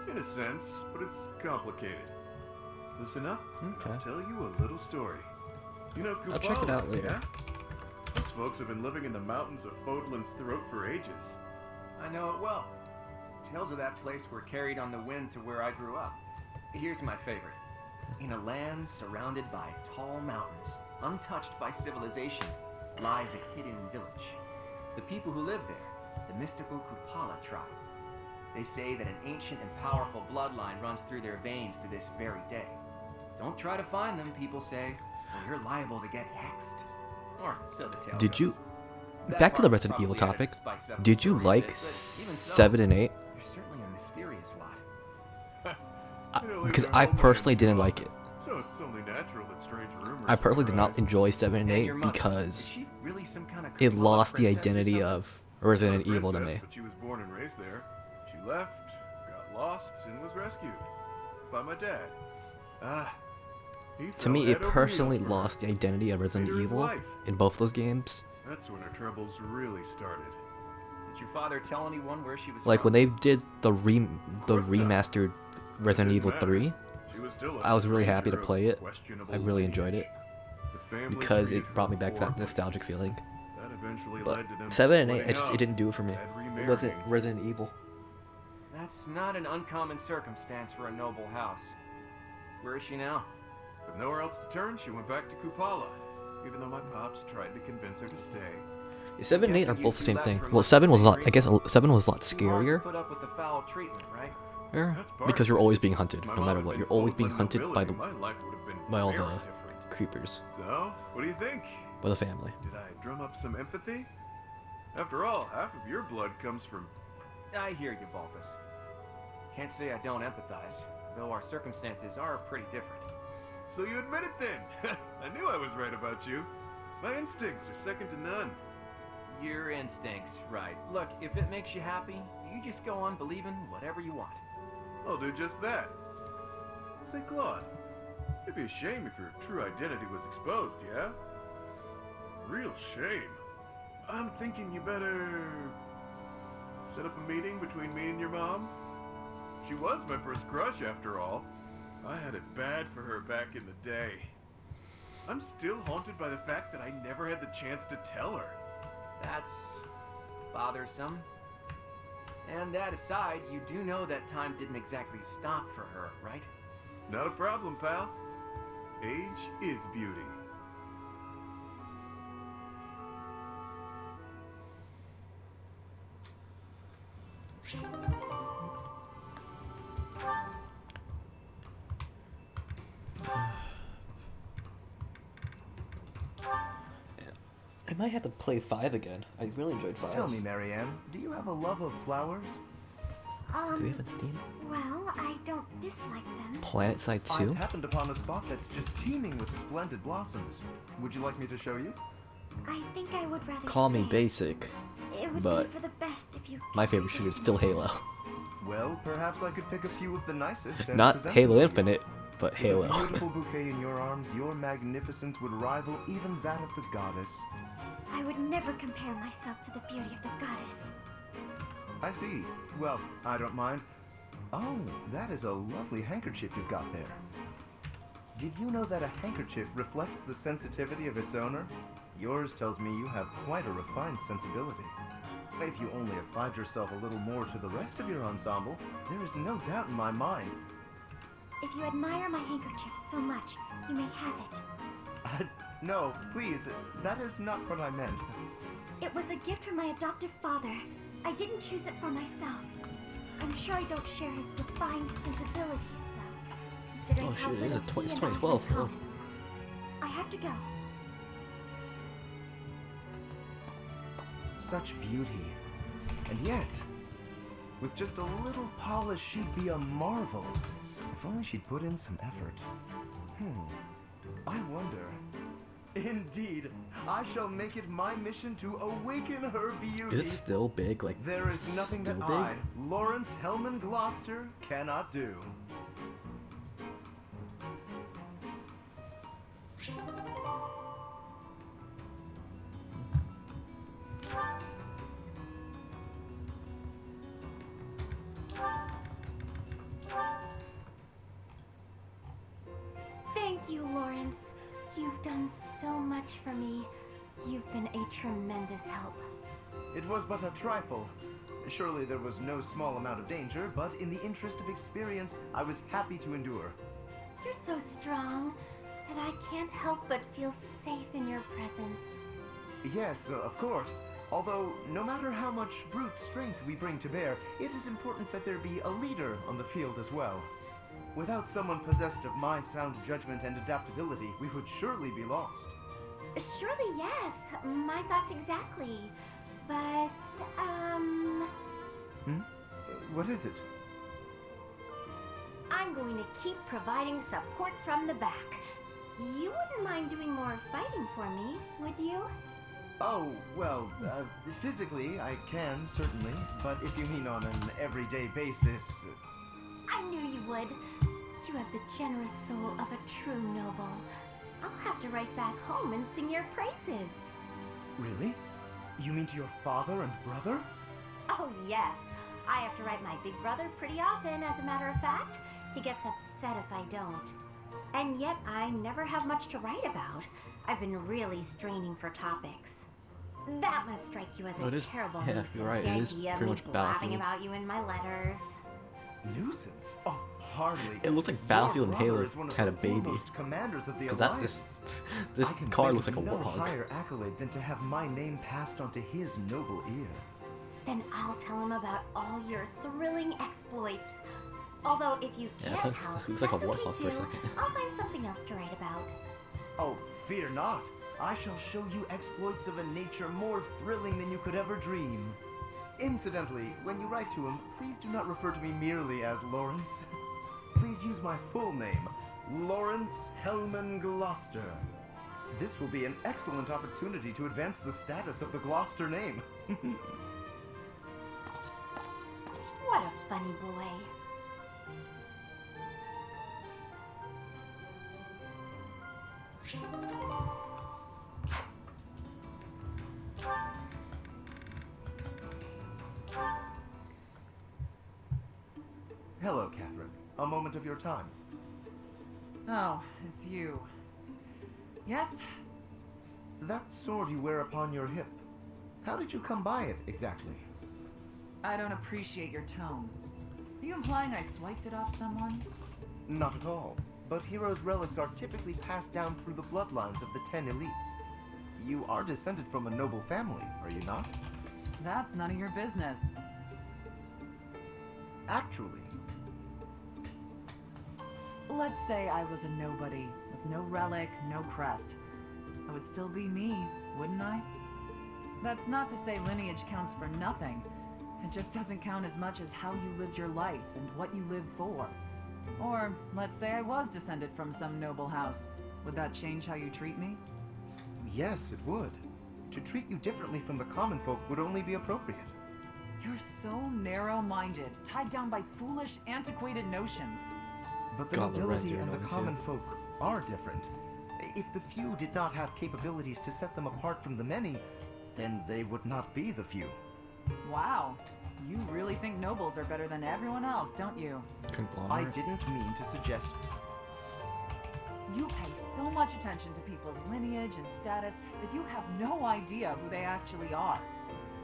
Speaker 17: In a sense, but it's complicated. Listen up, and
Speaker 1: Okay.
Speaker 17: I'll tell you a little story. You know Kupala,
Speaker 1: I'll check it out later.
Speaker 17: yeah? Those folks have been living in the mountains of Fodlan's Throat for ages.
Speaker 9: I know it well. Tales of that place were carried on the wind to where I grew up. Here's my favorite. In a land surrounded by tall mountains, untouched by civilization, lies a hidden village. The people who live there, the mystical Kupala tribe. They say that an ancient and powerful bloodline runs through their veins to this very day. Don't try to find them, people say, or you're liable to get hexed. Or so the tale
Speaker 1: Did you?
Speaker 9: goes. That
Speaker 1: Back to the
Speaker 9: part was
Speaker 1: Resident Evil
Speaker 9: probably added
Speaker 1: topic.
Speaker 9: to spice up the
Speaker 1: Did you
Speaker 9: story a
Speaker 1: like
Speaker 9: bit, but even so,
Speaker 1: 7 and 8?
Speaker 9: They're certainly a mysterious lot.
Speaker 1: Because I personally didn't like it.
Speaker 17: So it's only natural that strange rumors.
Speaker 1: I personally did not
Speaker 17: arise.
Speaker 1: enjoy 7 and
Speaker 9: And
Speaker 1: 8
Speaker 9: your mother, is
Speaker 1: because
Speaker 9: she really some kind of
Speaker 1: it
Speaker 9: Kupala
Speaker 1: lost the
Speaker 9: princess or
Speaker 1: identity
Speaker 9: something?
Speaker 1: of Resident
Speaker 17: Not a
Speaker 1: Evil to
Speaker 17: princess,
Speaker 1: me.
Speaker 17: But she was born and raised there. She left, got lost, and was rescued by my dad. He
Speaker 1: To
Speaker 17: fell
Speaker 1: me,
Speaker 17: head
Speaker 1: it
Speaker 17: over
Speaker 1: personally
Speaker 17: heels for her.
Speaker 1: lost the identity of Resident
Speaker 17: Made her his
Speaker 1: Evil
Speaker 17: wife.
Speaker 1: in both those games.
Speaker 17: That's when her troubles really started.
Speaker 9: Did your father tell anyone where she was
Speaker 1: Like
Speaker 9: from?
Speaker 1: when they did the
Speaker 17: course not.
Speaker 1: remastered Resident
Speaker 17: It
Speaker 1: Evil
Speaker 17: didn't
Speaker 1: 3,
Speaker 17: matter. She was still a
Speaker 1: I was really happy to
Speaker 17: stranger of
Speaker 1: play it.
Speaker 17: questionable
Speaker 1: I really enjoyed it
Speaker 17: lineage. The family
Speaker 1: because
Speaker 17: treated
Speaker 1: it brought me
Speaker 17: her
Speaker 1: back to that
Speaker 17: horribly.
Speaker 1: nostalgic feeling.
Speaker 17: That eventually
Speaker 1: But
Speaker 17: led to them
Speaker 1: 7 and 8,
Speaker 17: splitting
Speaker 1: it
Speaker 17: up
Speaker 1: didn't do it for me.
Speaker 17: and
Speaker 1: It wasn't
Speaker 17: remarrying.
Speaker 1: Resident Evil.
Speaker 9: That's not an uncommon circumstance for a noble house. Where is she now?
Speaker 17: With nowhere else to turn, she went back to Kupala, even though my pops tried to convince her to stay.
Speaker 1: 7 and 8 are
Speaker 9: Guessing you
Speaker 1: both the
Speaker 9: two
Speaker 1: same
Speaker 9: left
Speaker 1: thing.
Speaker 9: for
Speaker 1: Well,
Speaker 9: much the
Speaker 1: 7 was a
Speaker 9: same
Speaker 1: lot. I guess
Speaker 9: reason.
Speaker 1: 7 was a lot
Speaker 9: Too hard to
Speaker 1: scarier.
Speaker 9: put up with the foul treatment, right?
Speaker 17: That's part
Speaker 1: Because
Speaker 17: of
Speaker 1: you're
Speaker 17: it.
Speaker 1: always being hunted,
Speaker 17: My
Speaker 1: no
Speaker 17: mom
Speaker 1: matter
Speaker 17: had
Speaker 1: what.
Speaker 17: been
Speaker 1: You're always being
Speaker 17: Fodlan
Speaker 1: hunted by
Speaker 17: nobility,
Speaker 1: the
Speaker 17: my life would have been
Speaker 1: by all
Speaker 17: very
Speaker 1: the
Speaker 17: different.
Speaker 1: creepers,
Speaker 17: So, what do you think?
Speaker 1: by the family.
Speaker 17: Did I drum up some empathy? After all, half of your blood comes from...
Speaker 9: I hear you, Baltus. Can't say I don't empathize, though our circumstances are pretty different.
Speaker 17: So you admit it then! I knew I was right about you. My instincts are second to none.
Speaker 9: Your instincts, right. Look, if it makes you happy, you just go on believing whatever you want.
Speaker 17: I'll do just that. Say, Claude, it'd be a shame if your true identity was exposed, yeah? Real shame. I'm thinking you better... set up a meeting between me and your mom? She was my first crush, after all. I had it bad for her back in the day. I'm still haunted by the fact that I never had the chance to tell her.
Speaker 9: That's bothersome. And that aside, you do know that time didn't exactly stop for her, right?
Speaker 17: Not a problem, pal. Age is beauty.
Speaker 1: I might have to play 5 again. I really enjoyed 5.
Speaker 12: Tell me, Marianne, do you have a love of flowers?
Speaker 1: Do we have a Steam?
Speaker 2: Well, I don't dislike them.
Speaker 1: Planet Side 2?
Speaker 12: I've happened upon a spot that's just teeming with splendid blossoms. Would you like me to show you?
Speaker 2: I think I would rather
Speaker 1: Call me
Speaker 2: stay.
Speaker 1: basic,
Speaker 2: It would
Speaker 1: but
Speaker 2: be for the best if you
Speaker 1: my
Speaker 2: kept
Speaker 1: favorite
Speaker 2: your
Speaker 1: shooter is
Speaker 2: distance
Speaker 1: still
Speaker 2: from
Speaker 1: Halo.
Speaker 12: Well, perhaps I could pick a few of the nicest and
Speaker 1: Not
Speaker 12: present
Speaker 1: Halo
Speaker 12: them to you.
Speaker 1: Infinite, but
Speaker 12: With
Speaker 1: Halo.
Speaker 12: a beautiful bouquet in your arms, your magnificence would rival even that of the goddess.
Speaker 2: I would never compare myself to the beauty of the goddess.
Speaker 12: I see. Well, I don't mind. Oh, that is a lovely handkerchief you've got there. Did you know that a handkerchief reflects the sensitivity of its owner? Yours tells me you have quite a refined sensibility. If you only applied yourself a little more to the rest of your ensemble, there is no doubt in my mind.
Speaker 2: If you admire my handkerchief so much, you may have it.
Speaker 12: No, please, that is not what I meant.
Speaker 2: It was a gift from my adoptive father. I didn't choose it for myself. I'm sure I don't share his refined sensibilities, though, considering
Speaker 1: Oh
Speaker 2: how
Speaker 1: shit, it is
Speaker 2: little
Speaker 1: a
Speaker 2: he
Speaker 1: it's
Speaker 2: and I have in
Speaker 1: 2012. Oh.
Speaker 2: common. I have to go.
Speaker 12: Such beauty. And yet, with just a little polish, she'd be a marvel. If only she'd put in some effort. I wonder. Indeed, I shall make it my mission to awaken her beauty.
Speaker 1: Is it still big? Like,
Speaker 12: There is nothing that
Speaker 1: still big?
Speaker 12: I, Lawrence Hellman Gloucester, cannot do.
Speaker 2: you, Lawrence. You've done so much for me. You've been a tremendous help.
Speaker 12: It was but a trifle. Surely there was no small amount of danger, but in the interest of experience, I was happy to endure.
Speaker 2: You're so strong that I can't help but feel safe in your presence.
Speaker 12: Yes, of course. Although, no matter how much brute strength we bring to bear, it is important that there be a leader on the field as well. Without someone possessed of my sound judgment and adaptability, we would surely be lost.
Speaker 2: Surely, yes. My thoughts exactly. But,
Speaker 12: What is it?
Speaker 2: I'm going to keep providing support from the back. You wouldn't mind doing more fighting for me, would you?
Speaker 12: Oh, well, physically I can, certainly. But if you mean on an everyday basis...
Speaker 2: I knew you would. You have the generous soul of a true noble. I'll have to write back home and sing your praises.
Speaker 12: Really? You mean to your father and brother?
Speaker 2: Oh, yes. I have to write my big brother pretty often, as a matter of fact. He gets upset if I don't. And yet, I never have much to write about. I've been really straining for topics. That must strike you as a terrible nuisance,
Speaker 1: you're right.
Speaker 2: the
Speaker 1: It is
Speaker 2: idea of
Speaker 1: pretty
Speaker 2: me
Speaker 1: much
Speaker 2: blabbing
Speaker 1: Battlefield.
Speaker 2: about you in my letters.
Speaker 12: Nuisance? Oh, hardly.
Speaker 1: It looks like
Speaker 12: Your
Speaker 1: Battlefield and
Speaker 12: brother
Speaker 1: Halo
Speaker 12: is one of
Speaker 1: had
Speaker 12: the
Speaker 1: a baby.
Speaker 12: foremost commanders of the
Speaker 1: 'Cause
Speaker 12: Alliance.
Speaker 1: this
Speaker 12: I can
Speaker 1: card
Speaker 12: think
Speaker 1: looks
Speaker 12: of
Speaker 1: like a
Speaker 12: no
Speaker 1: warhog.
Speaker 12: higher accolade than to have my name passed on to his noble ear.
Speaker 2: Then I'll tell him about all your thrilling exploits. Although if you
Speaker 1: Yeah,
Speaker 2: can't
Speaker 1: that's-
Speaker 2: help,
Speaker 1: looks like a
Speaker 2: that's okay
Speaker 1: warhog for a
Speaker 2: too.
Speaker 1: second.
Speaker 2: I'll find something else to write about.
Speaker 12: Oh, fear not. I shall show you exploits of a nature more thrilling than you could ever dream. Incidentally, when you write to him, please do not refer to me merely as Lawrence. Please use my full name, Lawrence Hellman Gloucester. This will be an excellent opportunity to advance the status of the Gloucester name.
Speaker 2: What a funny boy.
Speaker 12: Hello, Catherine. A moment of your time.
Speaker 8: Oh, it's you. Yes?
Speaker 12: That sword you wear upon your hip, how did you come by it exactly?
Speaker 8: I don't appreciate your tone. Are you implying I swiped it off someone?
Speaker 12: Not at all. But heroes' relics are typically passed down through the bloodlines of the 10 elites. You are descended from a noble family, are you not?
Speaker 8: That's none of your business.
Speaker 12: Actually,
Speaker 8: Let's say I was a nobody, with no relic, no crest. I would still be me, wouldn't I? That's not to say lineage counts for nothing. It just doesn't count as much as how you lived your life and what you live for. Or, let's say I was descended from some noble house. Would that change how you treat me?
Speaker 12: yes, it would. To treat you differently from the common folk would only be appropriate.
Speaker 8: You're so narrow-minded, tied down by foolish, antiquated notions.
Speaker 12: But the
Speaker 1: Gauntlet Red
Speaker 12: nobility
Speaker 1: Deer
Speaker 12: and the
Speaker 1: knowing
Speaker 12: common
Speaker 1: too.
Speaker 12: folk are different. If the few did not have capabilities to set them apart from the many, then they would not be the few.
Speaker 8: Wow. You really think nobles are better than everyone else, don't you?
Speaker 12: I
Speaker 1: Conglomerate.
Speaker 12: didn't mean to suggest...
Speaker 8: You pay so much attention to people's lineage and status that you have no idea who they actually are.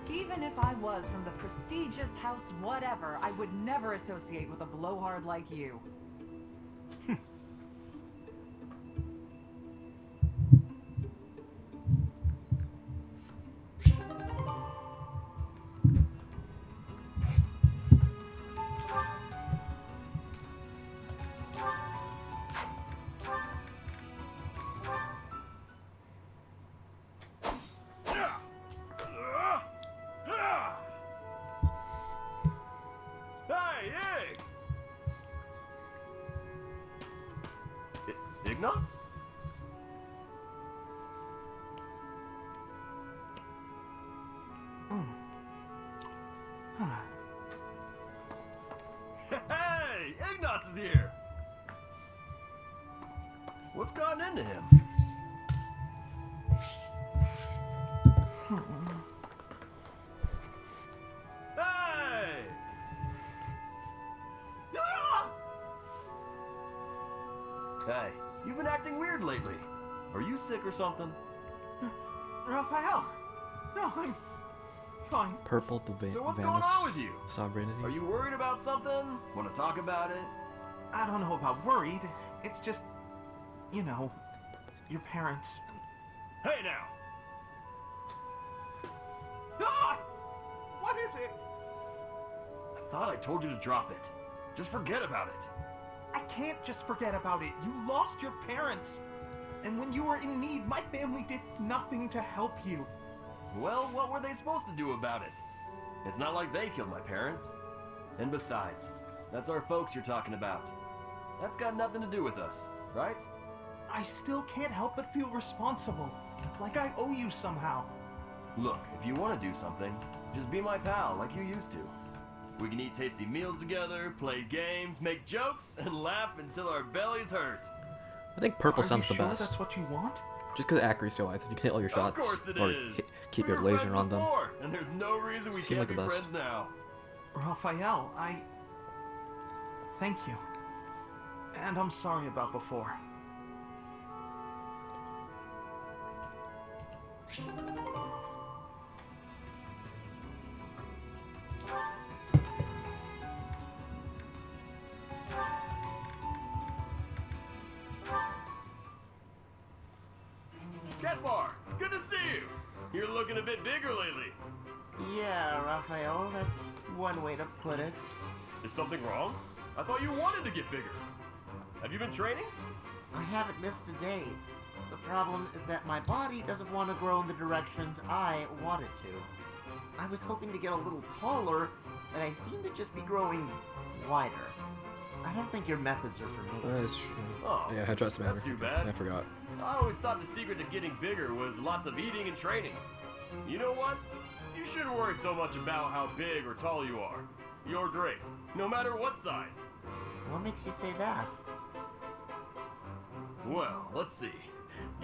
Speaker 8: Even if I was from the prestigious house whatever, I would never associate with a blowhard like you.
Speaker 17: Hey, Ig! Ignatz? Hey! Ignatz is here! What's gotten into him? Hey! Ah!
Speaker 18: Hey, you've been acting weird lately. Are you sick or something?
Speaker 11: Raphael! No, I'm fine.
Speaker 1: Purple the
Speaker 18: So what's
Speaker 1: Vanish
Speaker 18: going on with you?
Speaker 1: Sovereignty.
Speaker 18: Are you worried about something? Want to talk about it?
Speaker 11: I don't know about worried. It's just, you know, your parents.
Speaker 6: Hey now!
Speaker 11: Ah! What is it?
Speaker 18: I thought I told you to drop it. Just forget about it.
Speaker 11: I can't just forget about it. You lost your parents. And when you were in need, my family did nothing to help you.
Speaker 18: Well, what were they supposed to do about it? It's not like they killed my parents. And besides, that's our folks you're talking about. That's got nothing to do with us, right?
Speaker 11: I still can't help but feel responsible. Like I owe you somehow.
Speaker 18: Look, if you want to do something, just be my pal like you used to. We can eat tasty meals together, play games, make jokes, and laugh until our bellies hurt.
Speaker 1: I think purple
Speaker 11: Are
Speaker 1: sounds
Speaker 11: you
Speaker 1: the
Speaker 11: sure
Speaker 1: best.
Speaker 11: that's what you want?
Speaker 1: Just because accuracy wise, if you can hit all your shots,
Speaker 18: Of course it
Speaker 1: or
Speaker 18: is.
Speaker 1: keep
Speaker 18: We
Speaker 1: your
Speaker 18: were
Speaker 1: laser
Speaker 18: friends
Speaker 1: on them.
Speaker 18: before, and there's no reason we
Speaker 1: Seem
Speaker 18: can't
Speaker 1: like
Speaker 18: be
Speaker 1: the best.
Speaker 18: friends now.
Speaker 11: Raphael, thank you. And I'm sorry about before.
Speaker 18: Gaspar, good to see you. You're looking a bit bigger lately.
Speaker 12: Yeah, Raphael, that's one way to put it.
Speaker 18: Is something wrong? I thought you wanted to get bigger. Have you been training?
Speaker 12: I haven't missed a day. The problem is that my body doesn't want to grow in the directions I want it to. I was hoping to get a little taller, but I seem to just be growing wider. I don't think your methods are for me.
Speaker 1: That's true.
Speaker 18: Oh,
Speaker 1: Yeah, headshots matter.
Speaker 18: that's too bad.
Speaker 1: I forgot.
Speaker 18: I always thought the secret to getting bigger was lots of eating and training. You know what? You shouldn't worry so much about how big or tall you are. You're great, no matter what size.
Speaker 12: What makes you say that?
Speaker 18: Well, let's see.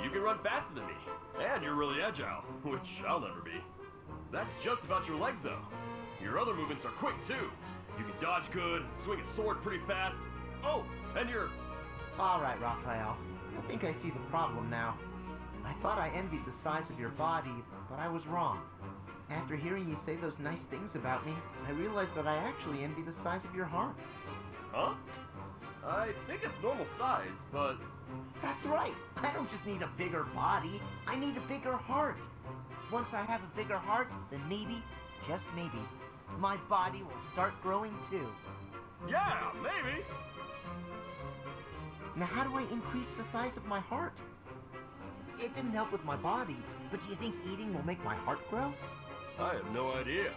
Speaker 18: You can run faster than me, and you're really agile, which I'll never be. That's just about your legs, though. Your other movements are quick, too. You can dodge good and swing a sword pretty fast. Oh, and you're...
Speaker 12: Alright, Raphael. I think I see the problem now. I thought I envied the size of your body, but I was wrong. After hearing you say those nice things about me, I realized that I actually envy the size of your heart.
Speaker 18: Huh? I think it's normal size, but...
Speaker 12: That's right! I don't just need a bigger body, I need a bigger heart. Once I have a bigger heart, then maybe, just maybe, my body will start growing too.
Speaker 18: Yeah, maybe!
Speaker 12: Now how do I increase the size of my heart? It didn't help with my body, but do you think eating will make my heart grow?
Speaker 18: I have no idea,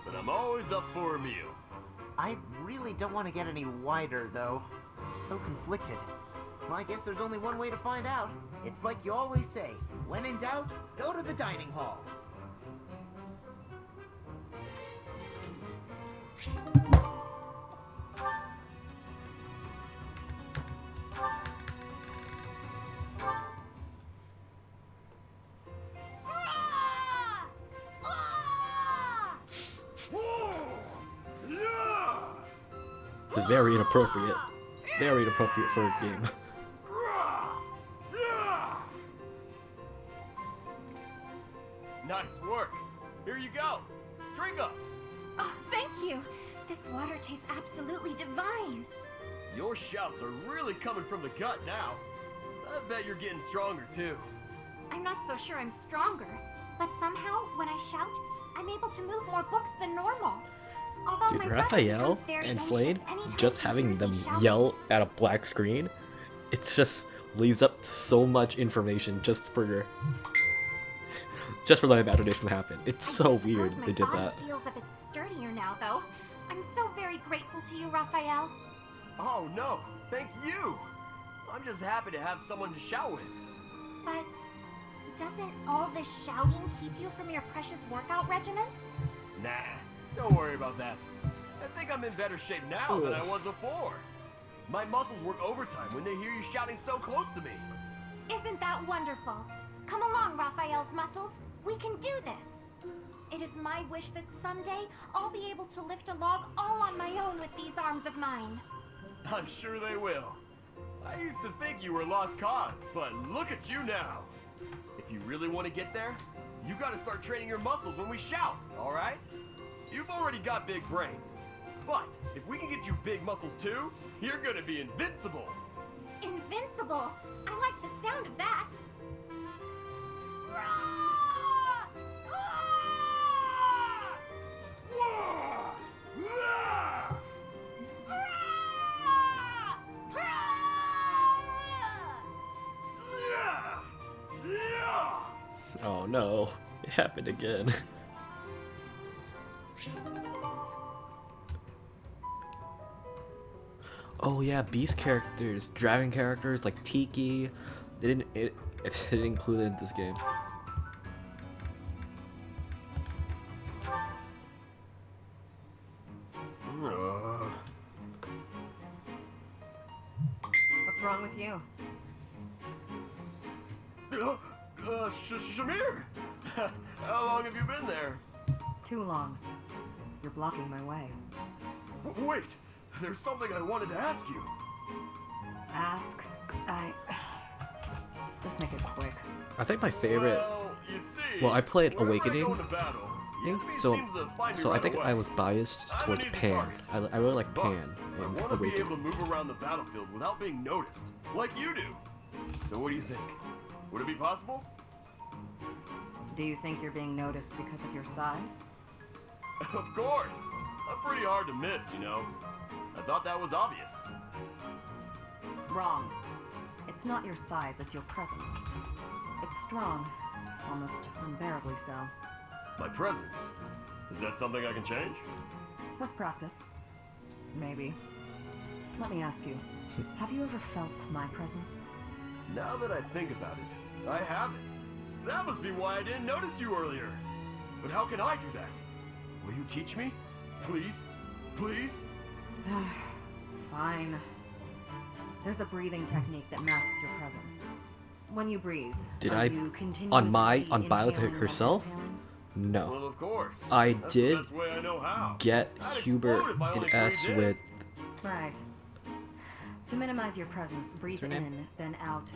Speaker 18: but I'm always up for a meal.
Speaker 12: I really don't want to get any wider, though. I'm so conflicted. Well, I guess there's only one way to find out. It's like you always say, when in doubt, go to the dining hall.
Speaker 1: This is very inappropriate. Very inappropriate for a game.
Speaker 18: Nice work. Here you go. Drink up.
Speaker 2: Oh, thank you. This water tastes absolutely divine.
Speaker 18: Your shouts are really coming from the gut now. I bet you're getting stronger too.
Speaker 2: I'm not so sure I'm stronger, but somehow, when I shout, I'm able to move more books than normal. Although
Speaker 1: Dude,
Speaker 2: my brother
Speaker 1: Raphael
Speaker 2: becomes very
Speaker 1: and
Speaker 2: anxious
Speaker 1: Flade,
Speaker 2: anytime
Speaker 1: just
Speaker 2: he
Speaker 1: having
Speaker 2: hears
Speaker 1: them
Speaker 2: me shouting.
Speaker 1: yell at a black screen, it just leaves up so much information just for that imagination to happen. It's so weird
Speaker 2: Suppose
Speaker 1: they did
Speaker 2: my
Speaker 1: that.
Speaker 2: body feels a bit sturdier now, though. I'm so very grateful to you, Raphael.
Speaker 18: Oh no, thank you. I'm just happy to have someone to shout with.
Speaker 2: But doesn't all this shouting keep you from your precious workout regimen?
Speaker 18: Nah, don't worry about that. I think I'm in better shape now than I was before. My muscles work overtime when they hear you shouting so close to me.
Speaker 2: Isn't that wonderful? Come along, Raphael's muscles. We can do this. It is my wish that someday I'll be able to lift a log all on my own with these arms of mine.
Speaker 18: I'm sure they will. I used to think you were a lost cause, but look at you now. If you really want to get there, you gotta start training your muscles when we shout, alright? You've already got big brains. But if we can get you big muscles too, you're gonna be invincible.
Speaker 15: Invincible! I like the sound of that!
Speaker 1: Oh no, it happened again. Oh yeah, beast characters, dragon characters like Tiki. It didn't include it in this game.
Speaker 8: What's wrong with you?
Speaker 18: Shamir! How long have you been there?
Speaker 8: Too long. You're blocking my way.
Speaker 18: Wait! There's something I wanted to ask you.
Speaker 8: Ask? Just make it quick.
Speaker 1: I think my favorite.
Speaker 18: Well, you see,
Speaker 1: well, I played
Speaker 18: whenever
Speaker 1: Awakening.
Speaker 18: I go into battle, the enemy
Speaker 1: So,
Speaker 18: seems to find me
Speaker 1: so I
Speaker 18: right
Speaker 1: think
Speaker 18: away.
Speaker 1: I was biased
Speaker 18: I'm
Speaker 1: towards
Speaker 18: an easy
Speaker 1: Pan.
Speaker 18: target.
Speaker 1: I really like
Speaker 18: But
Speaker 1: Pan
Speaker 18: I
Speaker 1: and
Speaker 18: want to be able
Speaker 1: Awakening.
Speaker 18: to move around the battlefield without being noticed, like you do. So what do you think? Would it be possible?
Speaker 8: Do you think you're being noticed because of your size?
Speaker 18: Of course. I'm pretty hard to miss, you know. I thought that was obvious.
Speaker 8: Wrong. It's not your size, it's your presence. It's strong. Almost unbearably so.
Speaker 18: My presence. Is that something I can change?
Speaker 8: With practice. Maybe. Let me ask you, have you ever felt my presence?
Speaker 18: Now that I think about it, I haven't. That must be why I didn't notice you earlier. But how can I do that? Will you teach me? Please? Please?
Speaker 8: Fine. There's a breathing technique that masks your presence. When you breathe,
Speaker 1: Did
Speaker 8: are
Speaker 1: I
Speaker 8: you
Speaker 1: on Violet
Speaker 8: inhaling and
Speaker 1: herself?
Speaker 8: exhaling?
Speaker 1: No.
Speaker 18: Well, of course.
Speaker 1: I
Speaker 18: That's
Speaker 1: did
Speaker 18: the best way I know how.
Speaker 1: get
Speaker 18: I'd
Speaker 1: Hubert
Speaker 18: explode if I
Speaker 1: in
Speaker 18: only
Speaker 1: S
Speaker 18: breathed in.
Speaker 1: with.
Speaker 8: Right. To minimize your presence, breathe
Speaker 1: What's her name?
Speaker 8: in, then out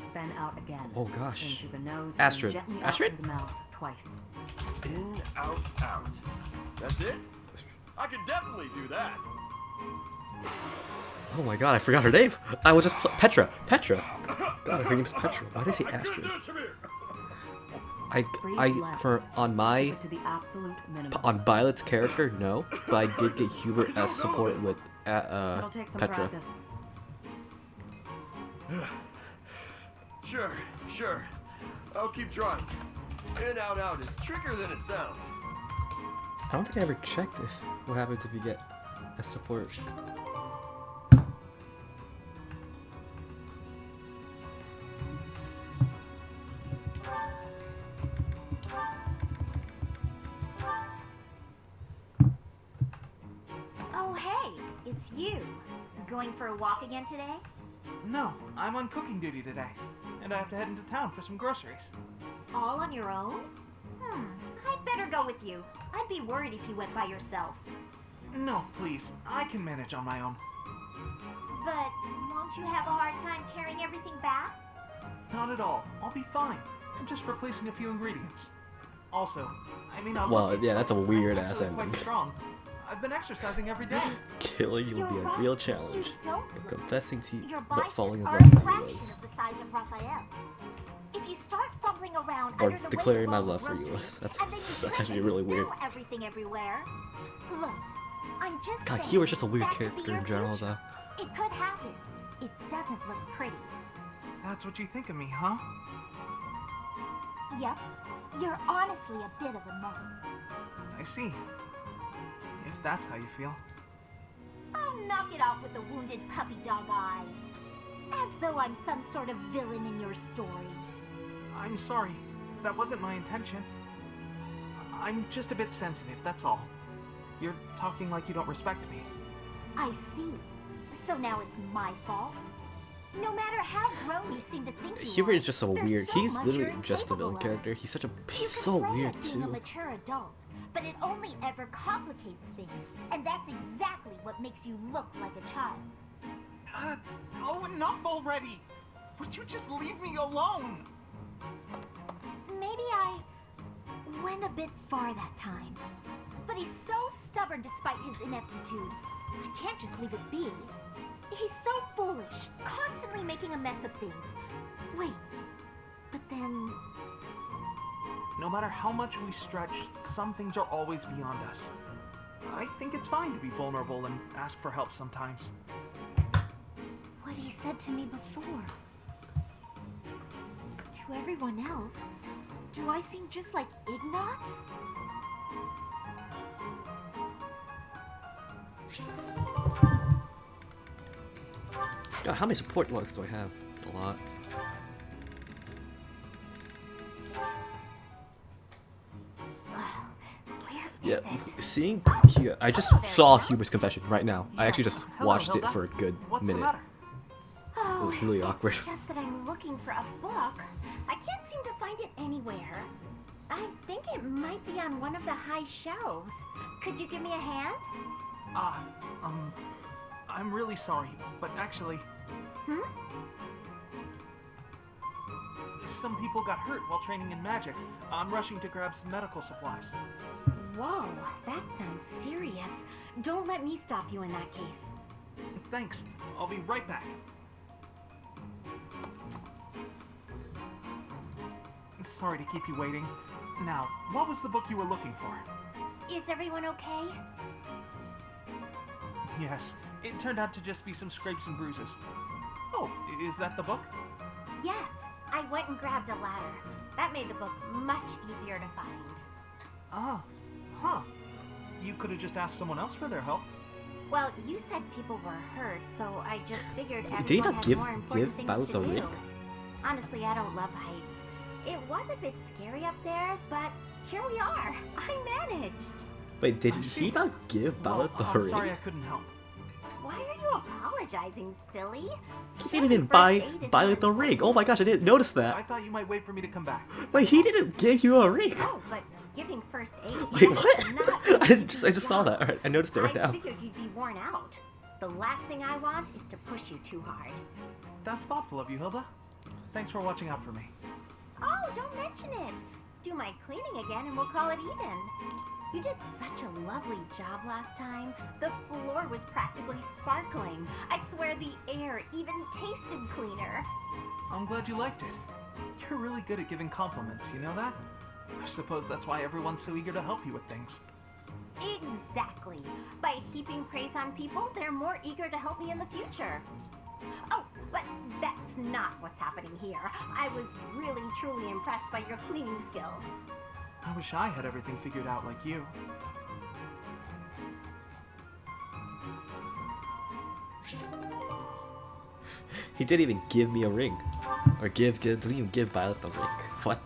Speaker 8: again.
Speaker 1: Oh, gosh.
Speaker 8: In through the nose,
Speaker 1: Astrid.
Speaker 8: and gently
Speaker 1: Astrid?
Speaker 8: out through the mouth twice.
Speaker 18: In, out, out. That's it? I can definitely do that.
Speaker 1: Oh my god, I forgot her name. I was just Petra. Petra. God, her name's Petra. Why did I say Astrid? For on my
Speaker 8: Keep it to the absolute minimum.
Speaker 1: on Violet's character, no, but I did get Hubert S support with
Speaker 8: It'll take some
Speaker 1: Petra.
Speaker 8: practice.
Speaker 18: Sure. I'll keep trying. In, out, out is trickier than it sounds.
Speaker 1: I don't think I ever checked if what happens if you get a support.
Speaker 15: Oh, hey, it's you. Going for a walk again today?
Speaker 11: No, I'm on cooking duty today, and I have to head into town for some groceries.
Speaker 15: All on your own? I'd better go with you. I'd be worried if you went by yourself.
Speaker 11: No, please, I can manage on my own.
Speaker 15: But won't you have a hard time carrying everything back?
Speaker 11: Not at all. I'll be fine. I'm just replacing a few ingredients. Also, I mean, I'll
Speaker 1: Well,
Speaker 11: look
Speaker 1: yeah, that's a weird ass
Speaker 11: actually
Speaker 1: ending.
Speaker 11: quite strong. I've been exercising every day.
Speaker 1: Killing you will be
Speaker 15: You're
Speaker 1: a
Speaker 15: right.
Speaker 1: real challenge.
Speaker 15: You don't
Speaker 1: But confessing to you,
Speaker 15: Your
Speaker 1: but
Speaker 15: biceps
Speaker 1: falling in
Speaker 15: are
Speaker 1: love
Speaker 15: a
Speaker 1: with you
Speaker 15: fraction
Speaker 1: was,
Speaker 15: of the size of Raphael's. If you start fumbling around
Speaker 1: or
Speaker 15: under the weight
Speaker 1: declaring
Speaker 15: of
Speaker 1: my
Speaker 15: all the
Speaker 1: love for you
Speaker 15: groceries,
Speaker 1: was. That's
Speaker 15: and then you trip
Speaker 1: actually
Speaker 15: and
Speaker 1: really weird.
Speaker 15: spill everything everywhere. Look, I'm just
Speaker 1: God,
Speaker 15: saying.
Speaker 1: Hubert's just a weird
Speaker 15: that could be
Speaker 1: character
Speaker 15: your
Speaker 1: in general,
Speaker 15: future.
Speaker 1: though.
Speaker 15: It could happen. It doesn't look pretty.
Speaker 11: That's what you think of me, huh?
Speaker 15: Yep. You're honestly a bit of a mess.
Speaker 11: I see. If that's how you feel.
Speaker 15: Oh, knock it off with the wounded puppy dog eyes. As though I'm some sort of villain in your story.
Speaker 11: I'm sorry. That wasn't my intention. I'm just a bit sensitive, that's all. You're talking like you don't respect me.
Speaker 15: I see. So now it's my fault? No matter how grown you seem to think you
Speaker 1: Hubert
Speaker 15: are,
Speaker 1: is just so
Speaker 15: there's
Speaker 1: weird.
Speaker 15: so
Speaker 1: He's
Speaker 15: much
Speaker 1: literally
Speaker 15: you're
Speaker 1: just a villain
Speaker 15: incapable of.
Speaker 1: character. He's
Speaker 15: You
Speaker 1: so
Speaker 15: can play
Speaker 1: weird
Speaker 15: at being a
Speaker 1: too.
Speaker 15: mature adult, but it only ever complicates things, and that's exactly what makes you look like a child.
Speaker 11: Oh, enough already! Would you just leave me alone?
Speaker 2: Maybe I went a bit far that time. But he's so stubborn despite his ineptitude. I can't just leave it be. He's so foolish, constantly making a mess of things. Wait, but then...
Speaker 11: No matter how much we stretch, some things are always beyond us. I think it's fine to be vulnerable and ask for help sometimes.
Speaker 2: What he said to me before. To everyone else, do I seem just like Ignatz?
Speaker 1: God, how many support logs do I have? A lot. Yeah, seeing here, I just saw Huber's confession right now. I actually just watched it for a good minute. It was really awkward.
Speaker 2: It's just that I'm looking for a book. I can't seem to find it anywhere. I think it might be on one of the high shelves. Could you give me a hand?
Speaker 11: I'm really sorry, but actually... Some people got hurt while training in magic. I'm rushing to grab some medical supplies.
Speaker 2: Whoa, that sounds serious. Don't let me stop you in that case.
Speaker 11: Thanks. I'll be right back. Sorry to keep you waiting. Now, what was the book you were looking for?
Speaker 2: Is everyone okay?
Speaker 11: Yes, it turned out to just be some scrapes and bruises. Oh, is that the book?
Speaker 2: Yes, I went and grabbed a ladder. That made the book much easier to find.
Speaker 11: Ah, huh. You could have just asked someone else for their help.
Speaker 2: Well, you said people were hurt, so I just figured
Speaker 1: Did he
Speaker 2: everyone
Speaker 1: not
Speaker 2: had more important things
Speaker 1: Battle
Speaker 2: to
Speaker 1: the
Speaker 2: do.
Speaker 1: Rig?
Speaker 2: Honestly, I don't love heights. It was a bit scary up there, but here we are. I managed.
Speaker 1: Wait, did he not give Battle the
Speaker 11: I'm
Speaker 1: Rig?
Speaker 11: sorry I couldn't help.
Speaker 2: Why are you apologizing, silly?
Speaker 1: He didn't even buy the rig. Oh my gosh, I didn't notice that.
Speaker 11: I thought you might wait for me to come back.
Speaker 1: Wait, he didn't give you a rig.
Speaker 2: Oh, but giving first aid.
Speaker 1: Wait, what? I just saw that. Alright, I noticed it right
Speaker 2: I
Speaker 1: now.
Speaker 2: figured you'd be worn out. The last thing I want is to push you too hard.
Speaker 11: That's thoughtful of you, Hilda. Thanks for watching out for me.
Speaker 2: Oh, don't mention it. Do my cleaning again and we'll call it even. You did such a lovely job last time. The floor was practically sparkling. I swear the air even tasted cleaner.
Speaker 11: I'm glad you liked it. You're really good at giving compliments, you know that? I suppose that's why everyone's so eager to help you with things.
Speaker 2: Exactly. By heaping praise on people, they're more eager to help me in the future. Oh, but that's not what's happening here. I was really, truly impressed by your cleaning skills.
Speaker 11: I wish I had everything figured out like you.
Speaker 1: He didn't even give me a ring. Or didn't even give Violet the ring. What?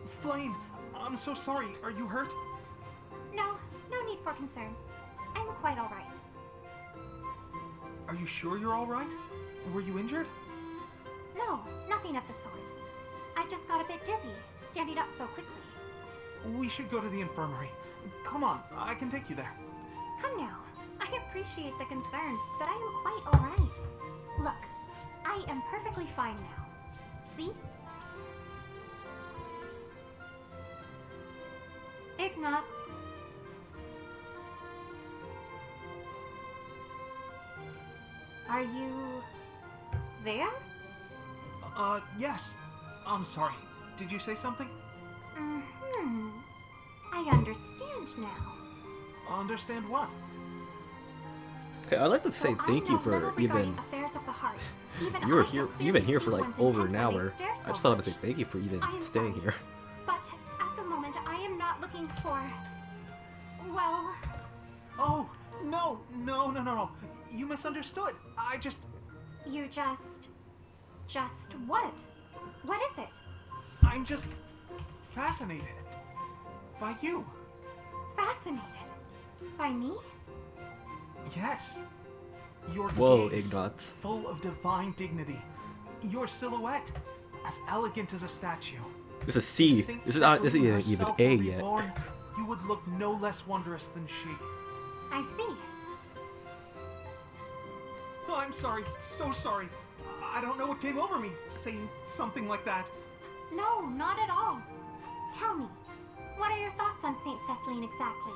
Speaker 11: Flame, I'm so sorry. Are you hurt?
Speaker 2: No need for concern. I'm quite alright.
Speaker 11: Are you sure you're alright? Were you injured?
Speaker 2: No, nothing of the sort. I just got a bit dizzy, standing up so quickly.
Speaker 11: We should go to the infirmary. Come on, I can take you there.
Speaker 2: Come now. I appreciate the concern, but I am quite alright. Look, I am perfectly fine now. See? Ignatz. Are you... there?
Speaker 11: Yes. I'm sorry. Did you say something?
Speaker 2: Mm-hmm. I understand now.
Speaker 11: Understand what?
Speaker 1: Hey, I'd like to say thank you for even... You were here. You've been here for like over an hour. I just wanted to say thank you for even staying here.
Speaker 2: But at the moment, I am not looking for... well...
Speaker 11: Oh, no. You misunderstood. I just...
Speaker 2: You just what? What is it?
Speaker 11: I'm just fascinated by you.
Speaker 2: Fascinated? By me?
Speaker 11: Yes. Your
Speaker 1: Whoa,
Speaker 11: gaze,
Speaker 1: Ignatz.
Speaker 11: full of divine dignity. Your silhouette, as elegant as a statue.
Speaker 1: This is C.
Speaker 11: If Saint
Speaker 1: This is not. This
Speaker 11: Cecily
Speaker 1: isn't even
Speaker 11: herself
Speaker 1: A
Speaker 11: were
Speaker 1: yet.
Speaker 11: reborn, you would look no less wondrous than she.
Speaker 15: I see.
Speaker 11: Oh, I'm sorry, so sorry. I don't know what came over me saying something like that.
Speaker 15: No, not at all. Tell me, what are your thoughts on Saint Cethlean exactly?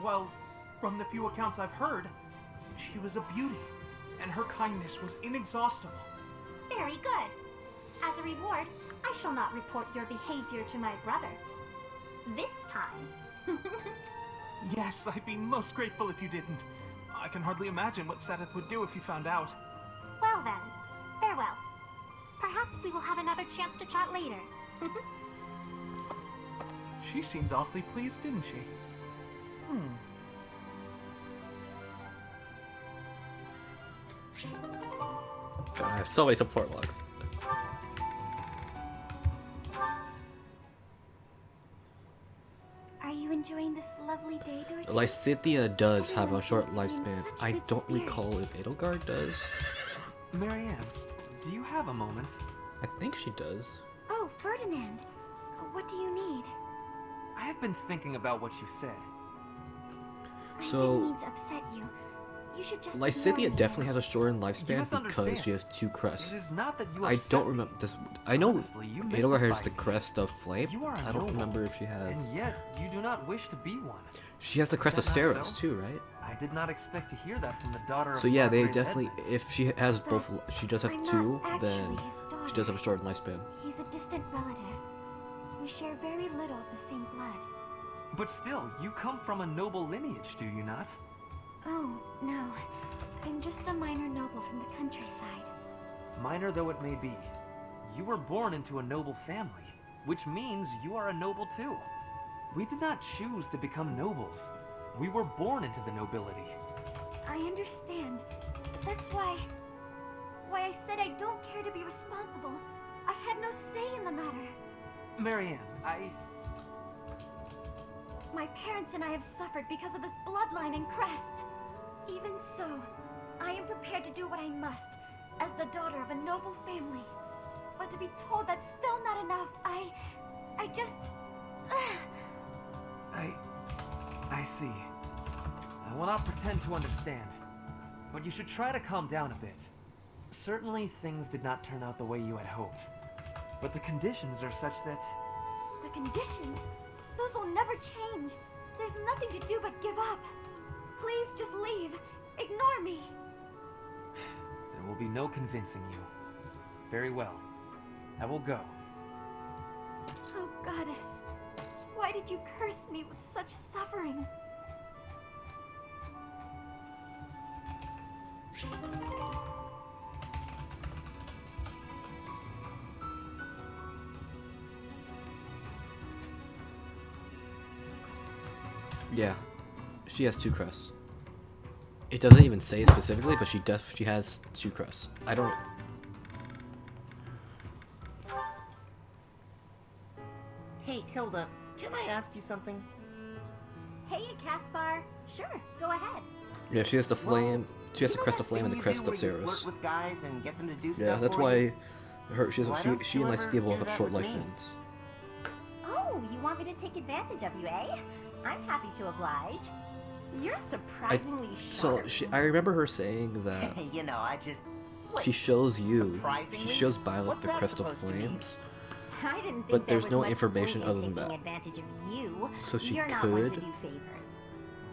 Speaker 11: Well, from the few accounts I've heard, she was a beauty, and her kindness was inexhaustible.
Speaker 15: Very good. As a reward, I shall not report your behavior to my brother. This time.
Speaker 11: Yes, I'd be most grateful if you didn't. I can hardly imagine what Seth would do if he found out.
Speaker 15: Well then, farewell. Perhaps we will have another chance to chat later.
Speaker 11: She seemed awfully pleased, didn't she?
Speaker 1: God, I have so many support logs.
Speaker 2: Are you enjoying this lovely day, Dorothy?
Speaker 1: Lysithea does have a
Speaker 2: Everyone
Speaker 1: short
Speaker 2: seems to be in
Speaker 1: lifespan.
Speaker 2: such
Speaker 1: I
Speaker 2: good
Speaker 1: don't recall
Speaker 2: spirits.
Speaker 1: if Edelgard does.
Speaker 8: Marianne, do you have a moment?
Speaker 1: I think she does.
Speaker 2: Oh, Ferdinand. What do you need?
Speaker 8: I have been thinking about what you said.
Speaker 2: I
Speaker 1: So-
Speaker 2: didn't mean to upset you. You should just ignore
Speaker 1: Lysithea
Speaker 2: me.
Speaker 1: definitely has a shortened
Speaker 8: You
Speaker 1: lifespan
Speaker 8: misunderstand.
Speaker 1: because she has 2 crests.
Speaker 8: It is not that you
Speaker 1: I
Speaker 8: upset
Speaker 1: don't
Speaker 8: me.
Speaker 1: remember this. I know
Speaker 8: Honestly, you
Speaker 1: Edelgard has
Speaker 8: mystified
Speaker 1: the
Speaker 8: me.
Speaker 1: crest of flame.
Speaker 8: You are a
Speaker 1: I don't
Speaker 8: noble,
Speaker 1: remember if she has.
Speaker 8: And yet, you do not wish to be one.
Speaker 1: She has the
Speaker 8: Is
Speaker 1: crest of
Speaker 8: that not
Speaker 1: Saros
Speaker 8: so?
Speaker 1: too, right?
Speaker 8: I did not expect to hear that from the daughter of
Speaker 1: So yeah, they
Speaker 8: Margrave
Speaker 1: definitely.
Speaker 8: Edmonds.
Speaker 1: If she has both, she does have
Speaker 2: I'm
Speaker 1: 2.
Speaker 2: not
Speaker 1: Then
Speaker 2: actually his daughter.
Speaker 1: she does have a shortened lifespan.
Speaker 2: He's a distant relative. We share very little of the same blood.
Speaker 8: But still, you come from a noble lineage, do you not?
Speaker 2: Oh, no. I'm just a minor noble from the countryside.
Speaker 8: Minor though it may be, you were born into a noble family, which means you are a noble too. We did not choose to become nobles. We were born into the nobility.
Speaker 2: I understand. But that's why I said I don't care to be responsible. I had no say in the matter.
Speaker 8: Marianne,
Speaker 2: My parents and I have suffered because of this bloodline and crest. Even so, I am prepared to do what I must, as the daughter of a noble family. But to be told that's still not enough, I just...
Speaker 8: I see. I will not pretend to understand, but you should try to calm down a bit. Certainly things did not turn out the way you had hoped, but the conditions are such that...
Speaker 2: The conditions? Those will never change. There's nothing to do but give up. Please just leave. Ignore me.
Speaker 8: There will be no convincing you. Very well. I will go.
Speaker 2: Oh, Goddess. Why did you curse me with such suffering?
Speaker 1: Yeah, she has 2 crests. It doesn't even say specifically, but she has 2 crests. I don't.
Speaker 12: Hey, Hilda, can I ask you something?
Speaker 15: Hey, Caspar. Sure, go ahead.
Speaker 1: Yeah, she has the flame. She has the
Speaker 12: You know
Speaker 1: crest
Speaker 12: that
Speaker 1: of flame and
Speaker 12: thing
Speaker 1: the
Speaker 12: you do
Speaker 1: crest of
Speaker 12: where you
Speaker 1: Saros.
Speaker 12: flirt with guys and get them to do
Speaker 1: Yeah,
Speaker 12: stuff
Speaker 1: that's
Speaker 12: for
Speaker 1: why
Speaker 12: you?
Speaker 1: her she
Speaker 12: Why
Speaker 1: has
Speaker 12: don't
Speaker 1: she
Speaker 12: you
Speaker 1: and
Speaker 12: ever
Speaker 1: Lysithea
Speaker 12: do
Speaker 1: both have
Speaker 12: that
Speaker 1: short
Speaker 12: with me?
Speaker 1: lifespans.
Speaker 15: Oh, you want me to take advantage of you, eh? I'm happy to oblige. You're surprisingly
Speaker 1: So
Speaker 15: sharp.
Speaker 1: I remember her saying that
Speaker 12: You know, I just... What,
Speaker 1: she shows you. She
Speaker 12: surprisingly?
Speaker 1: shows Violet
Speaker 12: What's
Speaker 1: the
Speaker 12: that
Speaker 1: crest of
Speaker 12: supposed to mean?
Speaker 1: flames.
Speaker 15: I didn't think
Speaker 1: But
Speaker 15: there
Speaker 1: there's
Speaker 15: was
Speaker 1: no
Speaker 15: much
Speaker 1: information
Speaker 15: point in
Speaker 1: other than
Speaker 15: taking
Speaker 1: that.
Speaker 15: advantage of you.
Speaker 1: So she
Speaker 15: You're not one to
Speaker 1: could
Speaker 15: do favors.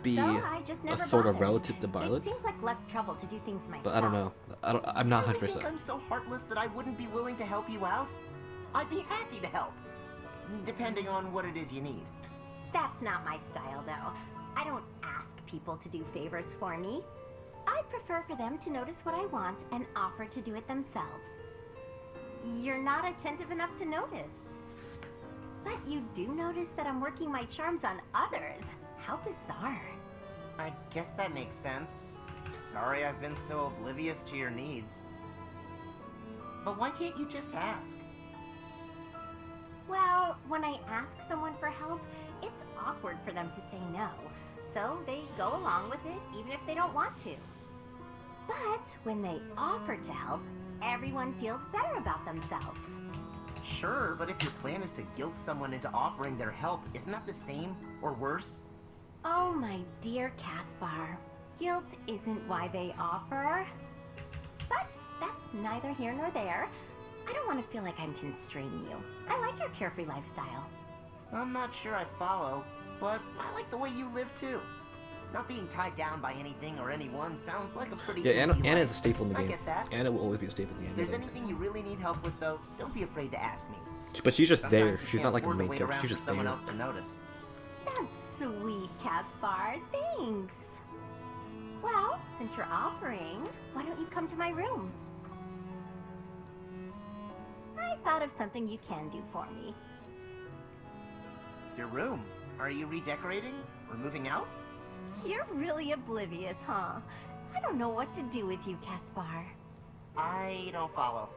Speaker 1: be
Speaker 15: So I just
Speaker 1: a
Speaker 15: never
Speaker 1: sort of
Speaker 15: bothered.
Speaker 1: relative to
Speaker 15: It
Speaker 1: Violet.
Speaker 15: seems like less trouble to do things myself.
Speaker 1: But I don't know. I'm not
Speaker 12: You really
Speaker 1: 100%.
Speaker 12: think I'm so heartless that I wouldn't be willing to help you out? I'd be happy to help. Depending on what it is you need.
Speaker 15: That's not my style, though. I don't ask people to do favors for me. I prefer for them to notice what I want and offer to do it themselves. You're not attentive enough to notice. But you do notice that I'm working my charms on others. How bizarre.
Speaker 12: I guess that makes sense. Sorry I've been so oblivious to your needs. But why can't you just ask?
Speaker 15: Well, when I ask someone for help, it's awkward for them to say no. So they go along with it even if they don't want to. But when they offer to help, everyone feels better about themselves.
Speaker 12: Sure, but if your plan is to guilt someone into offering their help, isn't that the same or worse?
Speaker 15: Oh, my dear Caspar. Guilt isn't why they offer. But that's neither here nor there. I don't want to feel like I'm constraining you. I like your carefree lifestyle.
Speaker 12: I'm not sure I follow, but I like the way you live too. Not being tied down by anything or anyone sounds like a pretty
Speaker 1: Yeah,
Speaker 12: easy
Speaker 1: Anna
Speaker 12: life.
Speaker 1: is a staple in the
Speaker 12: I
Speaker 1: game.
Speaker 12: get that.
Speaker 1: Anna will always be a staple in the
Speaker 12: If
Speaker 1: game.
Speaker 12: there's anything you really need help with, though, don't be afraid to ask me.
Speaker 1: But she's just there.
Speaker 12: Sometimes you
Speaker 1: She's
Speaker 12: can't
Speaker 1: not like the
Speaker 12: afford to
Speaker 1: main
Speaker 12: wait
Speaker 1: character.
Speaker 12: around
Speaker 1: She's
Speaker 12: for
Speaker 1: just
Speaker 12: someone
Speaker 1: there.
Speaker 12: else to notice.
Speaker 15: That's sweet, Caspar. Thanks. Well, since you're offering, why don't you come to my room? I thought of something you can do for me.
Speaker 12: Your room? Are you redecorating? Or moving out?
Speaker 15: You're really oblivious, huh? I don't know what to do with you, Caspar.
Speaker 12: I don't follow.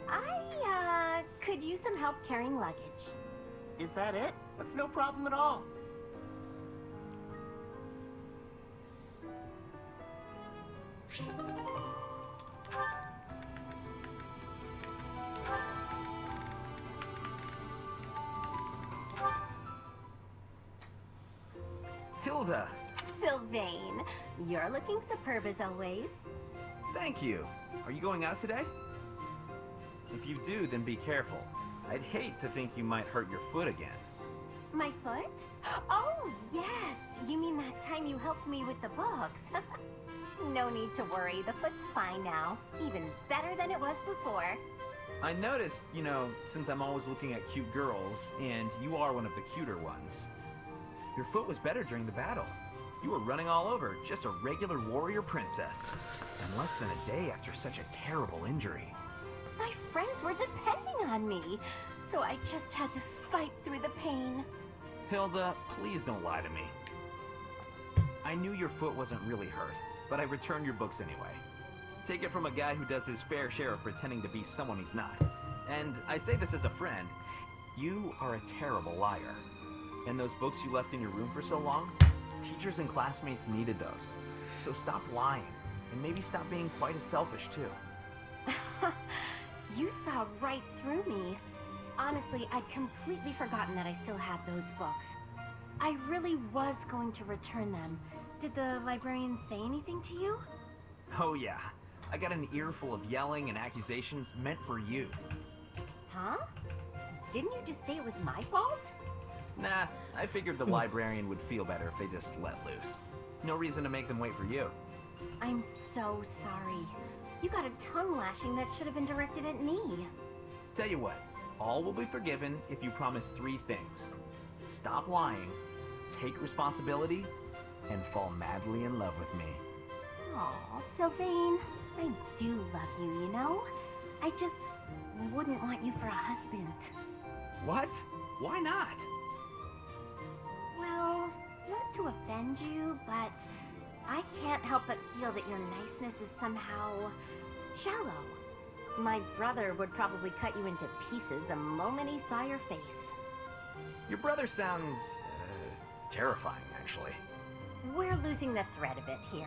Speaker 15: I, could use some help carrying luggage.
Speaker 12: Is that it? That's no problem at all.
Speaker 9: Hilda!
Speaker 15: Sylvain, you're looking superb as always.
Speaker 9: Thank you. Are you going out today? If you do, then be careful. I'd hate to think you might hurt your foot again.
Speaker 15: My foot? Oh, yes! You mean that time you helped me with the books? No need to worry, the foot's fine now. Even better than it was before.
Speaker 9: I noticed, you know, since I'm always looking at cute girls, and you are one of the cuter ones, your foot was better during the battle. You were running all over, just a regular warrior princess. And less than a day after such a terrible injury.
Speaker 15: My friends were depending on me, so I just had to fight through the pain.
Speaker 9: Hilda, please don't lie to me. I knew your foot wasn't really hurt, but I returned your books anyway. Take it from a guy who does his fair share of pretending to be someone he's not. And I say this as a friend, you are a terrible liar. And those books you left in your room for so long, teachers and classmates needed those. So stop lying, and maybe stop being quite as selfish too.
Speaker 15: You saw right through me. Honestly, I'd completely forgotten that I still had those books. I really was going to return them. Did the librarian say anything to you?
Speaker 9: Oh yeah, I got an earful of yelling and accusations meant for you.
Speaker 15: Huh? Didn't you just say it was my fault?
Speaker 9: Nah, I figured the librarian would feel better if they just let loose. No reason to make them wait for you.
Speaker 15: I'm so sorry. You got a tongue lashing that should have been directed at me.
Speaker 9: Tell you what, all will be forgiven if you promise 3 things. Stop lying, take responsibility, and fall madly in love with me.
Speaker 15: Aw, Sylvain, I do love you, you know? I just wouldn't want you for a husband.
Speaker 9: What? Why not?
Speaker 15: Well, not to offend you, but I can't help but feel that your niceness is somehow shallow. My brother would probably cut you into pieces the moment he saw your face.
Speaker 9: Your brother sounds terrifying, actually.
Speaker 15: We're losing the thread a bit here.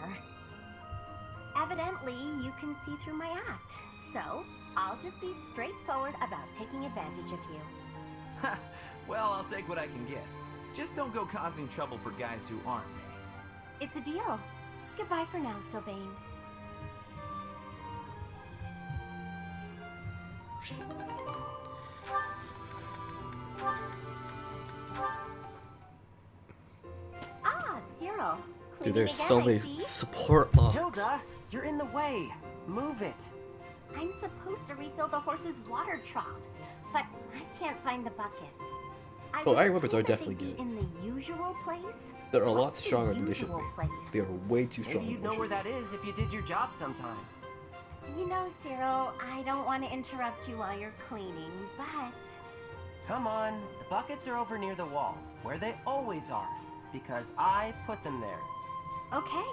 Speaker 15: Evidently, you can see through my act, so I'll just be straightforward about taking advantage of you.
Speaker 9: Ha! Well, I'll take what I can get. Just don't go causing trouble for guys who aren't me.
Speaker 15: It's a deal. Goodbye for now, Sylvain. Ah, Cyril.
Speaker 1: Dude,
Speaker 15: Cleaning
Speaker 1: there's
Speaker 15: again,
Speaker 1: so
Speaker 15: I
Speaker 1: many
Speaker 15: see.
Speaker 1: support mods.
Speaker 13: Hilda, you're in the way. Move it.
Speaker 15: I'm supposed to refill the horse's water troughs, but I can't find the buckets.
Speaker 1: Oh,
Speaker 15: was
Speaker 1: iron weapons
Speaker 15: told
Speaker 1: are
Speaker 15: that
Speaker 1: definitely
Speaker 15: they'd be
Speaker 1: good.
Speaker 15: in the usual place.
Speaker 1: They're a lot
Speaker 15: What's the
Speaker 1: stronger than they should
Speaker 15: usual
Speaker 1: be.
Speaker 15: place?
Speaker 1: They are way too strong.
Speaker 13: Maybe you'd know where that is if you did your job sometime.
Speaker 15: You know, Cyril, I don't want to interrupt you while you're cleaning, but...
Speaker 13: Come on, the buckets are over near the wall, where they always are, because I put them there.
Speaker 15: Okay.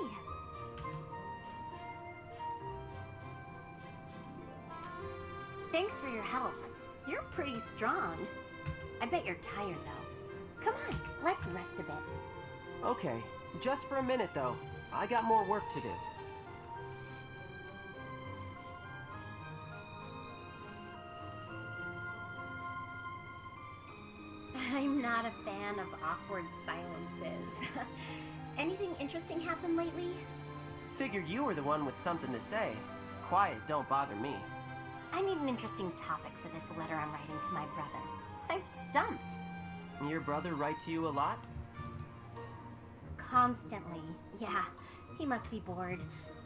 Speaker 15: Thanks for your help. You're pretty strong. I bet you're tired, though. Come on, let's rest a bit.
Speaker 13: Okay, just for a minute though. I got more work to do.
Speaker 15: I'm not a fan of awkward silences. Anything interesting happened lately?
Speaker 13: Figured you were the one with something to say. Quiet don't bother me.
Speaker 15: I need an interesting topic for this letter I'm writing to my brother. I'm stumped.
Speaker 13: Your brother write to you a lot?
Speaker 15: Constantly. Yeah, he must be bored.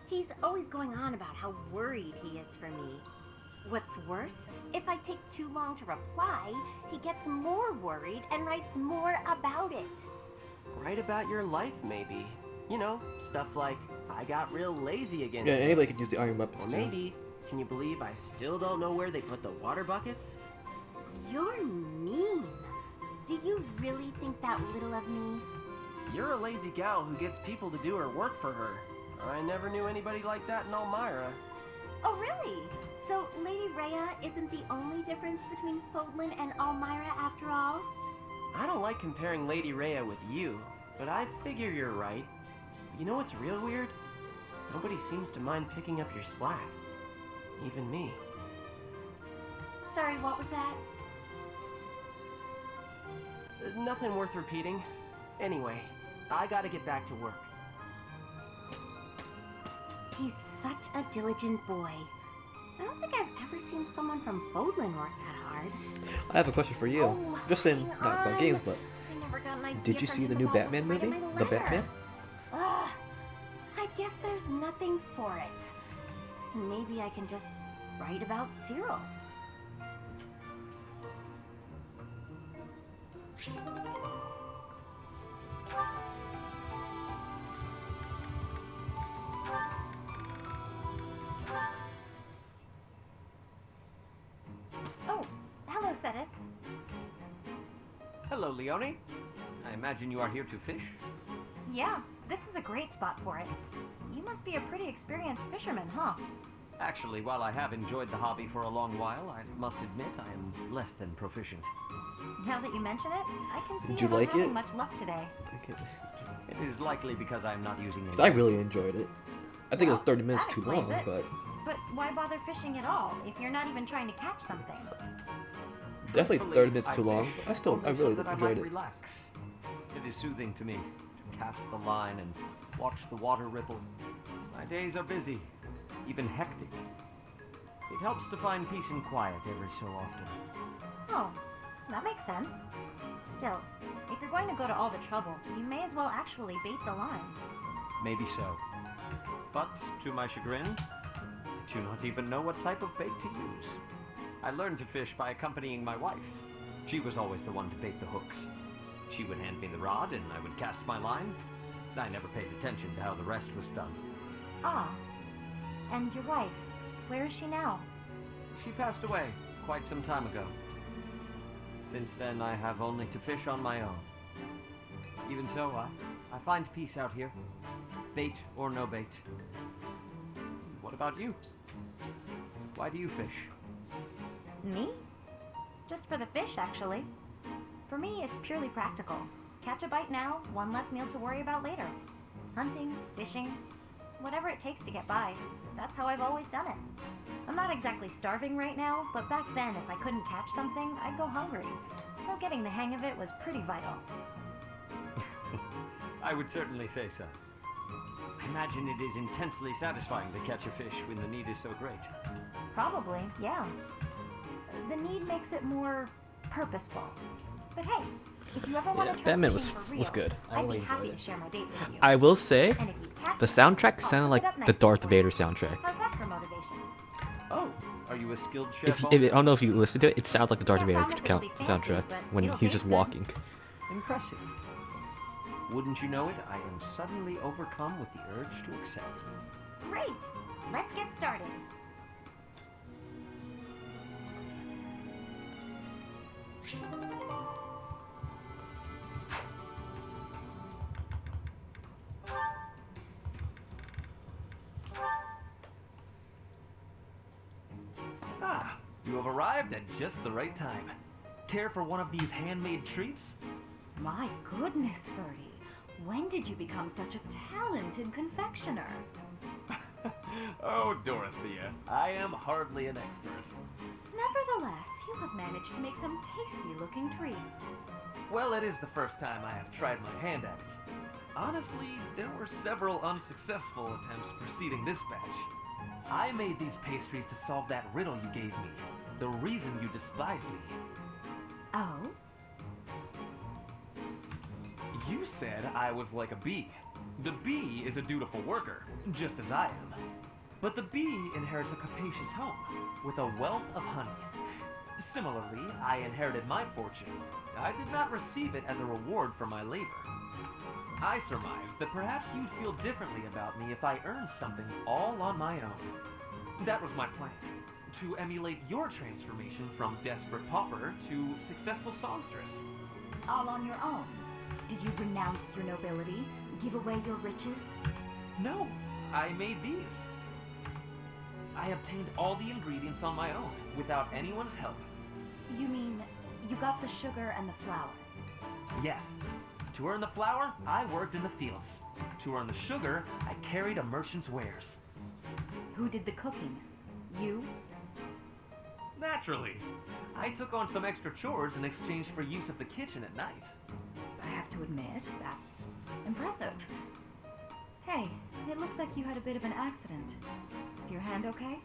Speaker 15: He's always going on about how worried he is for me. What's worse, if I take too long to reply, he gets more worried and writes more about it.
Speaker 13: Write about your life, maybe. You know, stuff like, I got real lazy again
Speaker 1: Yeah,
Speaker 13: today.
Speaker 1: anybody could use the iron weapons
Speaker 13: Or
Speaker 1: too.
Speaker 13: maybe, can you believe I still don't know where they put the water buckets?
Speaker 15: You're mean. Do you really think that little of me?
Speaker 13: You're a lazy gal who gets people to do her work for her. I never knew anybody like that in Elmira.
Speaker 15: Oh, really? So Lady Rhea isn't the only difference between Fodlan and Elmira after all?
Speaker 13: I don't like comparing Lady Rhea with you, but I figure you're right. You know what's real weird? Nobody seems to mind picking up your slack. Even me.
Speaker 15: Sorry, what was that?
Speaker 13: Nothing worth repeating. Anyway, I gotta get back to work.
Speaker 15: He's such a diligent boy. I don't think I've ever seen someone from Fodlan work that hard.
Speaker 1: I have a question for you.
Speaker 15: Oh,
Speaker 1: Just in,
Speaker 15: hang
Speaker 1: not about
Speaker 15: on.
Speaker 1: games, but
Speaker 15: I never got an idea
Speaker 1: did you
Speaker 15: from
Speaker 1: see the
Speaker 15: him
Speaker 1: new
Speaker 15: about
Speaker 1: Batman
Speaker 15: what to
Speaker 1: movie?
Speaker 15: write in my
Speaker 1: The
Speaker 15: letter.
Speaker 1: Batman?
Speaker 15: Ugh, I guess there's nothing for it. Maybe I can just write about Cyril. Oh, hello, Sedith.
Speaker 19: Hello, Leone. I imagine you are here to fish?
Speaker 7: Yeah, this is a great spot for it. You must be a pretty experienced fisherman, huh?
Speaker 19: Actually, while I have enjoyed the hobby for a long while, I must admit I am less than proficient.
Speaker 7: Now that you mention it, I can see
Speaker 1: Did
Speaker 7: you're
Speaker 1: you
Speaker 7: not
Speaker 1: like
Speaker 7: having
Speaker 1: it?
Speaker 7: much luck today.
Speaker 19: It is likely because I am not using any.
Speaker 1: I really enjoyed it. I think it was
Speaker 7: Well,
Speaker 1: 30 minutes
Speaker 7: that
Speaker 1: too long,
Speaker 7: explains it.
Speaker 1: but
Speaker 7: But why bother fishing at all if you're not even trying to catch something?
Speaker 1: definitely
Speaker 19: Truthfully,
Speaker 1: 30 minutes too
Speaker 19: I
Speaker 1: long.
Speaker 19: fish
Speaker 1: I
Speaker 19: only so
Speaker 1: really
Speaker 19: that I
Speaker 1: enjoyed
Speaker 19: might
Speaker 1: it.
Speaker 19: relax. It is soothing to me to cast the line and watch the water ripple. My days are busy, even hectic. It helps to find peace and quiet every so often.
Speaker 7: Oh, that makes sense. Still, if you're going to go to all the trouble, you may as well actually bait the line.
Speaker 19: Maybe so. But, to my chagrin, I do not even know what type of bait to use. I learned to fish by accompanying my wife. She was always the one to bait the hooks. She would hand me the rod and I would cast my line. I never paid attention to how the rest was done.
Speaker 7: Ah, and your wife, where is she now?
Speaker 19: She passed away quite some time ago. Since then, I have only to fish on my own. Even so, I find peace out here. Bait or no bait. What about you? Why do you fish?
Speaker 7: Me? Just for the fish, actually. For me, it's purely practical. Catch a bite now, one less meal to worry about later. Hunting, fishing, whatever it takes to get by. That's how I've always done it. I'm not exactly starving right now, but back then, if I couldn't catch something, I'd go hungry. So getting the hang of it was pretty vital.
Speaker 19: I would certainly say so. I imagine it is intensely satisfying to catch a fish when the need is so great.
Speaker 7: Probably, yeah. The need makes it more purposeful. But hey, if you ever want
Speaker 1: Yeah,
Speaker 7: to try
Speaker 1: Batman
Speaker 7: fishing for real,
Speaker 1: was good.
Speaker 7: I'd be happy to share my bait with you.
Speaker 1: I will say,
Speaker 7: And if you catch
Speaker 1: the
Speaker 7: something,
Speaker 1: soundtrack
Speaker 7: I'll
Speaker 1: sounded
Speaker 7: hook it
Speaker 1: like
Speaker 7: up
Speaker 1: the
Speaker 7: nicely
Speaker 1: Darth
Speaker 7: for you.
Speaker 1: Vader soundtrack.
Speaker 7: How's that for motivation?
Speaker 19: Oh, are you a skilled chef
Speaker 1: If,
Speaker 19: also?
Speaker 1: I don't know if you listened to it, it sounds like the Darth
Speaker 7: Can't
Speaker 1: Vader
Speaker 7: promise it'll be fancy,
Speaker 1: soundtrack
Speaker 7: but
Speaker 1: when
Speaker 7: it'll
Speaker 1: he's
Speaker 7: taste
Speaker 1: just
Speaker 7: good.
Speaker 1: walking.
Speaker 19: Impressive. Wouldn't you know it, I am suddenly overcome with the urge to excel.
Speaker 7: Great! Let's get started.
Speaker 19: Ah, you have arrived at just the right time. Care for one of these handmade treats?
Speaker 14: My goodness, Ferdy. When did you become such a talented confectioner?
Speaker 9: Oh, Dorothea, I am hardly an expert.
Speaker 7: Nevertheless, you have managed to make some tasty-looking treats.
Speaker 9: Well, it is the first time I have tried my hand at it. Honestly, there were several unsuccessful attempts preceding this batch. I made these pastries to solve that riddle you gave me. The reason you despise me.
Speaker 7: Oh?
Speaker 9: You said I was like a bee. The bee is a dutiful worker, just as I am. But the bee inherits a capacious home, with a wealth of honey. Similarly, I inherited my fortune. I did not receive it as a reward for my labor. I surmised that perhaps you'd feel differently about me if I earned something all on my own. That was my plan, to emulate your transformation from desperate pauper to successful songstress.
Speaker 7: All on your own? Did you renounce your nobility? Give away your riches?
Speaker 9: No, I made these. I obtained all the ingredients on my own, without anyone's help.
Speaker 7: You mean, you got the sugar and the flour?
Speaker 9: Yes. To earn the flour, I worked in the fields. To earn the sugar, I carried a merchant's wares.
Speaker 7: Who did the cooking? You?
Speaker 9: Naturally. I took on some extra chores in exchange for use of the kitchen at night.
Speaker 7: I have to admit, that's impressive. Hey, it looks like you had a bit of an accident. Is your hand okay?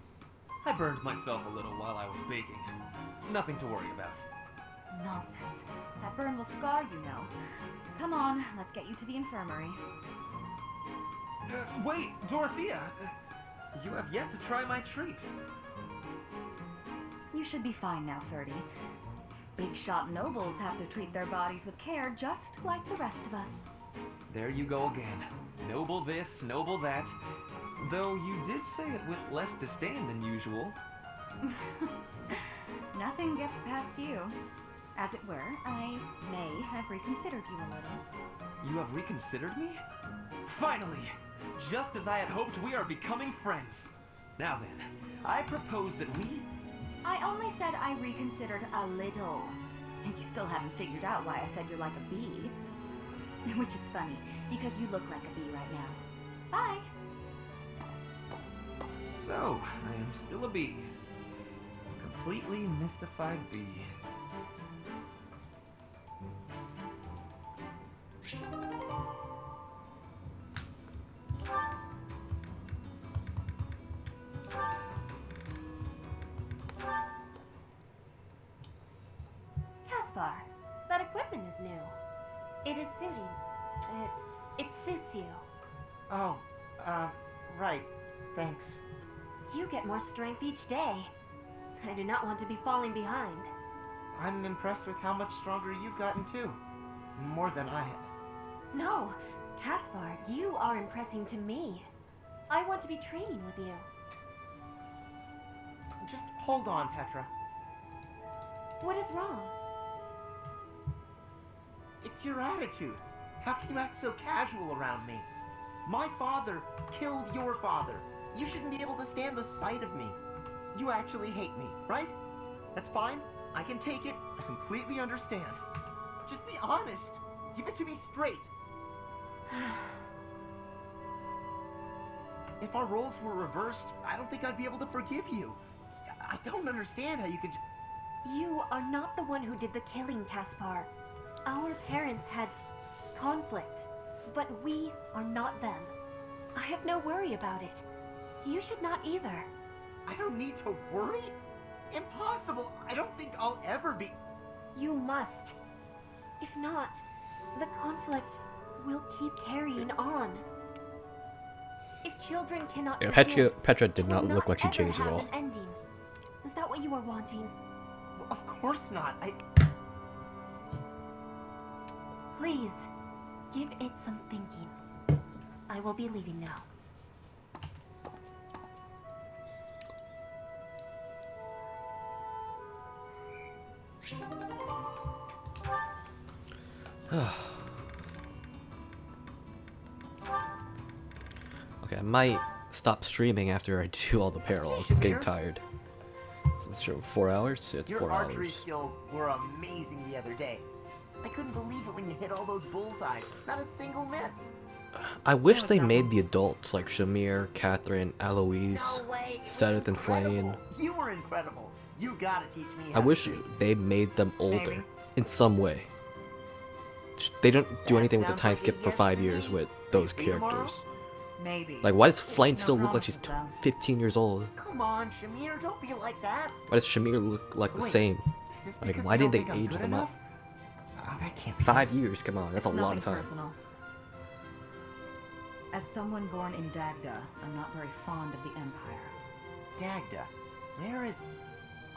Speaker 9: I burned myself a little while I was baking. Nothing to worry about.
Speaker 7: Nonsense. That burn will scar you, know. Come on, let's get you to the infirmary.
Speaker 9: Wait, Dorothea! You have yet to try my treats.
Speaker 7: You should be fine now, Ferdy. Big shot nobles have to treat their bodies with care just like the rest of us.
Speaker 9: There you go again. Noble this, noble that. Though you did say it with less disdain than usual.
Speaker 7: Nothing gets past you. As it were, I may have reconsidered you a little.
Speaker 9: You have reconsidered me? Finally! Just as I had hoped, we are becoming friends. Now then, I propose that we...
Speaker 7: I only said I reconsidered a little. And you still haven't figured out why I said you're like a bee. Which is funny, because you look like a bee right now. Bye!
Speaker 9: So, I am still a bee. A completely mystified bee.
Speaker 20: Caspar, that equipment is new. It is suiting. It suits you.
Speaker 12: Oh, right. Thanks.
Speaker 20: You get more strength each day. I do not want to be falling behind.
Speaker 12: I'm impressed with how much stronger you've gotten too. More than I have.
Speaker 20: No, Caspar, you are impressing to me. I want to be training with you.
Speaker 12: Just hold on, Petra.
Speaker 20: What is wrong?
Speaker 12: It's your attitude. How can you act so casual around me? My father killed your father. You shouldn't be able to stand the sight of me. You actually hate me, right? That's fine. I can take it. I completely understand. Just be honest. Give it to me straight. If our roles were reversed, I don't think I'd be able to forgive you. I don't understand how you could...
Speaker 20: You are not the one who did the killing, Caspar. Our parents had conflict, but we are not them. I have no worry about it. You should not either.
Speaker 12: I don't need to worry? Impossible! I don't think I'll ever be...
Speaker 20: You must. If not, the conflict will keep carrying on. If children cannot
Speaker 1: Yeah, Petra did
Speaker 20: it
Speaker 1: not
Speaker 20: will
Speaker 1: look like she
Speaker 20: ever
Speaker 1: changed at
Speaker 20: have
Speaker 1: all.
Speaker 20: An ending. Is that what you are wanting?
Speaker 12: Well, of course not.
Speaker 20: Please, give it some thinking. I will be leaving now.
Speaker 1: Okay, I might stop streaming after I do all the parallels. I'm getting tired. It's 4 hours? Yeah, it's
Speaker 12: Your
Speaker 1: 4
Speaker 12: archery
Speaker 1: hours.
Speaker 12: skills were amazing the other day. I couldn't believe it when you hit all those bullseyes. Not a single miss.
Speaker 1: I wish they made the adults like Shamir, Catherine, Eloise,
Speaker 12: No way! It was
Speaker 1: Sedith, and
Speaker 12: incredible.
Speaker 1: Flayn.
Speaker 12: You were incredible. You gotta teach me
Speaker 1: I
Speaker 12: how to
Speaker 1: wish
Speaker 12: shoot.
Speaker 1: they made them older
Speaker 12: Maybe.
Speaker 1: in some way. They don't do
Speaker 12: That
Speaker 1: anything with the
Speaker 12: sounds
Speaker 1: time
Speaker 12: like a
Speaker 1: skip for
Speaker 12: yes
Speaker 1: 5
Speaker 12: to
Speaker 1: years
Speaker 12: me.
Speaker 1: with those
Speaker 12: Free tomorrow?
Speaker 1: characters.
Speaker 8: Maybe.
Speaker 1: Like, why does Flayn
Speaker 8: No
Speaker 1: still look like she's
Speaker 8: promises, though.
Speaker 1: 15 years old?
Speaker 12: Come on, Shamir, don't be like that.
Speaker 1: Why does Shamir look like the
Speaker 12: Wait,
Speaker 1: same?
Speaker 12: is this
Speaker 1: Like,
Speaker 12: because
Speaker 1: why
Speaker 12: you
Speaker 1: didn't
Speaker 12: don't
Speaker 1: they
Speaker 12: think I'm
Speaker 1: age
Speaker 12: good
Speaker 1: them up?
Speaker 12: enough? Oh, that can't be
Speaker 1: 5
Speaker 12: it.
Speaker 1: years, come on, that's
Speaker 8: It's
Speaker 1: a long
Speaker 8: nothing
Speaker 1: time.
Speaker 8: personal. As someone born in Dagda, I'm not very fond of the Empire.
Speaker 12: Dagda? Where is...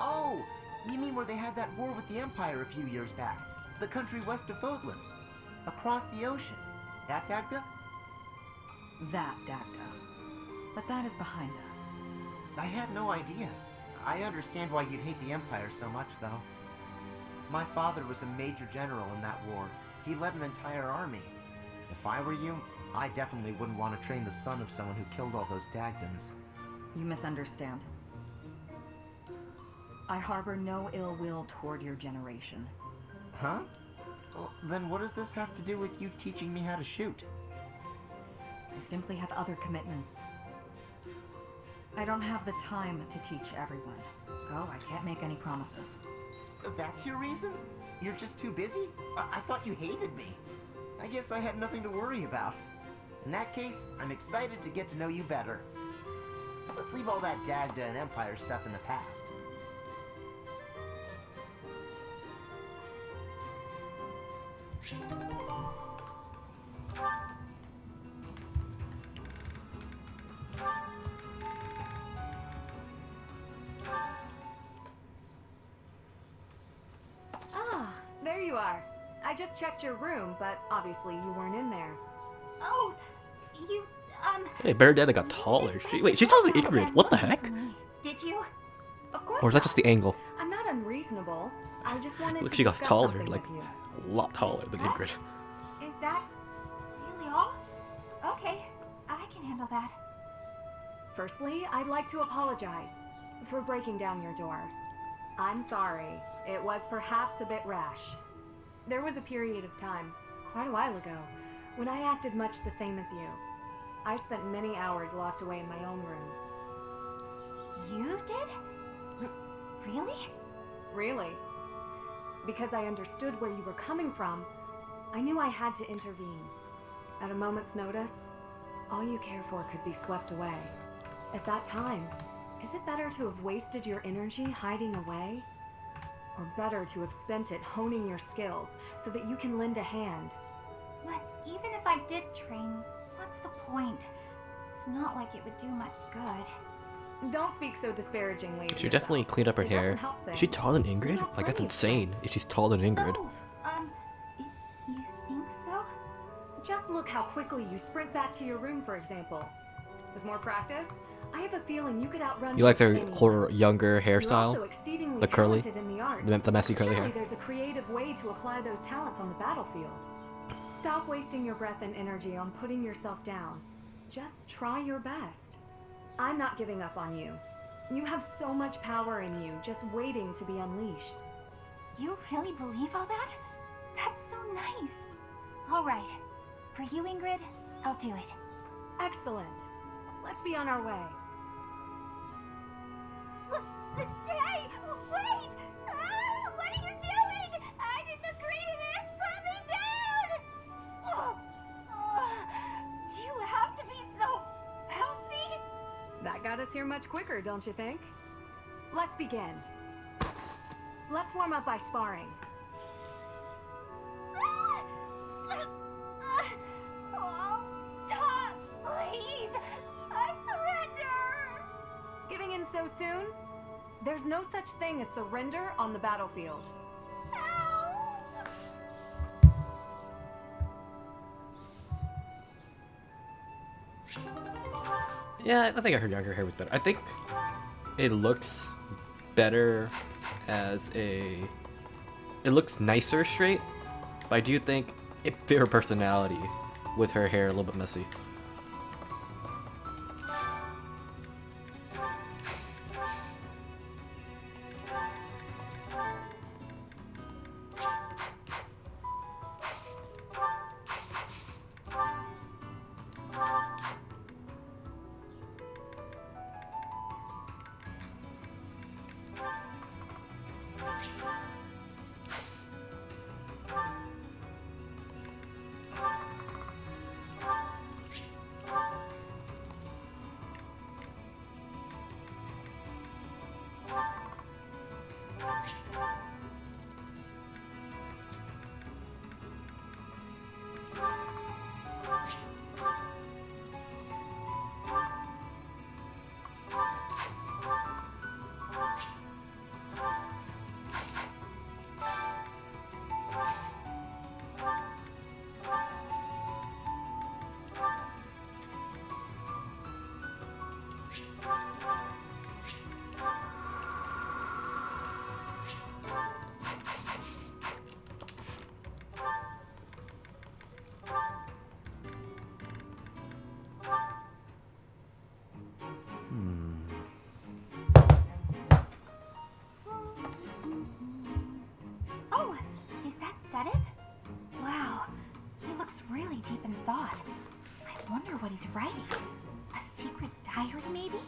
Speaker 12: Oh! You mean where they had that war with the Empire a few years back? The country west of Fodlan. Across the ocean. That Dagda?
Speaker 8: That Dagda. But that is behind us.
Speaker 12: I had no idea. I understand why you'd hate the Empire so much, though. My father was a major general in that war. He led an entire army. If I were you, I definitely wouldn't want to train the son of someone who killed all those Dagdans.
Speaker 8: You misunderstand. I harbor no ill will toward your generation.
Speaker 12: Huh? Well, then what does this have to do with you teaching me how to shoot?
Speaker 8: I simply have other commitments. I don't have the time to teach everyone, so I can't make any promises.
Speaker 12: That's your reason? You're just too busy? I thought you hated me. I guess I had nothing to worry about. In that case, I'm excited to get to know you better. Let's leave all that Dagda and Empire stuff in the past.
Speaker 7: Ah, there you are. I just checked your room, but obviously you weren't in there.
Speaker 20: Oh, you,
Speaker 1: Hey, Baradetta got taller. Wait, she's taller than Ingrid. What the heck?
Speaker 20: Did you?
Speaker 7: Of course
Speaker 1: Or is that
Speaker 7: not.
Speaker 1: just the angle?
Speaker 7: I'm not unreasonable. I just wanted
Speaker 1: Look,
Speaker 7: to
Speaker 1: she got
Speaker 7: discuss
Speaker 1: taller,
Speaker 7: something
Speaker 1: like
Speaker 7: with you.
Speaker 1: a lot taller than Ingrid.
Speaker 20: Is that really all? Okay, I can handle that.
Speaker 7: Firstly, I'd like to apologize for breaking down your door. I'm sorry. It was perhaps a bit rash. There was a period of time, quite a while ago, when I acted much the same as you. I spent many hours locked away in my own room.
Speaker 20: You did? Really?
Speaker 7: Really? Because I understood where you were coming from, I knew I had to intervene. At a moment's notice, all you care for could be swept away. At that time, is it better to have wasted your energy hiding away? Or better to have spent it honing your skills so that you can lend a hand?
Speaker 20: But even if I did train, what's the point? It's not like it would do much good.
Speaker 7: Don't speak so disparagingly of
Speaker 1: She
Speaker 7: yourself.
Speaker 1: definitely cleaned up her
Speaker 7: It
Speaker 1: hair.
Speaker 7: doesn't help
Speaker 1: Is she
Speaker 7: things.
Speaker 1: taller than
Speaker 7: You
Speaker 1: Ingrid?
Speaker 7: have
Speaker 1: Like, that's
Speaker 7: plenty of
Speaker 1: insane.
Speaker 7: skills.
Speaker 1: If she's taller than Ingrid.
Speaker 20: You think so?
Speaker 7: Just look how quickly you sprint back to your room, for example. With more practice, I have a feeling you could outrun
Speaker 1: You like
Speaker 7: most
Speaker 1: her
Speaker 7: anyone.
Speaker 1: whole younger
Speaker 7: You're also
Speaker 1: hairstyle?
Speaker 7: exceedingly
Speaker 1: The curly?
Speaker 7: talented in the arts.
Speaker 1: The messy curly
Speaker 7: Surely
Speaker 1: hair?
Speaker 7: there's a creative way to apply those talents on the battlefield. Stop wasting your breath and energy on putting yourself down. Just try your best. I'm not giving up on you. You have so much power in you, just waiting to be unleashed.
Speaker 20: You really believe all that? That's so nice. All right. For you, Ingrid, I'll do it.
Speaker 7: Excellent. Let's be on our way.
Speaker 20: Hey, wait! What are you doing? I didn't agree to this! Put me down! Do you have to be so bouncy?
Speaker 7: That got us here much quicker, don't you think? Let's begin. Let's warm up by sparring.
Speaker 20: Oh, stop, please! I surrender!
Speaker 7: Giving in so soon? There's no such thing as surrender on the battlefield.
Speaker 1: Yeah, I think her younger hair was better. I think it looks better as a... It looks nicer straight, but I do think it fit her personality with her hair a little bit messy.
Speaker 7: Oh, is that Sedith? Wow, he looks really deep in thought. I wonder what he's writing. A secret diary, maybe?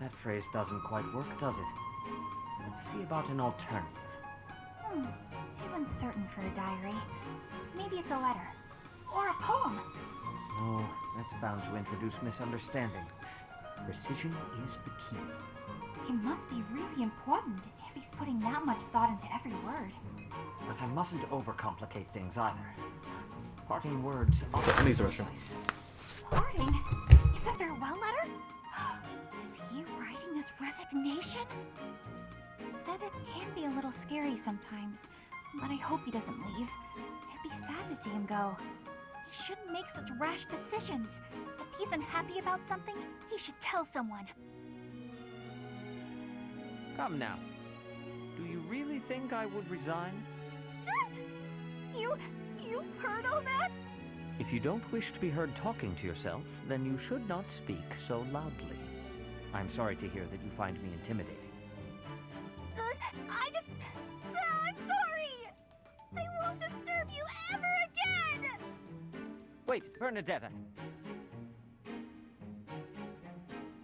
Speaker 19: That phrase doesn't quite work, does it? Let's see about an alternative.
Speaker 7: Too uncertain for a diary. Maybe it's a letter. Or a poem.
Speaker 19: No, that's bound to introduce misunderstanding. Precision is the key.
Speaker 7: It must be really important if he's putting that much thought into every word.
Speaker 19: But I mustn't overcomplicate things either. Parting words are precise.
Speaker 7: Parting? It's a farewell letter? Is he writing his resignation? Sedith can be a little scary sometimes, but I hope he doesn't leave. It'd be sad to see him go. He shouldn't make such rash decisions. If he's unhappy about something, he should tell someone.
Speaker 19: Come now. Do you really think I would resign?
Speaker 20: You heard all that?
Speaker 19: If you don't wish to be heard talking to yourself, then you should not speak so loudly. I'm sorry to hear that you find me intimidating.
Speaker 20: I'm sorry! I won't disturb you ever again!
Speaker 19: Wait, Bernadetta!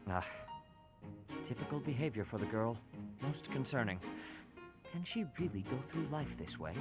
Speaker 19: Ah, typical behavior for the girl. Most concerning. Can she really go through life this way?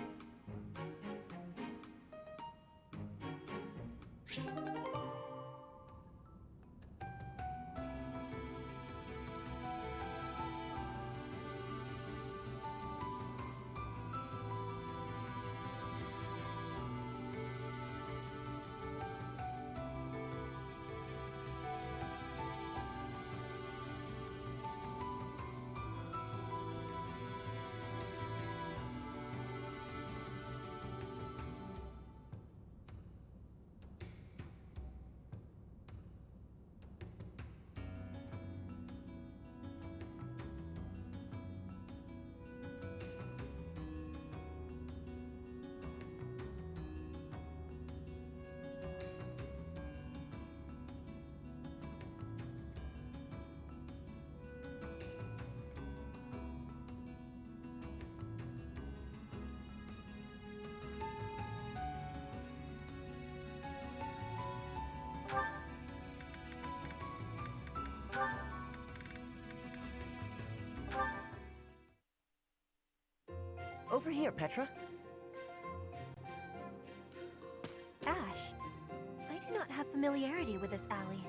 Speaker 13: Over here, Petra.
Speaker 20: Ash, I do not have familiarity with this alley.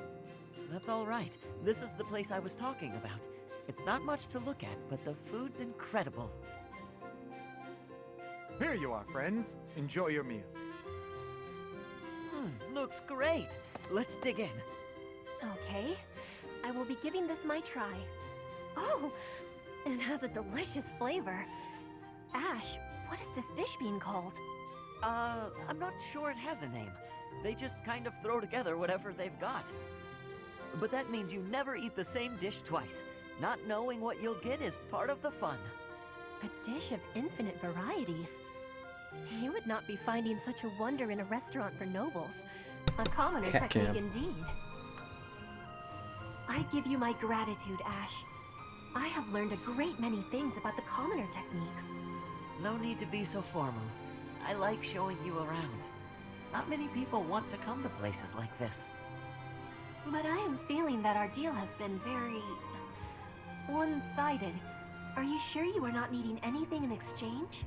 Speaker 13: That's all right. This is the place I was talking about. It's not much to look at, but the food's incredible.
Speaker 21: Here you are, friends. Enjoy your meal.
Speaker 13: Looks great. Let's dig in.
Speaker 20: Okay, I will be giving this my try. Oh, it has a delicious flavor. Ash, what is this dish being called?
Speaker 13: I'm not sure it has a name. They just kind of throw together whatever they've got. But that means you never eat the same dish twice. Not knowing what you'll get is part of the fun.
Speaker 20: A dish of infinite varieties. You would not be finding such a wonder in a restaurant for nobles. A commoner
Speaker 1: Cat
Speaker 20: technique
Speaker 1: cam.
Speaker 20: indeed. I give you my gratitude, Ash. I have learned a great many things about the commoner techniques.
Speaker 13: No need to be so formal. I like showing you around. Not many people want to come to places like this.
Speaker 20: But I am feeling that our deal has been very... one-sided. Are you sure you are not needing anything in exchange?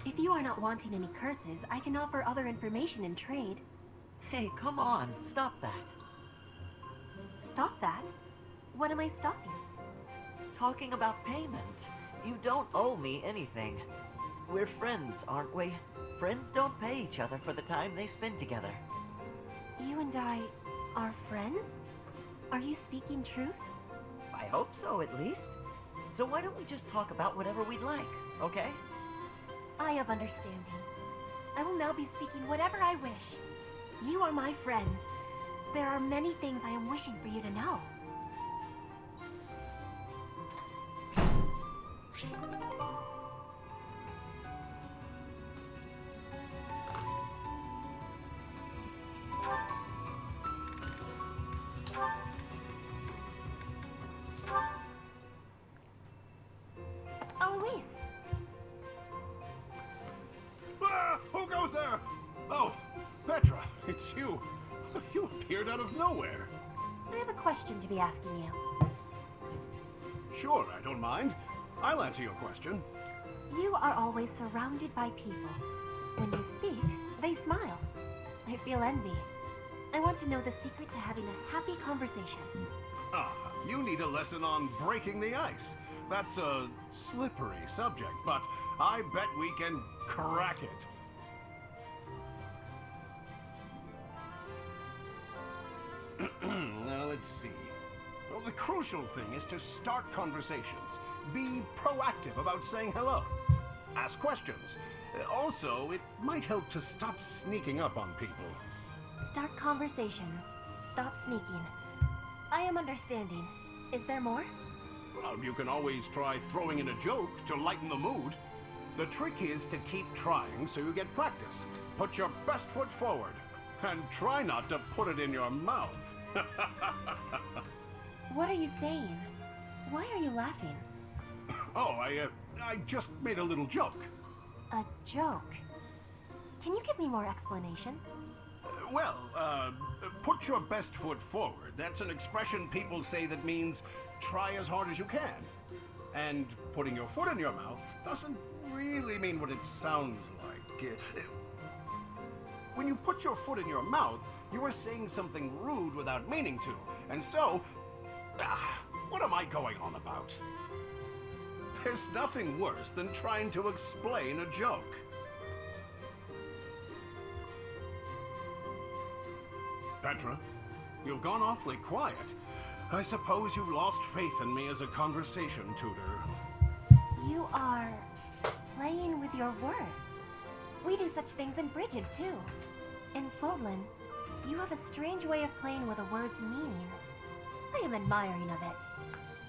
Speaker 20: If you are not wanting any curses, I can offer other information in trade.
Speaker 13: Hey, come on, stop that.
Speaker 20: Stop that? What am I stopping?
Speaker 13: talking about payment. You don't owe me anything. We're friends, aren't we? Friends don't pay each other for the time they spend together.
Speaker 20: You and I are friends? Are you speaking truth?
Speaker 13: I hope so, at least. So why don't we just talk about whatever we'd like, okay?
Speaker 20: I have understanding. I will now be speaking whatever I wish. You are my friend. There are many things I am wishing for you to know. Eloise!
Speaker 6: Ah, who goes there? Oh, Petra, it's you. You appeared out of nowhere.
Speaker 20: I have a question to be asking you.
Speaker 6: Sure, I don't mind. I'll answer your question.
Speaker 20: You are always surrounded by people. When you speak, they smile. I feel envy. I want to know the secret to having a happy conversation.
Speaker 6: Ah, you need a lesson on breaking the ice. That's a slippery subject, but I bet we can crack it. Now, let's see. Well, the crucial thing is to start conversations. Be proactive about saying hello. Ask questions. Also, it might help to stop sneaking up on people.
Speaker 20: Start conversations. Stop sneaking. I am understanding. Is there more?
Speaker 6: Well, you can always try throwing in a joke to lighten the mood. The trick is to keep trying so you get practice. Put your best foot forward. And try not to put it in your mouth.
Speaker 20: What are you saying? Why are you laughing?
Speaker 6: Oh, I just made a little joke.
Speaker 20: A joke? Can you give me more explanation?
Speaker 6: Well, put your best foot forward. That's an expression people say that means try as hard as you can. And putting your foot in your mouth doesn't really mean what it sounds like. When you put your foot in your mouth, you are saying something rude without meaning to. And so, what am I going on about? There's nothing worse than trying to explain a joke. Petra, you've gone awfully quiet. I suppose you've lost faith in me as a conversation tutor.
Speaker 20: You are playing with your words. We do such things in Brigid, too. In Fodlan, you have a strange way of playing with a word's meaning. I am admiring of it.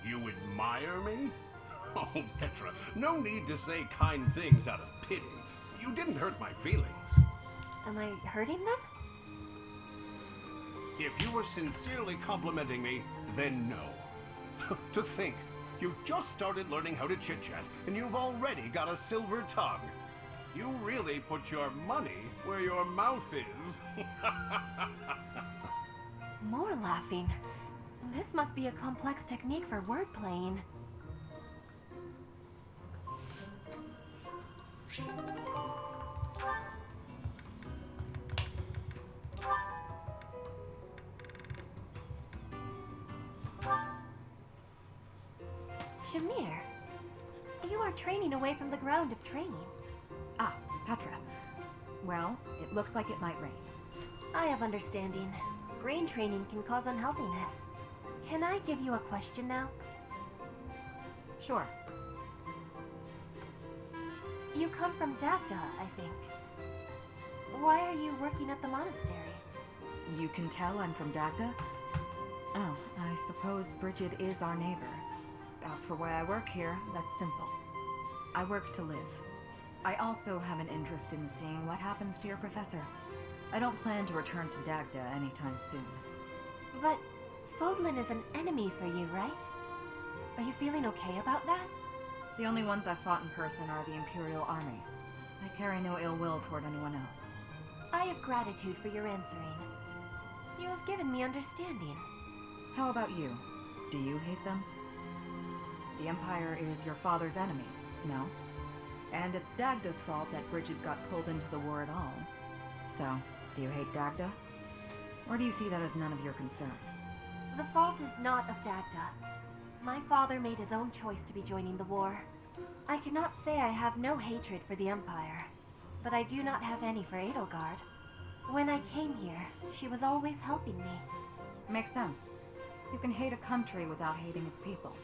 Speaker 6: You admire me? Oh, Petra, no need to say kind things out of pity. You didn't hurt my feelings.
Speaker 20: Am I hurting them?
Speaker 6: If you were sincerely complimenting me, then no. To think, you just started learning how to chit-chat, and you've already got a silver tongue. You really put your money where your mouth is.
Speaker 20: More laughing. This must be a complex technique for word playing. Shamir, you are training away from the ground of training.
Speaker 14: Ah, Petra. Well, it looks like it might rain.
Speaker 20: I have understanding. Rain training can cause unhealthiness. Can I give you a question now?
Speaker 14: Sure.
Speaker 20: You come from Dagda, I think. Why are you working at the monastery?
Speaker 14: You can tell I'm from Dagda? Oh, I suppose Brigid is our neighbor. As for why I work here, that's simple. I work to live. I also have an interest in seeing what happens to your professor. I don't plan to return to Dagda anytime soon.
Speaker 20: But Fodlan is an enemy for you, right? Are you feeling okay about that?
Speaker 14: The only ones I've fought in person are the Imperial Army. I carry no ill will toward anyone else.
Speaker 20: I have gratitude for your answering. You have given me understanding.
Speaker 14: How about you? Do you hate them? The Empire is your father's enemy, no? And it's Dagda's fault that Brigid got pulled into the war at all. So, do you hate Dagda? Or do you see that as none of your concern?
Speaker 20: The fault is not of Dagda. My father made his own choice to be joining the war. I cannot say I have no hatred for the Empire, but I do not have any for Edelgard. When I came here, she was always helping me.
Speaker 14: Makes sense. You can hate a country without hating its people.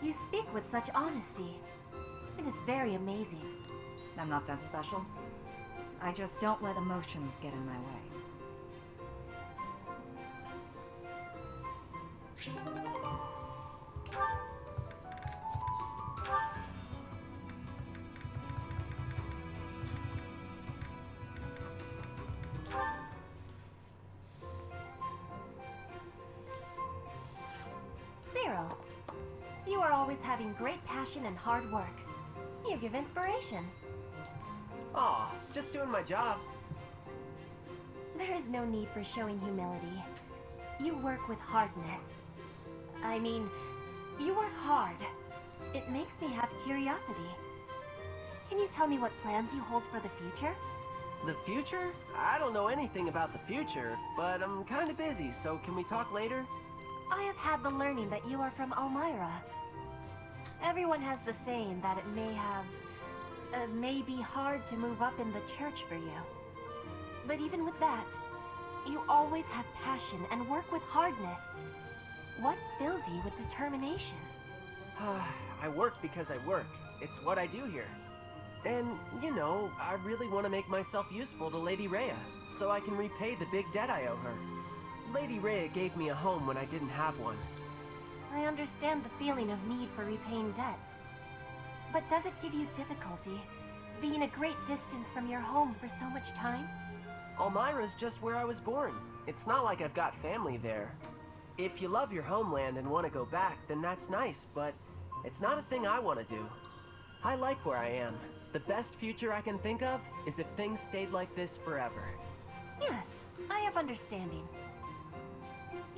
Speaker 20: You speak with such honesty. It is very amazing.
Speaker 14: I'm not that special. I just don't let emotions get in my way.
Speaker 20: Cyril, you are always having great passion and hard work. You give inspiration.
Speaker 4: Aw, just doing my job.
Speaker 20: There is no need for showing humility. You work with hardness. I mean, you work hard. It makes me have curiosity. Can you tell me what plans you hold for the future?
Speaker 4: The future? I don't know anything about the future, but I'm kinda busy, so can we talk later?
Speaker 20: I have had the learning that you are from Elmira. Everyone has the saying that it may be hard to move up in the church for you. But even with that, you always have passion and work with hardness. What fills you with determination?
Speaker 4: I work because I work. It's what I do here. And, you know, I really want to make myself useful to Lady Rhea, so I can repay the big debt I owe her. Lady Rhea gave me a home when I didn't have one.
Speaker 20: I understand the feeling of need for repaying debts. But does it give you difficulty, being a great distance from your home for so much time?
Speaker 4: Elmira's just where I was born. It's not like I've got family there. If you love your homeland and want to go back, then that's nice, but it's not a thing I want to do. I like where I am. The best future I can think of is if things stayed like this forever.
Speaker 20: Yes, I have understanding.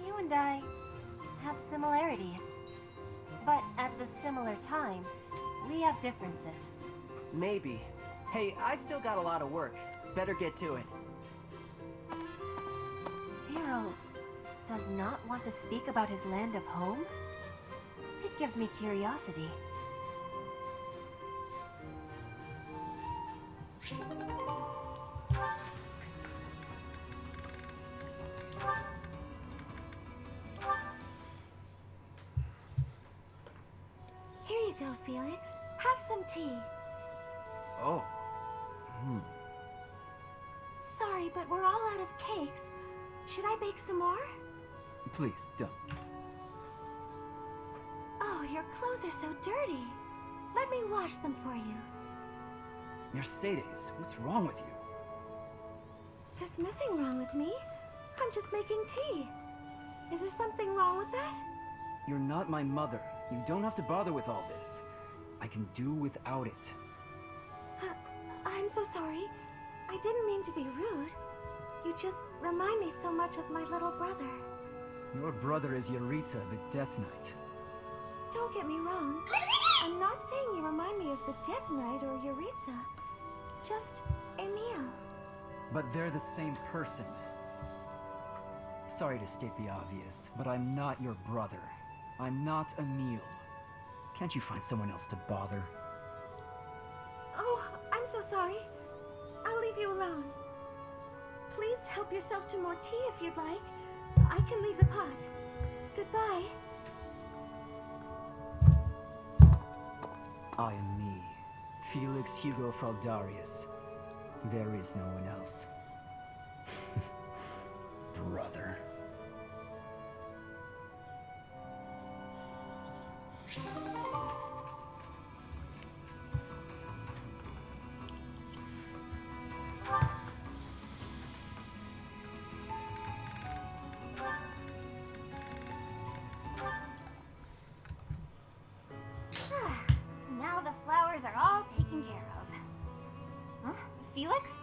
Speaker 20: You and I have similarities. But at the similar time, we have differences.
Speaker 4: Maybe. Hey, I still got a lot of work. Better get to it.
Speaker 20: Cyril does not want to speak about his land of home? It gives me curiosity.
Speaker 2: Here you go, Felix. Have some tea.
Speaker 10: Oh.
Speaker 2: Sorry, but we're all out of cakes. Should I bake some more?
Speaker 22: Please, don't.
Speaker 2: Oh, your clothes are so dirty. Let me wash them for you.
Speaker 22: Mercedes, what's wrong with you?
Speaker 2: There's nothing wrong with me. I'm just making tea. Is there something wrong with that?
Speaker 22: You're not my mother. You don't have to bother with all this. I can do without it.
Speaker 2: I'm so sorry. I didn't mean to be rude. You just remind me so much of my little brother.
Speaker 22: Your brother is Yaritza, the Death Knight.
Speaker 2: Don't get me wrong. I'm not saying you remind me of the Death Knight or Yaritza. Just Emil.
Speaker 22: But they're the same person. Sorry to state the obvious, but I'm not your brother. I'm not Emil. Can't you find someone else to bother?
Speaker 2: Oh, I'm so sorry. I'll leave you alone. Please help yourself to more tea if you'd like. I can leave the pot. Goodbye.
Speaker 22: I am me, Felix Hugo Fraldarius. There is no one else. Brother.
Speaker 15: Now the flowers are all taken care of. Huh? Felix?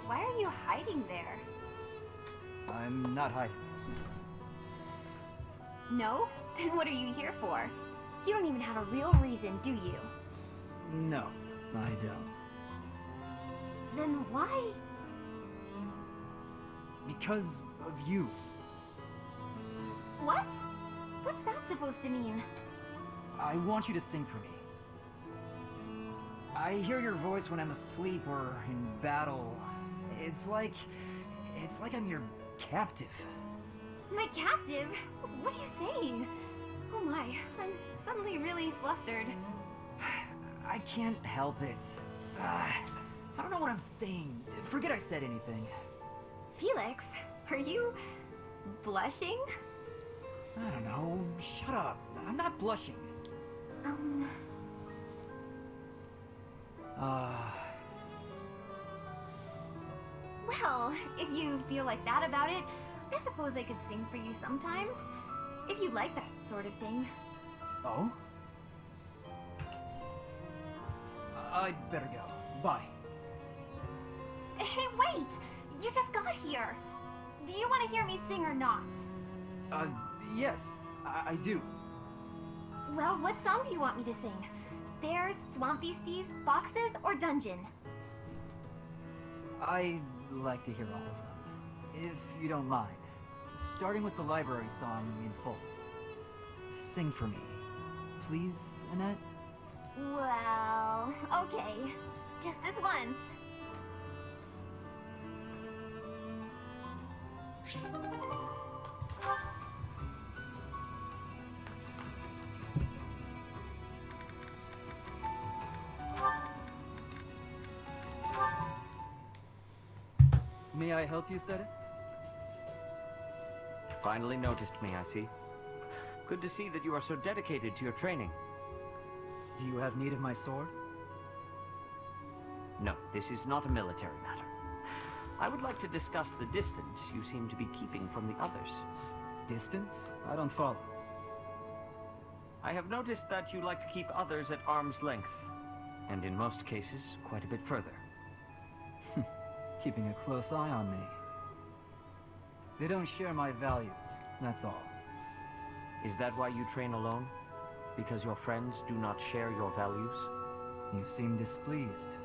Speaker 15: Why are you hiding there?
Speaker 22: I'm not hiding.
Speaker 15: No? Then what are you here for? You don't even have a real reason, do you?
Speaker 22: No, I don't.
Speaker 15: Then why?
Speaker 22: Because of you.
Speaker 15: What? What's that supposed to mean?
Speaker 22: I want you to sing for me. I hear your voice when I'm asleep or in battle. It's like I'm your captive.
Speaker 7: My captive? What are you saying? Oh my, I'm suddenly really flustered.
Speaker 22: I can't help it. I don't know what I'm saying. Forget I said anything.
Speaker 7: Felix, are you blushing?
Speaker 22: I don't know. Shut up. I'm not blushing.
Speaker 7: Well, if you feel like that about it, I suppose I could sing for you sometimes. If you like that sort of thing.
Speaker 22: Oh? I'd better go. Bye.
Speaker 7: Hey, wait! You just got here! Do you want to hear me sing or not?
Speaker 22: Yes, I do.
Speaker 7: Well, what song do you want me to sing? Bears, swamp beasties, boxes, or dungeon?
Speaker 22: I'd like to hear all of them, if you don't mind. Starting with the library song in full. Sing for me, please, Annette?
Speaker 7: Well, okay. Just this once.
Speaker 22: May I help you, Sedith?
Speaker 19: Finally noticed me, I see. Good to see that you are so dedicated to your training.
Speaker 22: Do you have need of my sword?
Speaker 19: No, this is not a military matter. I would like to discuss the distance you seem to be keeping from the others.
Speaker 22: Distance? I don't follow.
Speaker 19: I have noticed that you like to keep others at arm's length, and in most cases, quite a bit further.
Speaker 22: Keeping a close eye on me. They don't share my values, that's all.
Speaker 19: Is that why you train alone? Because your friends do not share your values?
Speaker 22: You seem displeased.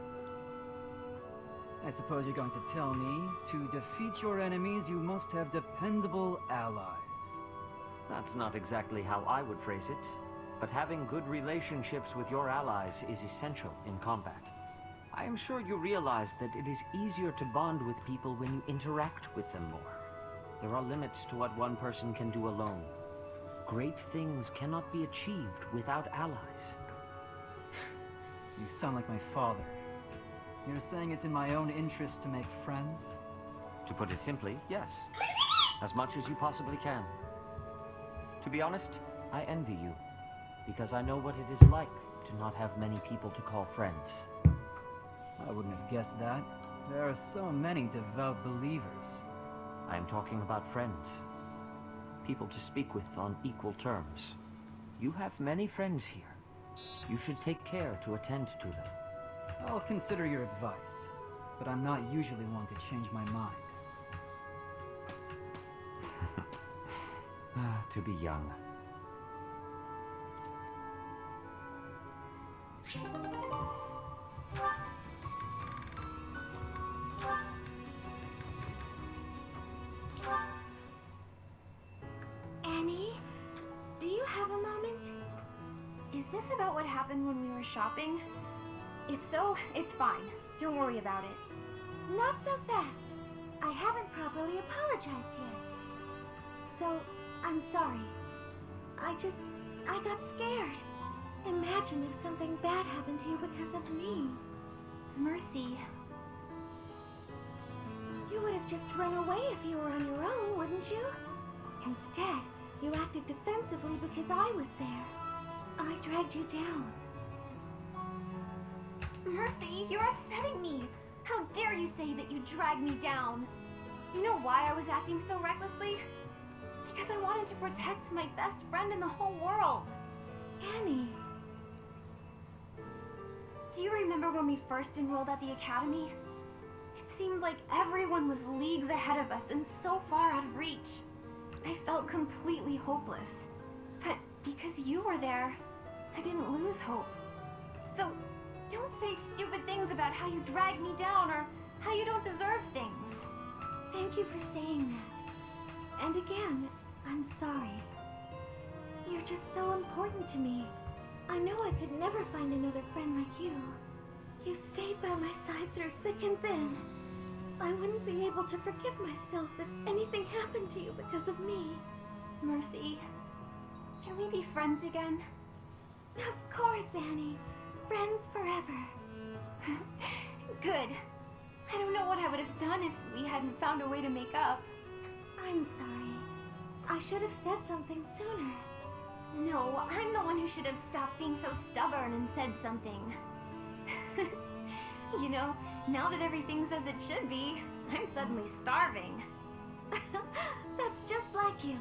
Speaker 22: I suppose you're going to tell me, to defeat your enemies, you must have dependable allies.
Speaker 19: That's not exactly how I would phrase it, but having good relationships with your allies is essential in combat. I am sure you realize that it is easier to bond with people when you interact with them more. There are limits to what one person can do alone. Great things cannot be achieved without allies.
Speaker 22: You sound like my father. You're saying it's in my own interest to make friends?
Speaker 19: To put it simply, yes. As much as you possibly can. To be honest, I envy you, because I know what it is like to not have many people to call friends.
Speaker 22: I wouldn't have guessed that. There are so many devout believers.
Speaker 19: I am talking about friends. People to speak with on equal terms. You have many friends here. You should take care to attend to them.
Speaker 22: I'll consider your advice, but I'm not usually one to change my mind.
Speaker 19: To be young.
Speaker 2: Annie, do you have a moment?
Speaker 7: Is this about what happened when we were shopping? If so, it's fine. Don't worry about it.
Speaker 2: Not so fast. I haven't properly apologized yet. So, I'm sorry. I got scared. Imagine if something bad happened to you because of me.
Speaker 7: Mercy.
Speaker 2: You would have just run away if you were on your own, wouldn't you? Instead, you acted defensively because I was there. I dragged you down.
Speaker 7: Mercy, you're upsetting me! How dare you say that you dragged me down? You know why I was acting so recklessly? Because I wanted to protect my best friend in the whole world.
Speaker 2: Annie.
Speaker 7: Do you remember when we first enrolled at the academy? It seemed like everyone was leagues ahead of us and so far out of reach. I felt completely hopeless. But because you were there, I didn't lose hope. So don't say stupid things about how you dragged me down or how you don't deserve things.
Speaker 2: Thank you for saying that. And again, I'm sorry. You're just so important to me. I know I could never find another friend like you. You stayed by my side through thick and thin. I wouldn't be able to forgive myself if anything happened to you because of me.
Speaker 15: Mercy, can we be friends again?
Speaker 2: Of course, Annie. Friends forever.
Speaker 15: Good. I don't know what I would have done if we hadn't found a way to make up.
Speaker 2: I'm sorry. I should have said something sooner.
Speaker 15: No, I'm the one who should have stopped being so stubborn and said something. You know, now that everything's as it should be, I'm suddenly starving.
Speaker 2: That's just like you.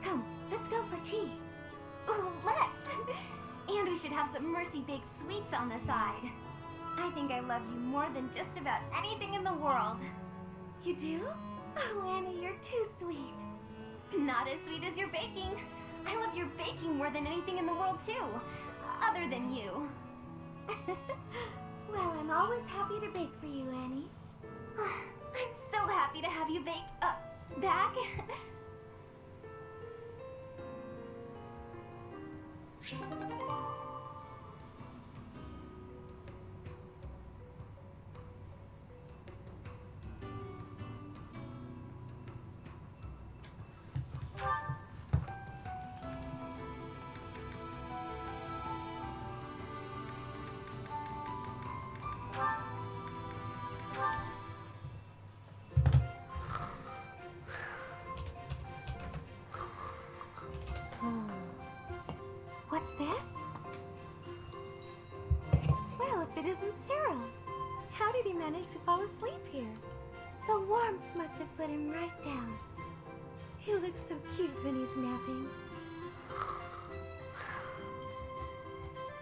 Speaker 2: Come, let's go for tea.
Speaker 15: Ooh, let's! And we should have some Mercy-baked sweets on the side. I think I love you more than just about anything in the world.
Speaker 2: You do? Oh, Annie, you're too sweet.
Speaker 15: Not as sweet as your baking. I love your baking more than anything in the world, too. Other than you.
Speaker 2: Well, I'm always happy to bake for you, Annie.
Speaker 15: I'm so happy to have you bake, back.
Speaker 2: What's this? Well, if it isn't Cyril. How did he manage to fall asleep here? The warmth must have put him right down. He looks so cute when he's napping.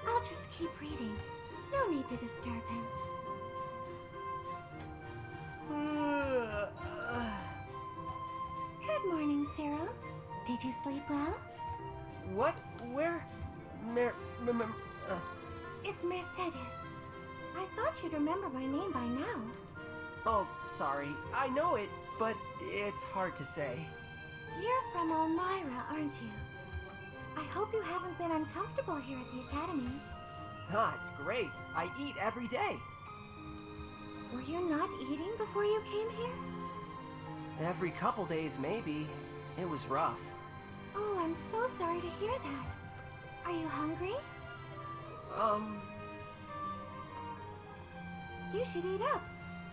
Speaker 2: I'll just keep reading. No need to disturb him. Good morning, Cyril. Did you sleep well?
Speaker 4: What? Where?
Speaker 2: It's Mercedes. I thought you'd remember my name by now.
Speaker 4: Oh, sorry. I know it, but it's hard to say.
Speaker 2: You're from Elmira, aren't you? I hope you haven't been uncomfortable here at the Academy.
Speaker 4: Ah, it's great. I eat every day.
Speaker 2: Were you not eating before you came here?
Speaker 4: Every couple days, maybe. It was rough.
Speaker 2: Oh, I'm so sorry to hear that. Are you hungry? You should eat up,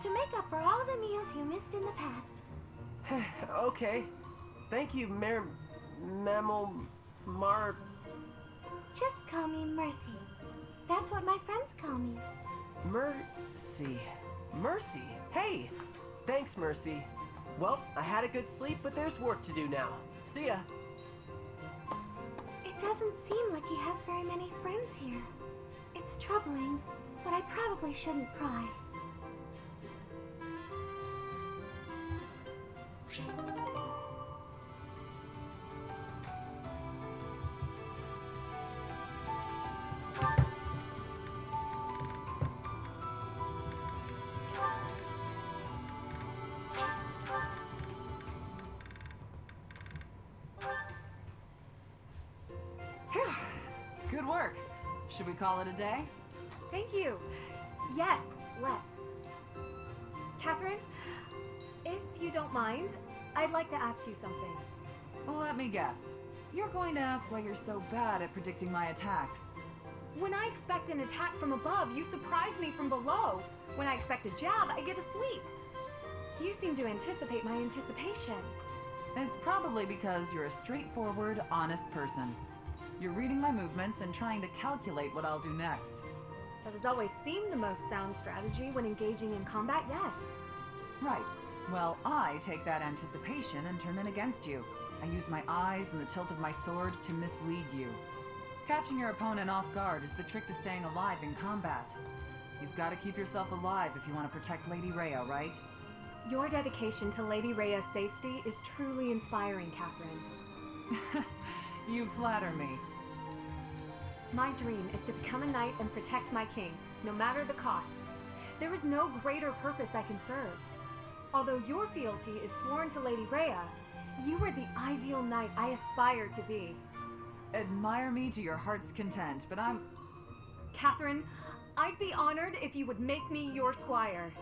Speaker 2: to make up for all the meals you missed in the past.
Speaker 4: Okay. Thank you,
Speaker 2: Just call me Mercy. That's what my friends call me.
Speaker 4: Mercy. Mercy? Hey! Thanks, Mercy. Well, I had a good sleep, but there's work to do now. See ya.
Speaker 2: It doesn't seem like he has very many friends here. It's troubling, but I probably shouldn't pry.
Speaker 8: Good work. Should we call it a day?
Speaker 3: Thank you. Yes, let's. Catherine, if you don't mind, I'd like to ask you something.
Speaker 8: Well, let me guess. You're going to ask why you're so bad at predicting my attacks.
Speaker 3: When I expect an attack from above, you surprise me from below. When I expect a jab, I get a sweep. You seem to anticipate my anticipation.
Speaker 8: It's probably because you're a straightforward, honest person. You're reading my movements and trying to calculate what I'll do next.
Speaker 3: That has always seemed the most sound strategy when engaging in combat, yes.
Speaker 8: Right. Well, I take that anticipation and turn it against you. I use my eyes and the tilt of my sword to mislead you. Catching your opponent off guard is the trick to staying alive in combat. You've got to keep yourself alive if you want to protect Lady Rhea, right?
Speaker 3: Your dedication to Lady Rhea's safety is truly inspiring, Catherine.
Speaker 8: You flatter me.
Speaker 3: My dream is to become a knight and protect my king, no matter the cost. There is no greater purpose I can serve. Although your fealty is sworn to Lady Rhea, you are the ideal knight I aspire to be.
Speaker 8: Admire me to your heart's content, but I'm...
Speaker 3: Catherine, I'd be honored if you would make me your squire.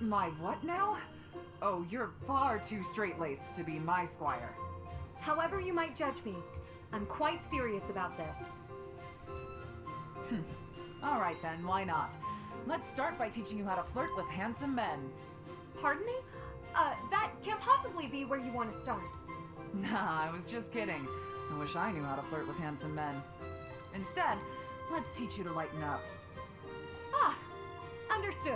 Speaker 8: My what now? Oh, you're far too straight-laced to be my squire.
Speaker 3: However you might judge me, I'm quite serious about this.
Speaker 8: All right then, why not? Let's start by teaching you how to flirt with handsome men.
Speaker 3: Pardon me? That can't possibly be where you want to start.
Speaker 8: Nah, I was just kidding. I wish I knew how to flirt with handsome men. Instead, let's teach you to lighten up.
Speaker 3: Ah, understood.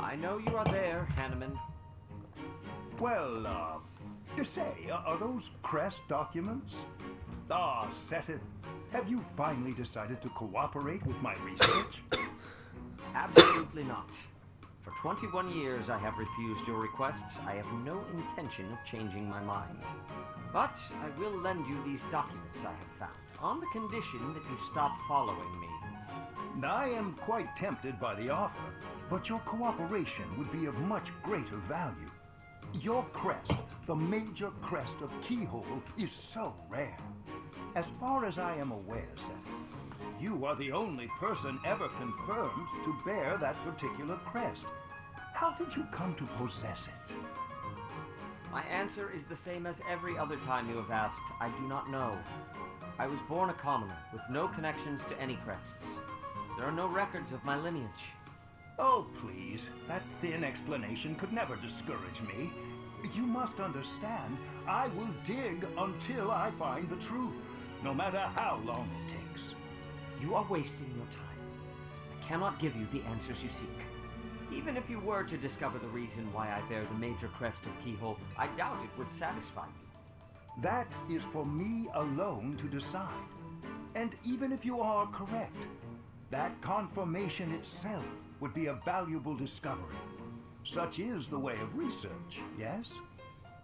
Speaker 19: I know you are there, Hanneman.
Speaker 6: Well, say, are those crest documents? Ah, Sethith, have you finally decided to cooperate with my research?
Speaker 19: Absolutely not. For 21 years I have refused your requests. I have no intention of changing my mind. But I will lend you these documents I have found, on the condition that you stop following me.
Speaker 6: I am quite tempted by the offer, but your cooperation would be of much greater value. Your crest, the major crest of Keyhole, is so rare. As far as I am aware, Seth, you are the only person ever confirmed to bear that particular crest. How did you come to possess it?
Speaker 19: My answer is the same as every other time you have asked. I do not know. I was born a commoner, with no connections to any crests. There are no records of my lineage.
Speaker 6: Oh, please. That thin explanation could never discourage me. You must understand, I will dig until I find the truth, no matter how long it takes.
Speaker 19: You are wasting your time. I cannot give you the answers you seek. Even if you were to discover the reason why I bear the major crest of Keyhole, I doubt it would satisfy you.
Speaker 6: That is for me alone to decide. And even if you are correct, that confirmation itself would be a valuable discovery. Such is the way of research, yes?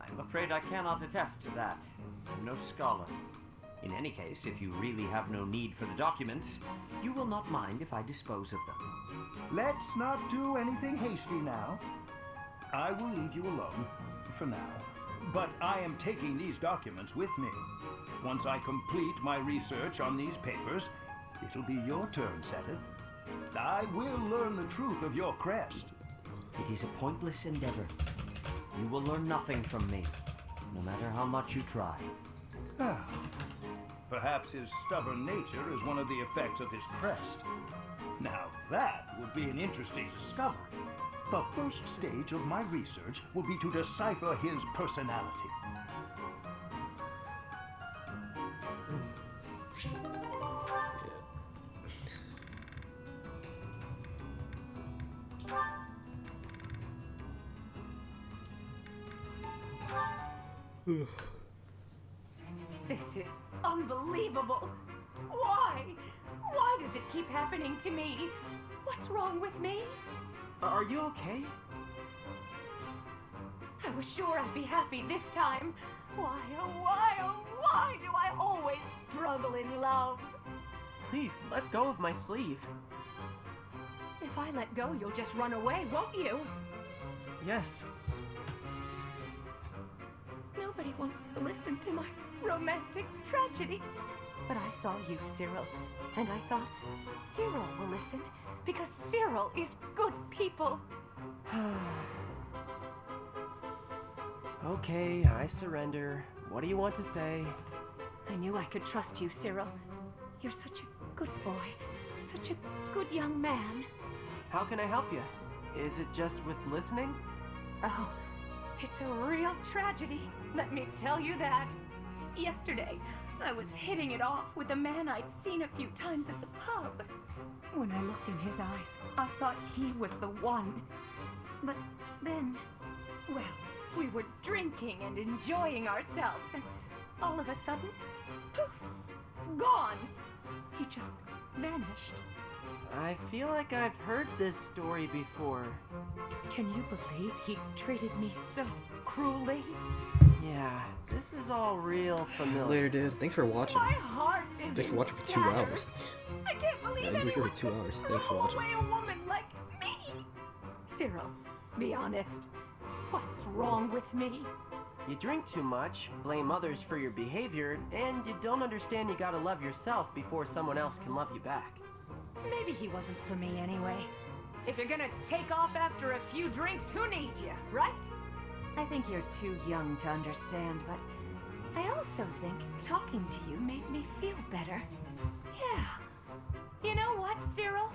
Speaker 19: I'm afraid I cannot attest to that. I'm no scholar. In any case, if you really have no need for the documents, you will not mind if I dispose of them.
Speaker 6: Let's not do anything hasty now. I will leave you alone, for now. But I am taking these documents with me. Once I complete my research on these papers, it'll be your turn, Sethith. I will learn the truth of your crest.
Speaker 19: It is a pointless endeavor. You will learn nothing from me, no matter how much you try.
Speaker 6: Perhaps his stubborn nature is one of the effects of his crest. Now that would be an interesting discovery. The first stage of my research will be to decipher his personality.
Speaker 20: This is unbelievable. Why? Why does it keep happening to me? What's wrong with me?
Speaker 4: Are you okay?
Speaker 20: I was sure I'd be happy this time. Why, oh why, oh why do I always struggle in love?
Speaker 4: Please, let go of my sleeve.
Speaker 20: If I let go, you'll just run away, won't you?
Speaker 4: Yes.
Speaker 20: Nobody wants to listen to my romantic tragedy. But I saw you, Cyril, and I thought, Cyril will listen, because Cyril is good people.
Speaker 4: Okay, I surrender. What do you want to say?
Speaker 20: I knew I could trust you, Cyril. You're such a good boy, such a good young man.
Speaker 4: How can I help you? Is it just with listening?
Speaker 20: Oh, it's a real tragedy, let me tell you that. Yesterday, I was hitting it off with a man I'd seen a few times at the pub. When I looked in his eyes, I thought he was the one. But then, well, we were drinking and enjoying ourselves, and all of a sudden, poof, gone. He just vanished.
Speaker 4: I feel like I've heard this story before.
Speaker 14: Can you believe he treated me so cruelly?
Speaker 4: Yeah, this is all real familiar.
Speaker 1: Later, dude. Thanks for watching.
Speaker 14: My heart is
Speaker 1: Thanks for
Speaker 14: in
Speaker 1: watching for 2
Speaker 14: tatters.
Speaker 1: hours.
Speaker 14: I can't believe
Speaker 1: Yeah, you were here
Speaker 14: anyone
Speaker 1: for 2 hours.
Speaker 14: threw
Speaker 1: Thanks for watching.
Speaker 14: away a woman like me. Cyril, be honest. What's wrong with me?
Speaker 4: You drink too much, blame others for your behavior, and you don't understand you gotta love yourself before someone else can love you back.
Speaker 14: Maybe he wasn't for me anyway. If you're gonna take off after a few drinks, who needs you, right? I think you're too young to understand, but I also think talking to you made me feel better. Yeah. You know what, Cyril?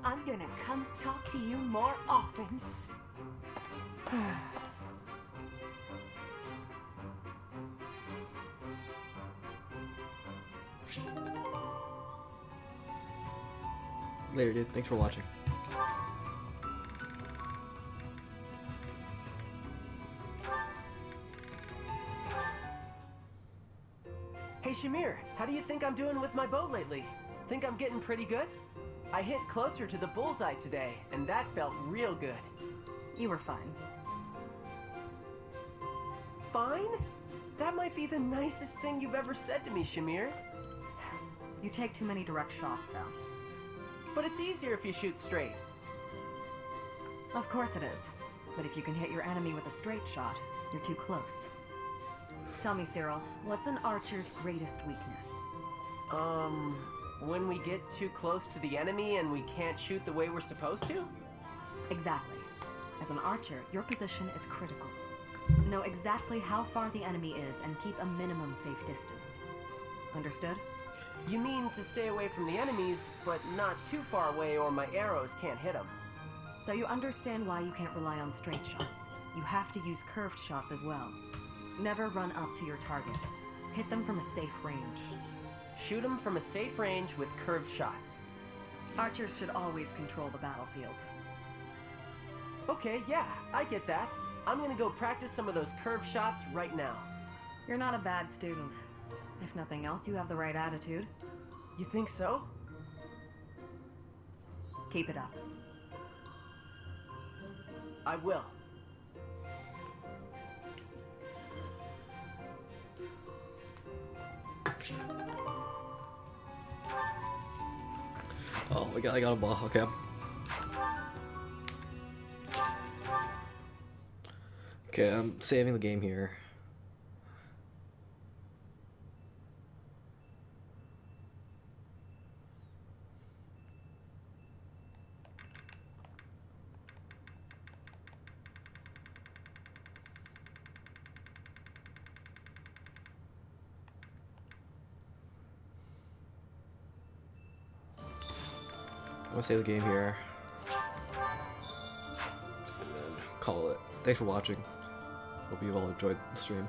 Speaker 14: I'm gonna come talk to you more often.
Speaker 1: Later, dude. Thanks for watching.
Speaker 4: Hey Shamir, how do you think I'm doing with my bow lately? Think I'm getting pretty good? I hit closer to the bullseye today, and that felt real good.
Speaker 3: You were fine.
Speaker 4: Fine? That might be the nicest thing you've ever said to me, Shamir.
Speaker 3: You take too many direct shots, though.
Speaker 4: But it's easier if you shoot straight.
Speaker 3: Of course it is. But if you can hit your enemy with a straight shot, you're too close. Tell me, Cyril, what's an archer's greatest weakness?
Speaker 4: When we get too close to the enemy and we can't shoot the way we're supposed to?
Speaker 3: Exactly. As an archer, your position is critical. Know exactly how far the enemy is and keep a minimum safe distance. Understood?
Speaker 4: You mean to stay away from the enemies, but not too far away or my arrows can't hit them.
Speaker 3: So you understand why you can't rely on straight shots. You have to use curved shots as well. Never run up to your target. Hit them from a safe range.
Speaker 4: Shoot them from a safe range with curved shots.
Speaker 3: Archers should always control the battlefield.
Speaker 4: Okay, yeah, I get that. I'm gonna go practice some of those curved shots right now.
Speaker 3: You're not a bad student. If nothing else, you have the right attitude.
Speaker 4: You think so?
Speaker 3: Keep it up.
Speaker 4: I will.
Speaker 1: Oh, I got a ball. Okay. Okay, I'm saving the game here. I'm gonna save the game here. And then call it. Thanks for watching. Hope you've all enjoyed the stream.